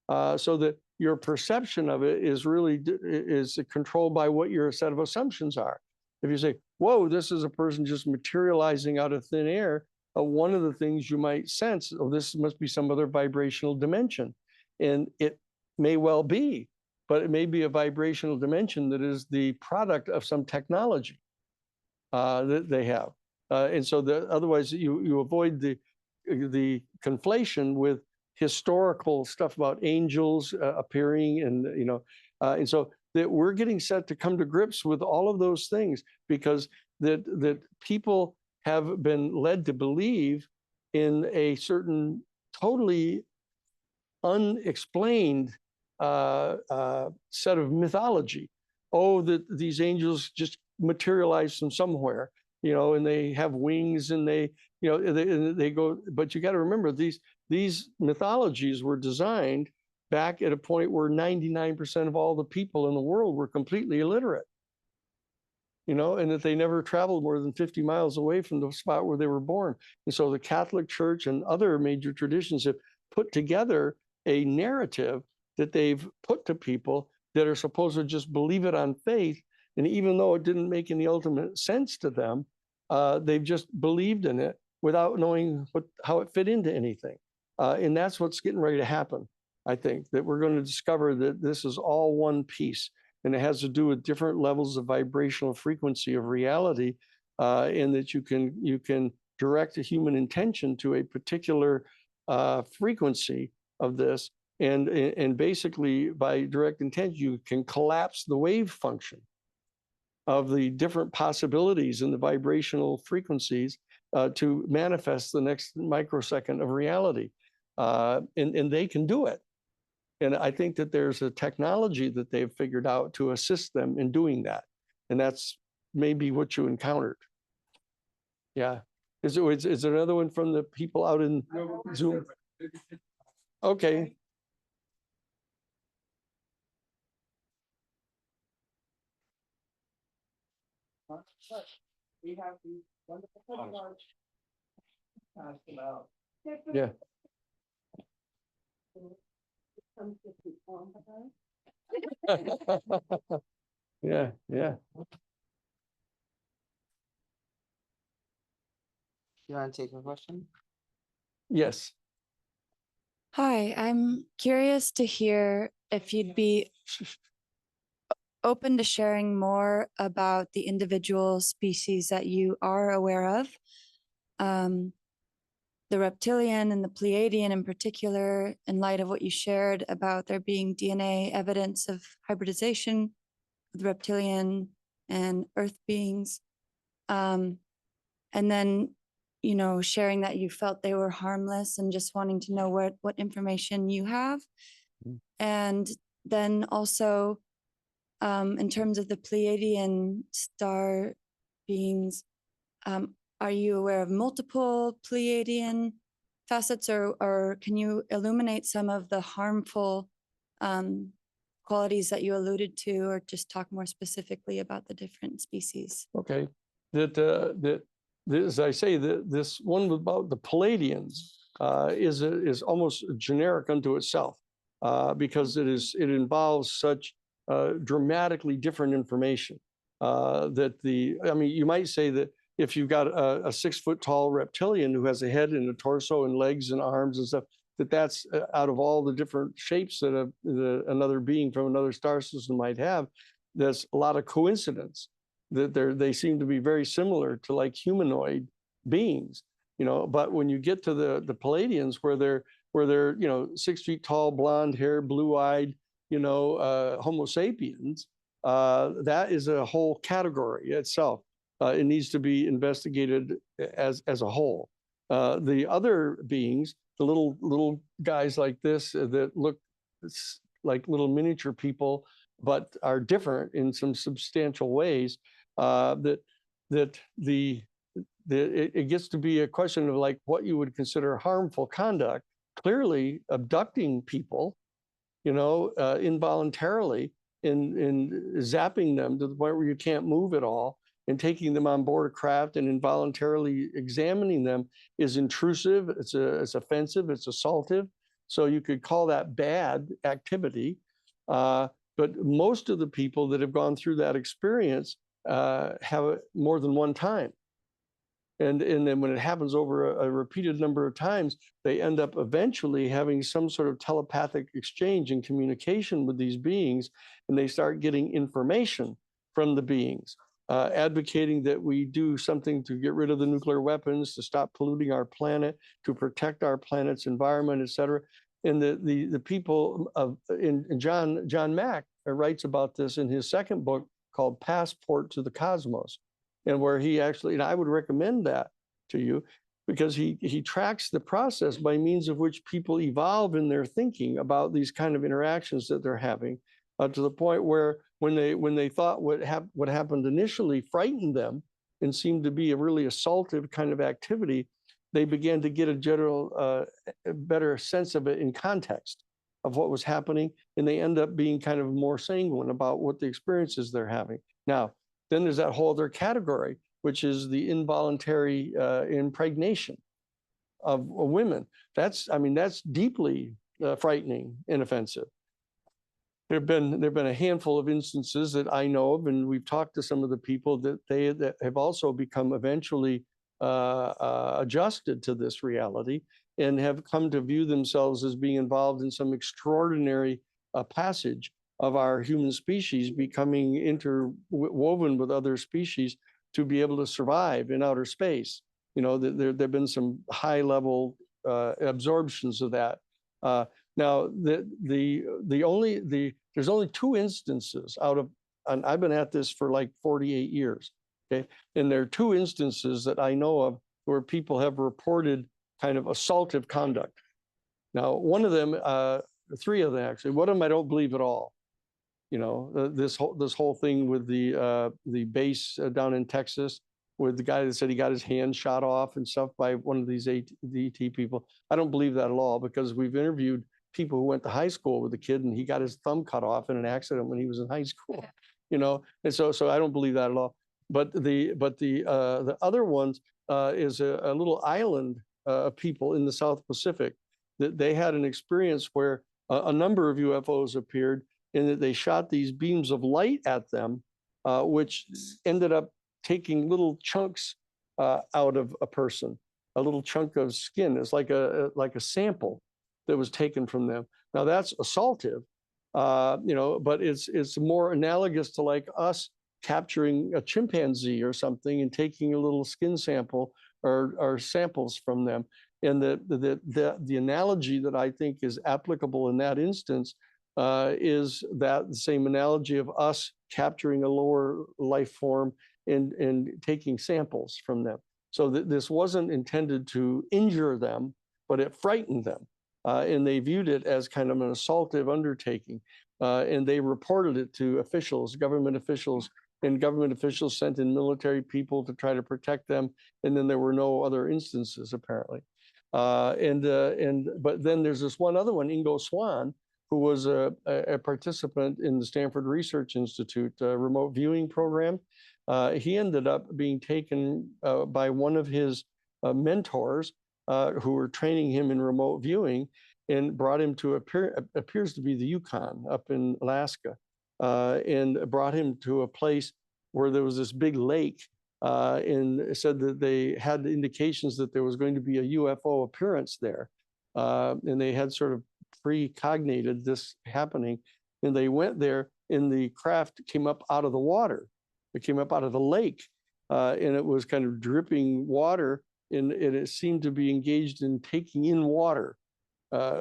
So that your perception of it is really is controlled by what your set of assumptions are. If you say, whoa, this is a person just materializing out of thin air, one of the things you might sense, oh, this must be some other vibrational dimension. And it may well be, but it may be a vibrational dimension that is the product of some technology that they have. And so otherwise you avoid the conflation with historical stuff about angels appearing, and and so that we're getting set to come to grips with all of those things, because that people have been led to believe in a certain totally unexplained set of mythology. Oh, that these angels just materialize from somewhere, and they have wings, and they go. But you got to remember, these mythologies were designed back at a point where 99% of all the people in the world were completely illiterate, and that they never traveled more than 50 miles away from the spot where they were born. And so the Catholic Church and other major traditions have put together a narrative that they've put to people that are supposed to just believe it on faith. And even though it didn't make any ultimate sense to them, they've just believed in it without knowing how it fit into anything. And that's what's getting ready to happen. I think that we're going to discover that this is all one piece, and it has to do with different levels of vibrational frequency of reality, and that you can direct a human intention to a particular frequency of this, and basically by direct intent you can collapse the wave function of the different possibilities in the vibrational frequencies to manifest the next microsecond of reality, and they can do it. And I think that there's a technology that they've figured out to assist them in doing that. And that's maybe what you encountered. Yeah. Is there another one from the people out in Zoom? Okay. We have these wonderful postcards. Pass them out. Yeah. Yeah, yeah. You want to take a question? Yes. Hi, I'm curious to hear if you'd be open to sharing more about the individual species that you are aware of. The reptilian and the Pleiadian in particular, in light of what you shared about there being DNA evidence of hybridization with reptilian and earth beings. And then, sharing that you felt they were harmless and just wanting to know what information you have. And then also, in terms of the Pleiadian star beings, are you aware of multiple Pleiadian facets, or can you illuminate some of the harmful qualities that you alluded to, or just talk more specifically about the different species? Okay. As I say, this one about the Pleiadians is almost generic unto itself, because it involves such dramatically different information you might say that if you've got a 6 foot tall reptilian who has a head and a torso and legs and arms and stuff, that's out of all the different shapes that another being from another star system might have, there's a lot of coincidence that they seem to be very similar to like humanoid beings, but when you get to the Pleiadians where they're 6 feet tall, blonde hair, blue eyed, Homo sapiens, that is a whole category itself. It needs to be investigated as a whole. The other beings, the little guys like this that look like little miniature people, but are different in some substantial ways. It gets to be a question of like what you would consider harmful conduct. Clearly, abducting people, involuntarily, in zapping them to the point where you can't move at all, and taking them on board a craft and involuntarily examining them is intrusive. It's offensive. It's assaultive. So you could call that bad activity. But most of the people that have gone through that experience have it more than one time. And then when it happens over a repeated number of times, they end up eventually having some sort of telepathic exchange and communication with these beings, and they start getting information from the beings, advocating that we do something to get rid of the nuclear weapons, to stop polluting our planet, to protect our planet's environment, et cetera. And the people and John Mack writes about this in his second book called Passport to the Cosmos, and where he actually, and I would recommend that to you, because he tracks the process by means of which people evolve in their thinking about these kind of interactions that they're having, to the point where when they thought what happened initially frightened them and seemed to be a really assaultive kind of activity, they began to get a general better sense of it in context of what was happening, and they end up being kind of more sanguine about what the experiences they're having. Now, then there's that whole other category, which is the involuntary impregnation of women. That's deeply frightening and offensive. There've been a handful of instances that I know of, and we've talked to some of the people that have also become eventually adjusted to this reality and have come to view themselves as being involved in some extraordinary passage of our human species becoming interwoven with other species to be able to survive in outer space. There've been some high level absorptions of that. Now, there's only two instances out of, and I've been at this for like 48 years, okay? And there are two instances that I know of where people have reported kind of assaultive conduct. Now, one of them, three of them actually, one of them I don't believe at all. This whole thing with the base down in Texas, with the guy that said he got his hand shot off and stuff by one of these ET people. I don't believe that at all, because we've interviewed people who went to high school with the kid and he got his thumb cut off in an accident when he was in high school, and so I don't believe that at all. But the other ones is a little island of people in the South Pacific that they had an experience where a number of UFOs appeared, and that they shot these beams of light at them, which ended up taking little chunks out of a person, a little chunk of skin. It's like a sample that was taken from them. Now that's assaultive, but it's more analogous to like us capturing a chimpanzee or something and taking a little skin sample or samples from them. And the analogy that I think is applicable in that instance is that the same analogy of us capturing a lower life form and taking samples from them. So this wasn't intended to injure them, but it frightened them. And they viewed it as kind of an assaultive undertaking. And they reported it to officials, government officials, and government officials sent in military people to try to protect them. And then there were no other instances, apparently. But then there's this one other one, Ingo Swann, who was a participant in the Stanford Research Institute remote viewing program. He ended up being taken by one of his mentors who were training him in remote viewing, and brought him to appears to be the Yukon up in Alaska, and brought him to a place where there was this big lake, and said that they had indications that there was going to be a UFO appearance there. And they had sort of precognated this happening, and they went there, and the craft came up out of the water. It came up out of the lake, and it was kind of dripping water, and it seemed to be engaged in taking in water,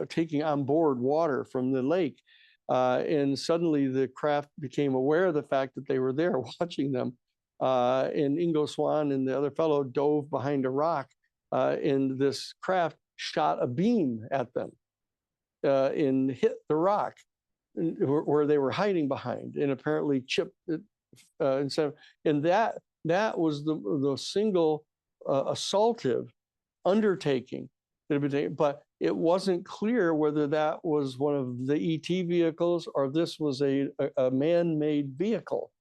taking on board water from the lake. And suddenly the craft became aware of the fact that they were there watching them. And Ingo Swann and the other fellow dove behind a rock, and this craft shot a beam at them and hit the rock. where they were hiding behind, and apparently chipped it, and that was the single assaultive undertaking that had been taken, but it wasn't clear whether that was one of the ET vehicles or this was a man-made vehicle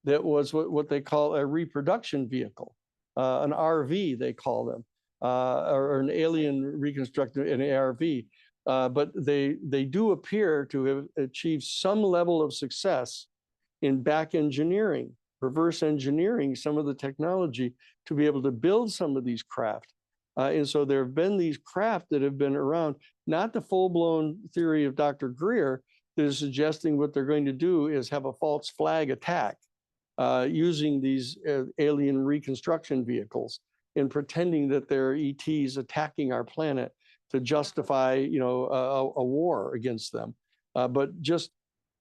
that was what they call a reproduction vehicle, an RV they call them, or an alien reconstructed, an ARV. But they do appear to have achieved some level of success in back engineering, reverse engineering some of the technology to be able to build some of these craft. And so there have been these craft that have been around, not the full-blown theory of Dr. Greer that is suggesting what they're going to do is have a false flag attack using these alien reconstruction vehicles and pretending that they're ETs attacking our planet to justify, a war against them. But just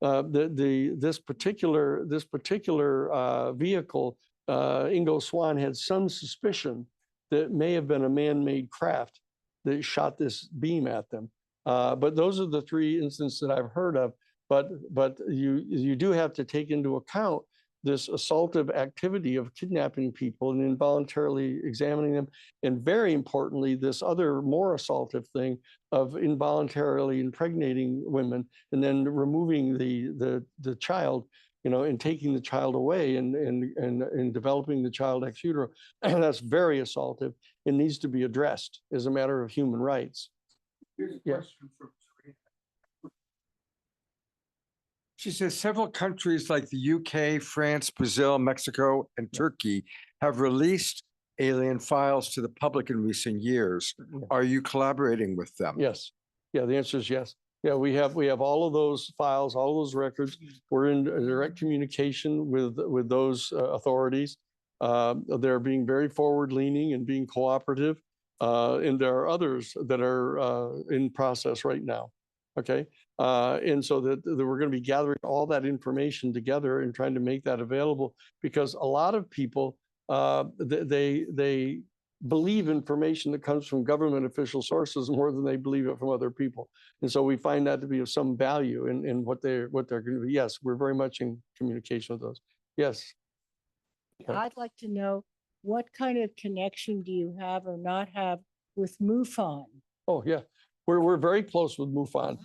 this particular vehicle, Ingo Swann had some suspicion that may have been a man-made craft that shot this beam at them. But those are the three instances that I've heard of. But you do have to take into account this assaultive activity of kidnapping people and involuntarily examining them. And very importantly, this other more assaultive thing of involuntarily impregnating women and then removing the child, and taking the child away and developing the child ex utero. And that's very assaultive. It needs to be addressed as a matter of human rights. Here's a question from Serena. She says several countries like the UK, France, Brazil, Mexico, and Turkey have released alien files to the public in recent years. Are you collaborating with them? Yes. Yeah, the answer is yes. Yeah, we have all of those files, all of those records. We're in direct communication with those authorities. They're being very forward-leaning and being cooperative. And there are others that are in process right now. Okay. And so that we're going to be gathering all that information together and trying to make that available, because a lot of people, they believe information that comes from government official sources more than they believe it from other people. And so we find that to be of some value in what they're going to be. Yes, we're very much in communication with those. Yes. I'd like to know, what kind of connection do you have or not have with MUFON? Oh, yeah. We're very close with MUFON.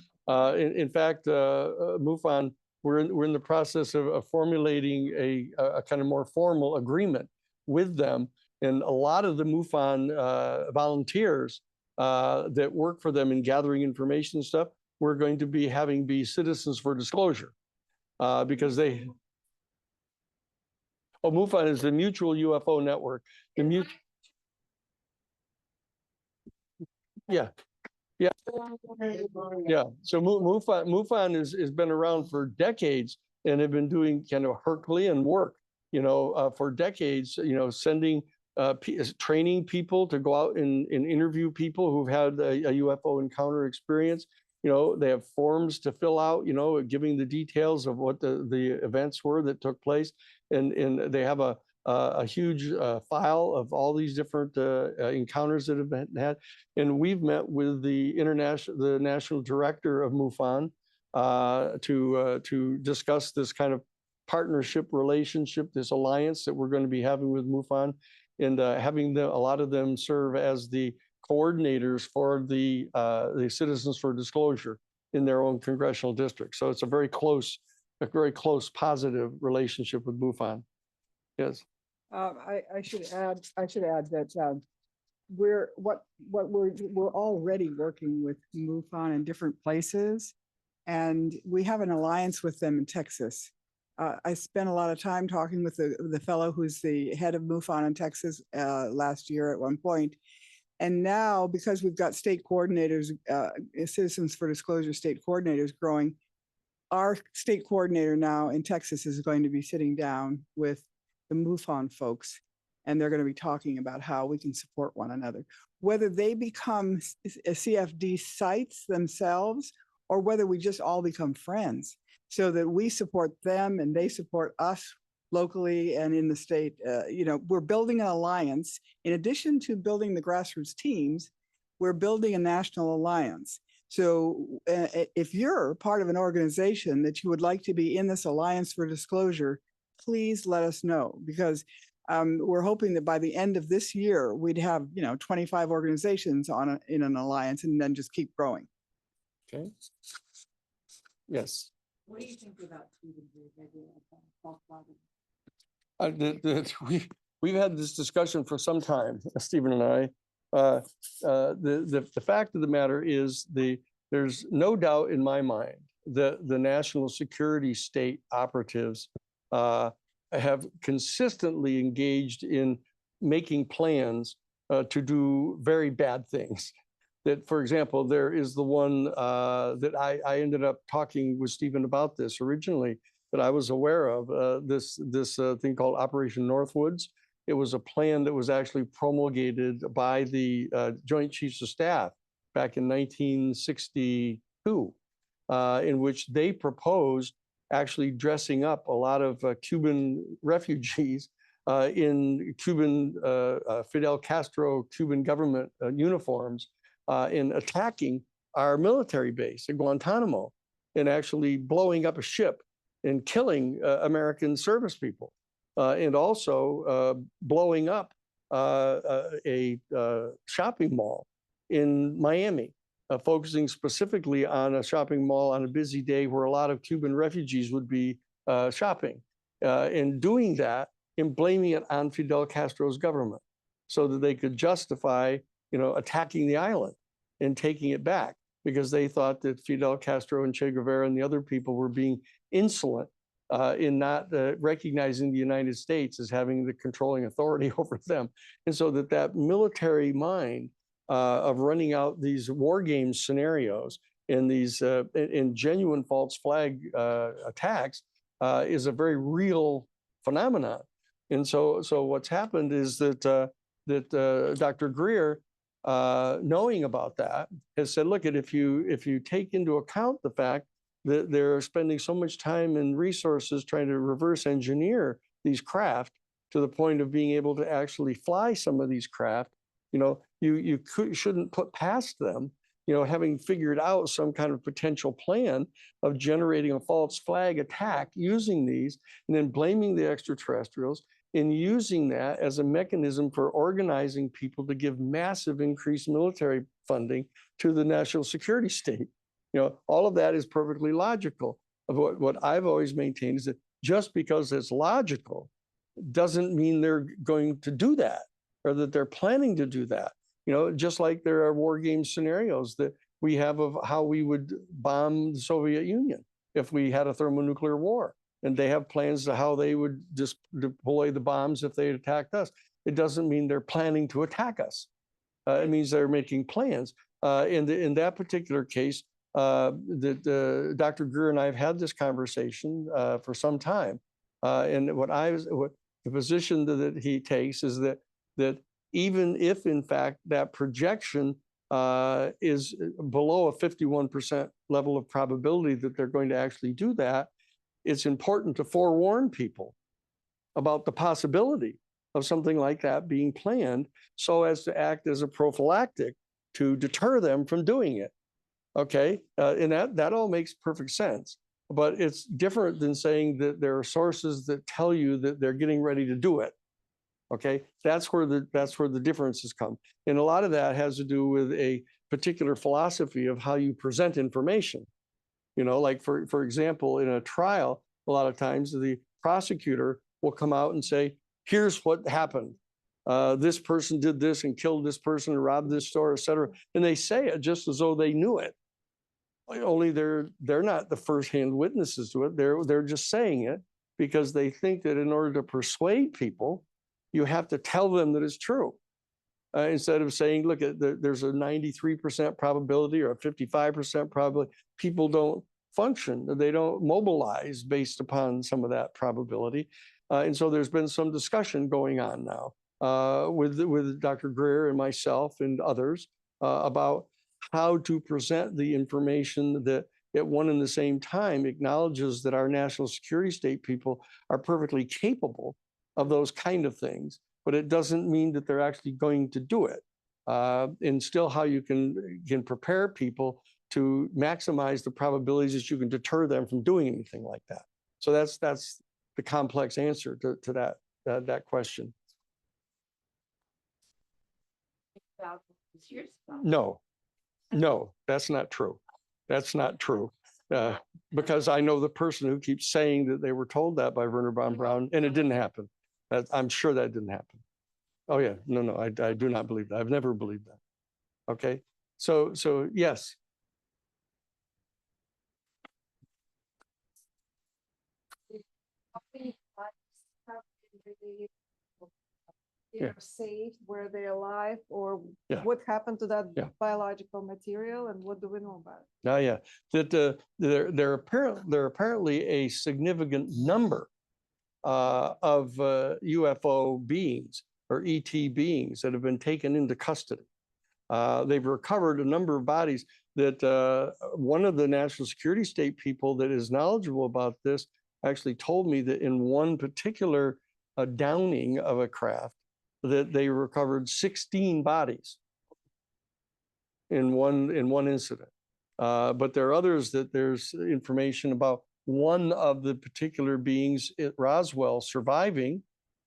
In fact, MUFON, we're in the process of formulating a kind of more formal agreement with them. And a lot of the MUFON volunteers that work for them in gathering information and stuff, we're going to be having be citizens for disclosure because they. Oh, MUFON is the Mutual UFO Network. Yeah. Yeah. Yeah. So MUFON has been around for decades and have been doing kind of Herculean work, for decades, sending, training people to go out and interview people who've had a UFO encounter experience. They have forms to fill out, giving the details of what the events were that took place. And they have a huge file of all these different encounters that have been had. And we've met with the national director of MUFON to discuss this kind of partnership relationship, this alliance that we're going to be having with MUFON, and having a lot of them serve as the coordinators for the Citizens for Disclosure in their own congressional district. So it's a very close, positive relationship with MUFON. Yes. I should add that we're already working with MUFON in different places, and we have an alliance with them in Texas. I spent a lot of time talking with the fellow who's the head of MUFON in Texas last year at one point. And now, because we've got state coordinators, Citizens for Disclosure state coordinators growing, our state coordinator now in Texas is going to be sitting down with the MUFON folks, and they're going to be talking about how we can support one another, whether they become CFD sites themselves or whether we just all become friends, so that we support them and they support us locally and in the state. We're building an alliance. In addition to building the grassroots teams, we're building a national alliance. So if you're part of an organization that you would like to be in this Alliance for Disclosure, please let us know, because we're hoping that by the end of this year, we'd have, 25 organizations in an alliance, and then just keep growing. Okay. Yes. What do you think about We've had this discussion for some time, Stephen and I. The fact of the matter is there's no doubt in my mind that the national security state operatives have consistently engaged in making plans to do very bad things. That, for example, there is the one that I ended up talking with Stephen about this originally, that I was aware of, this thing called Operation Northwoods. It was a plan that was actually promulgated by the Joint Chiefs of Staff back in 1962, in which they proposed actually dressing up a lot of Cuban refugees in Cuban, Fidel Castro Cuban government uniforms, in attacking our military base at Guantanamo, and actually blowing up a ship and killing American service people, and also blowing up a shopping mall in Miami, focusing specifically on a shopping mall on a busy day where a lot of Cuban refugees would be shopping, and doing that and blaming it on Fidel Castro's government so that they could justify, attacking the island and taking it back, because they thought that Fidel Castro and Che Guevara and the other people were being insolent in not recognizing the United States as having the controlling authority over them. And so that military mind of running out these war game scenarios and these in genuine false flag attacks is a very real phenomenon. And so what's happened is that Dr. Greer, knowing about that, has said, look, if you take into account the fact that they're spending so much time and resources trying to reverse engineer these craft to the point of being able to actually fly some of these craft, you shouldn't put past them, having figured out some kind of potential plan of generating a false flag attack using these, and then blaming the extraterrestrials, and using that as a mechanism for organizing people to give massive increased military funding to the national security state. All of that is perfectly logical. What I've always maintained is that just because it's logical doesn't mean they're going to do that, or that they're planning to do that. Just like there are war game scenarios that we have of how we would bomb the Soviet Union if we had a thermonuclear war. And they have plans to how they would just deploy the bombs if they attacked us. It doesn't mean they're planning to attack us. It means they're making plans. In that particular case, Dr. Greer and I have had this conversation for some time. And the position that he takes is that even if, in fact, that projection is below a 51% level of probability that they're going to actually do that, it's important to forewarn people about the possibility of something like that being planned, so as to act as a prophylactic to deter them from doing it. Okay, and that all makes perfect sense. But it's different than saying that there are sources that tell you that they're getting ready to do it. Okay, that's where the differences come. And a lot of that has to do with a particular philosophy of how you present information. Like for example, in a trial, a lot of times the prosecutor will come out and say, here's what happened. This person did this and killed this person and robbed this store, et cetera. And they say it just as though they knew it. Only they're not the firsthand witnesses to it. They're just saying it because they think that in order to persuade people, you have to tell them that it's true. Instead of saying, look, there's a 93% probability or a 55% probability. People don't function. They don't mobilize based upon some of that probability. And so there's been some discussion going on now with Dr. Greer and myself and others about how to present the information that at one and the same time acknowledges that our national security state people are perfectly capable of those kind of things, but it doesn't mean that they're actually going to do it. And still how you can prepare people to maximize the probabilities that you can deter them from doing anything like that. So that's the complex answer to that question. No, no, that's not true. That's not true. Because I know the person who keeps saying that they were told that by Werner von Braun, and it didn't happen. I'm sure that didn't happen. Oh yeah, no, I do not believe that. I've never believed that. Okay, so yes. Yeah. Saved, were they alive, or Yeah. what happened to that Yeah. biological material, and what do we know about it? Oh yeah, that there are apparently a significant number of UFO beings or ET beings that have been taken into custody. They've recovered a number of bodies. That one of the national security state people that is knowledgeable about this actually told me that in one particular downing of a craft, that they recovered 16 bodies in one incident. But there are others that there's information about one of the particular beings at Roswell surviving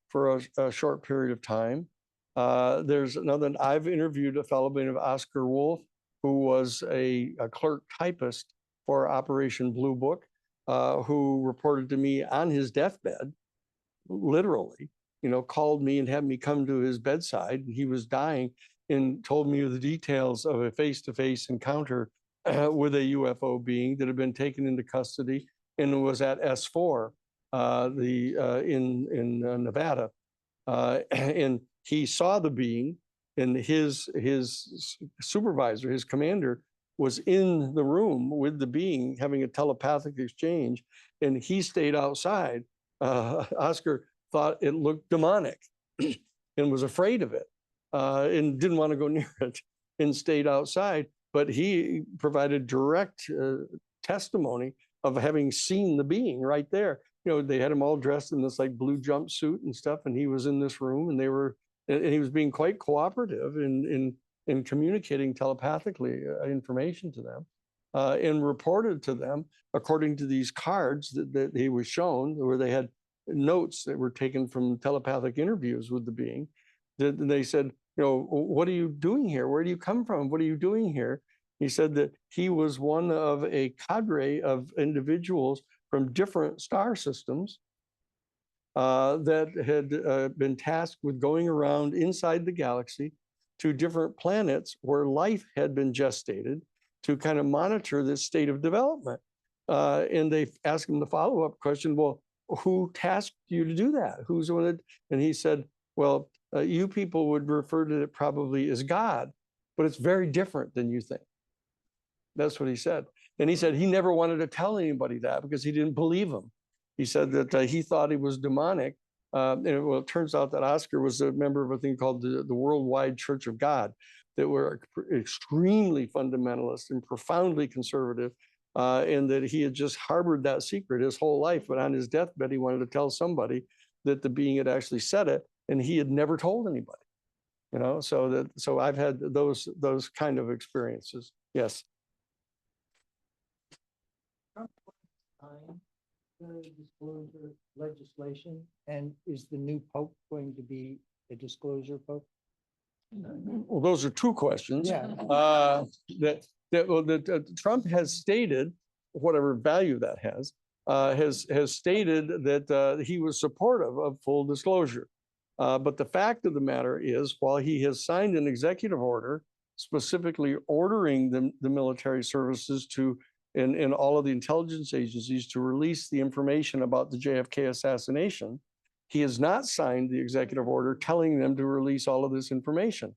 for a short period of time. There's another, I've interviewed a fellow by the name of Oscar Wolf, who was a clerk typist for Operation Blue Book, who reported to me on his deathbed, literally, called me and had me come to his bedside. He was dying and told me the details of a face-to-face encounter with a UFO being that had been taken into custody and was at S4 in Nevada. And he saw the being, and his supervisor, his commander, was in the room with the being having a telepathic exchange, and he stayed outside. Oscar thought it looked demonic and was afraid of it and didn't want to go near it and stayed outside. But he provided direct testimony of having seen the being right there. They had him all dressed in this like blue jumpsuit and stuff, and he was in this room, and he was being quite cooperative in communicating telepathically information to them, and reported to them according to these cards that he was shown, where they had notes that were taken from telepathic interviews with the being. They said, what are you doing here? Where do you come from? What are you doing here? He said that he was one of a cadre of individuals from different star systems that had been tasked with going around inside the galaxy to different planets where life had been gestated to kind of monitor this state of development. And they asked him the follow-up question, well, who tasked you to do that? Who's the one that, and he said, well, you people would refer to it probably as God, but it's very different than you think. That's what he said. And he said he never wanted to tell anybody that because he didn't believe him. He said that he thought he was demonic. It turns out that Oscar was a member of a thing called the Worldwide Church of God, that were extremely fundamentalist and profoundly conservative, and that he had just harbored that secret his whole life. But on his deathbed, he wanted to tell somebody that the being had actually said it, and he had never told anybody. So I've had those kind of experiences. Yes. The disclosure legislation, and is the new pope going to be a disclosure pope? Well, those are two questions. Yeah. That Trump has stated, whatever value that has stated that he was supportive of full disclosure. But the fact of the matter is, while he has signed an executive order specifically ordering the military services to and all of the intelligence agencies to release the information about the JFK assassination, he has not signed the executive order telling them to release all of this information,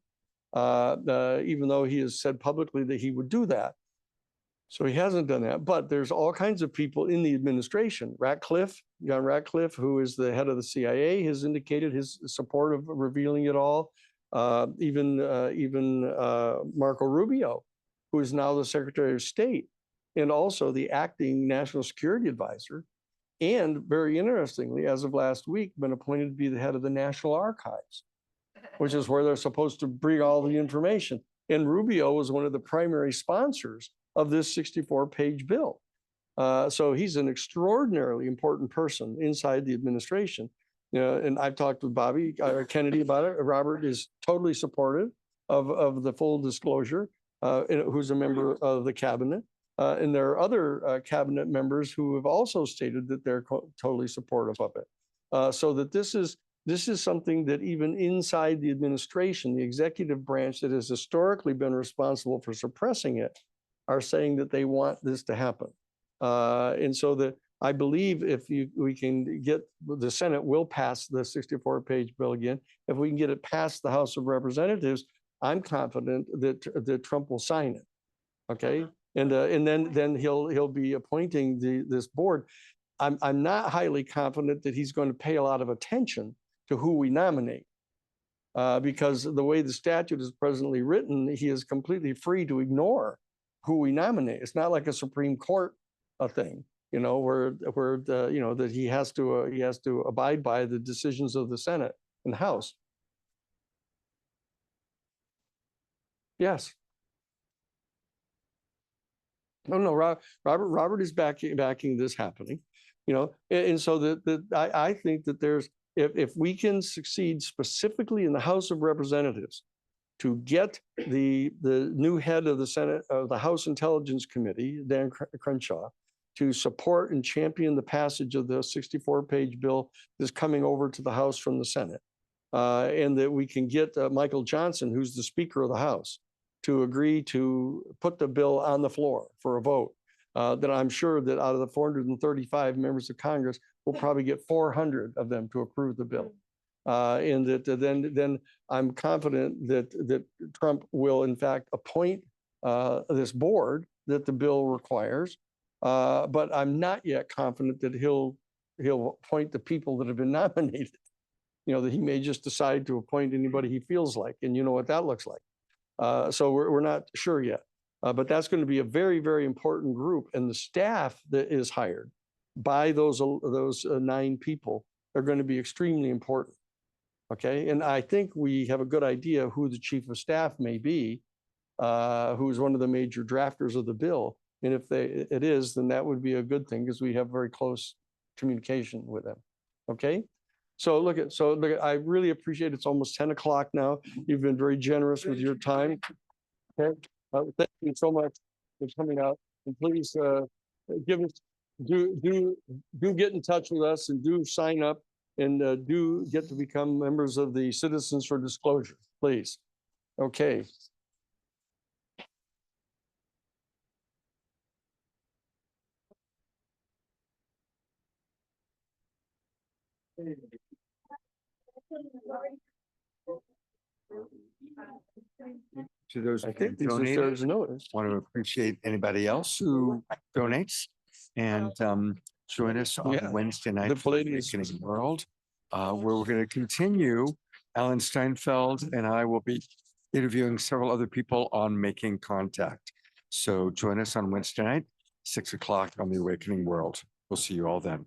even though he has said publicly that he would do that. So he hasn't done that. But there's all kinds of people in the administration. John Ratcliffe, who is the head of the CIA, has indicated his support of revealing it all. Even Marco Rubio, who is now the Secretary of State, and also the acting national security advisor, and very interestingly, as of last week, been appointed to be the head of the National Archives, which is where they're supposed to bring all the information. And Rubio was one of the primary sponsors of this 64-page bill. So he's an extraordinarily important person inside the administration. And I've talked with Bobby Kennedy about it. Robert is totally supportive of the full disclosure, who's a member of the cabinet. And there are other cabinet members who have also stated that they're totally supportive of it. So that this is something that even inside the administration, the executive branch that has historically been responsible for suppressing it, are saying that they want this to happen. And so that I believe if we can get, the Senate will pass the 64-page bill again. If we can get it past the House of Representatives, I'm confident that Trump will sign it. Okay, and then he'll be appointing this board. I'm not highly confident that he's going to pay a lot of attention to who we nominate, because the way the statute is presently written, he is completely free to ignore who we nominate. It's not like a Supreme Court thing, where that he has to abide by the decisions of the Senate and House. Yes. No, Robert is backing this happening, and so that I think that there's, if we can succeed specifically in the House of Representatives to get the new head of the Senate, of the House Intelligence Committee, Dan Crenshaw, to support and champion the passage of the 64-page bill that's coming over to the House from the Senate, and that we can get Michael Johnson, who's the Speaker of the House, to agree to put the bill on the floor for a vote, then I'm sure that out of the 435 members of Congress, we'll probably get 400 of them to approve the bill. And that then I'm confident that Trump will in fact appoint this board that the bill requires. But I'm not yet confident that he'll appoint the people that have been nominated. That he may just decide to appoint anybody he feels like, and you know what that looks like. So we're not sure yet, but that's going to be a very, very important group. And the staff that is hired by those 9 people are going to be extremely important. Okay, and I think we have a good idea who the chief of staff may be, who is one of the major drafters of the bill. And if it is, then that would be a good thing because we have very close communication with them. Okay. So look, I really appreciate it. It's almost 10 o'clock now. You've been very generous with your time. Okay. Thank you so much for coming out. And please do get in touch with us and do sign up and do get to become members of the Citizens for Disclosure, please. Okay. To those I who think this donate, deserves a notice. want to appreciate anybody else who donates and join us on Yeah. Wednesday night The for Palladium is- Awakening World, where we're going to continue. Alan Steinfeld and I will be interviewing several other people on making contact. So join us on Wednesday night, 6 o'clock on the Awakening World. We'll see you all then.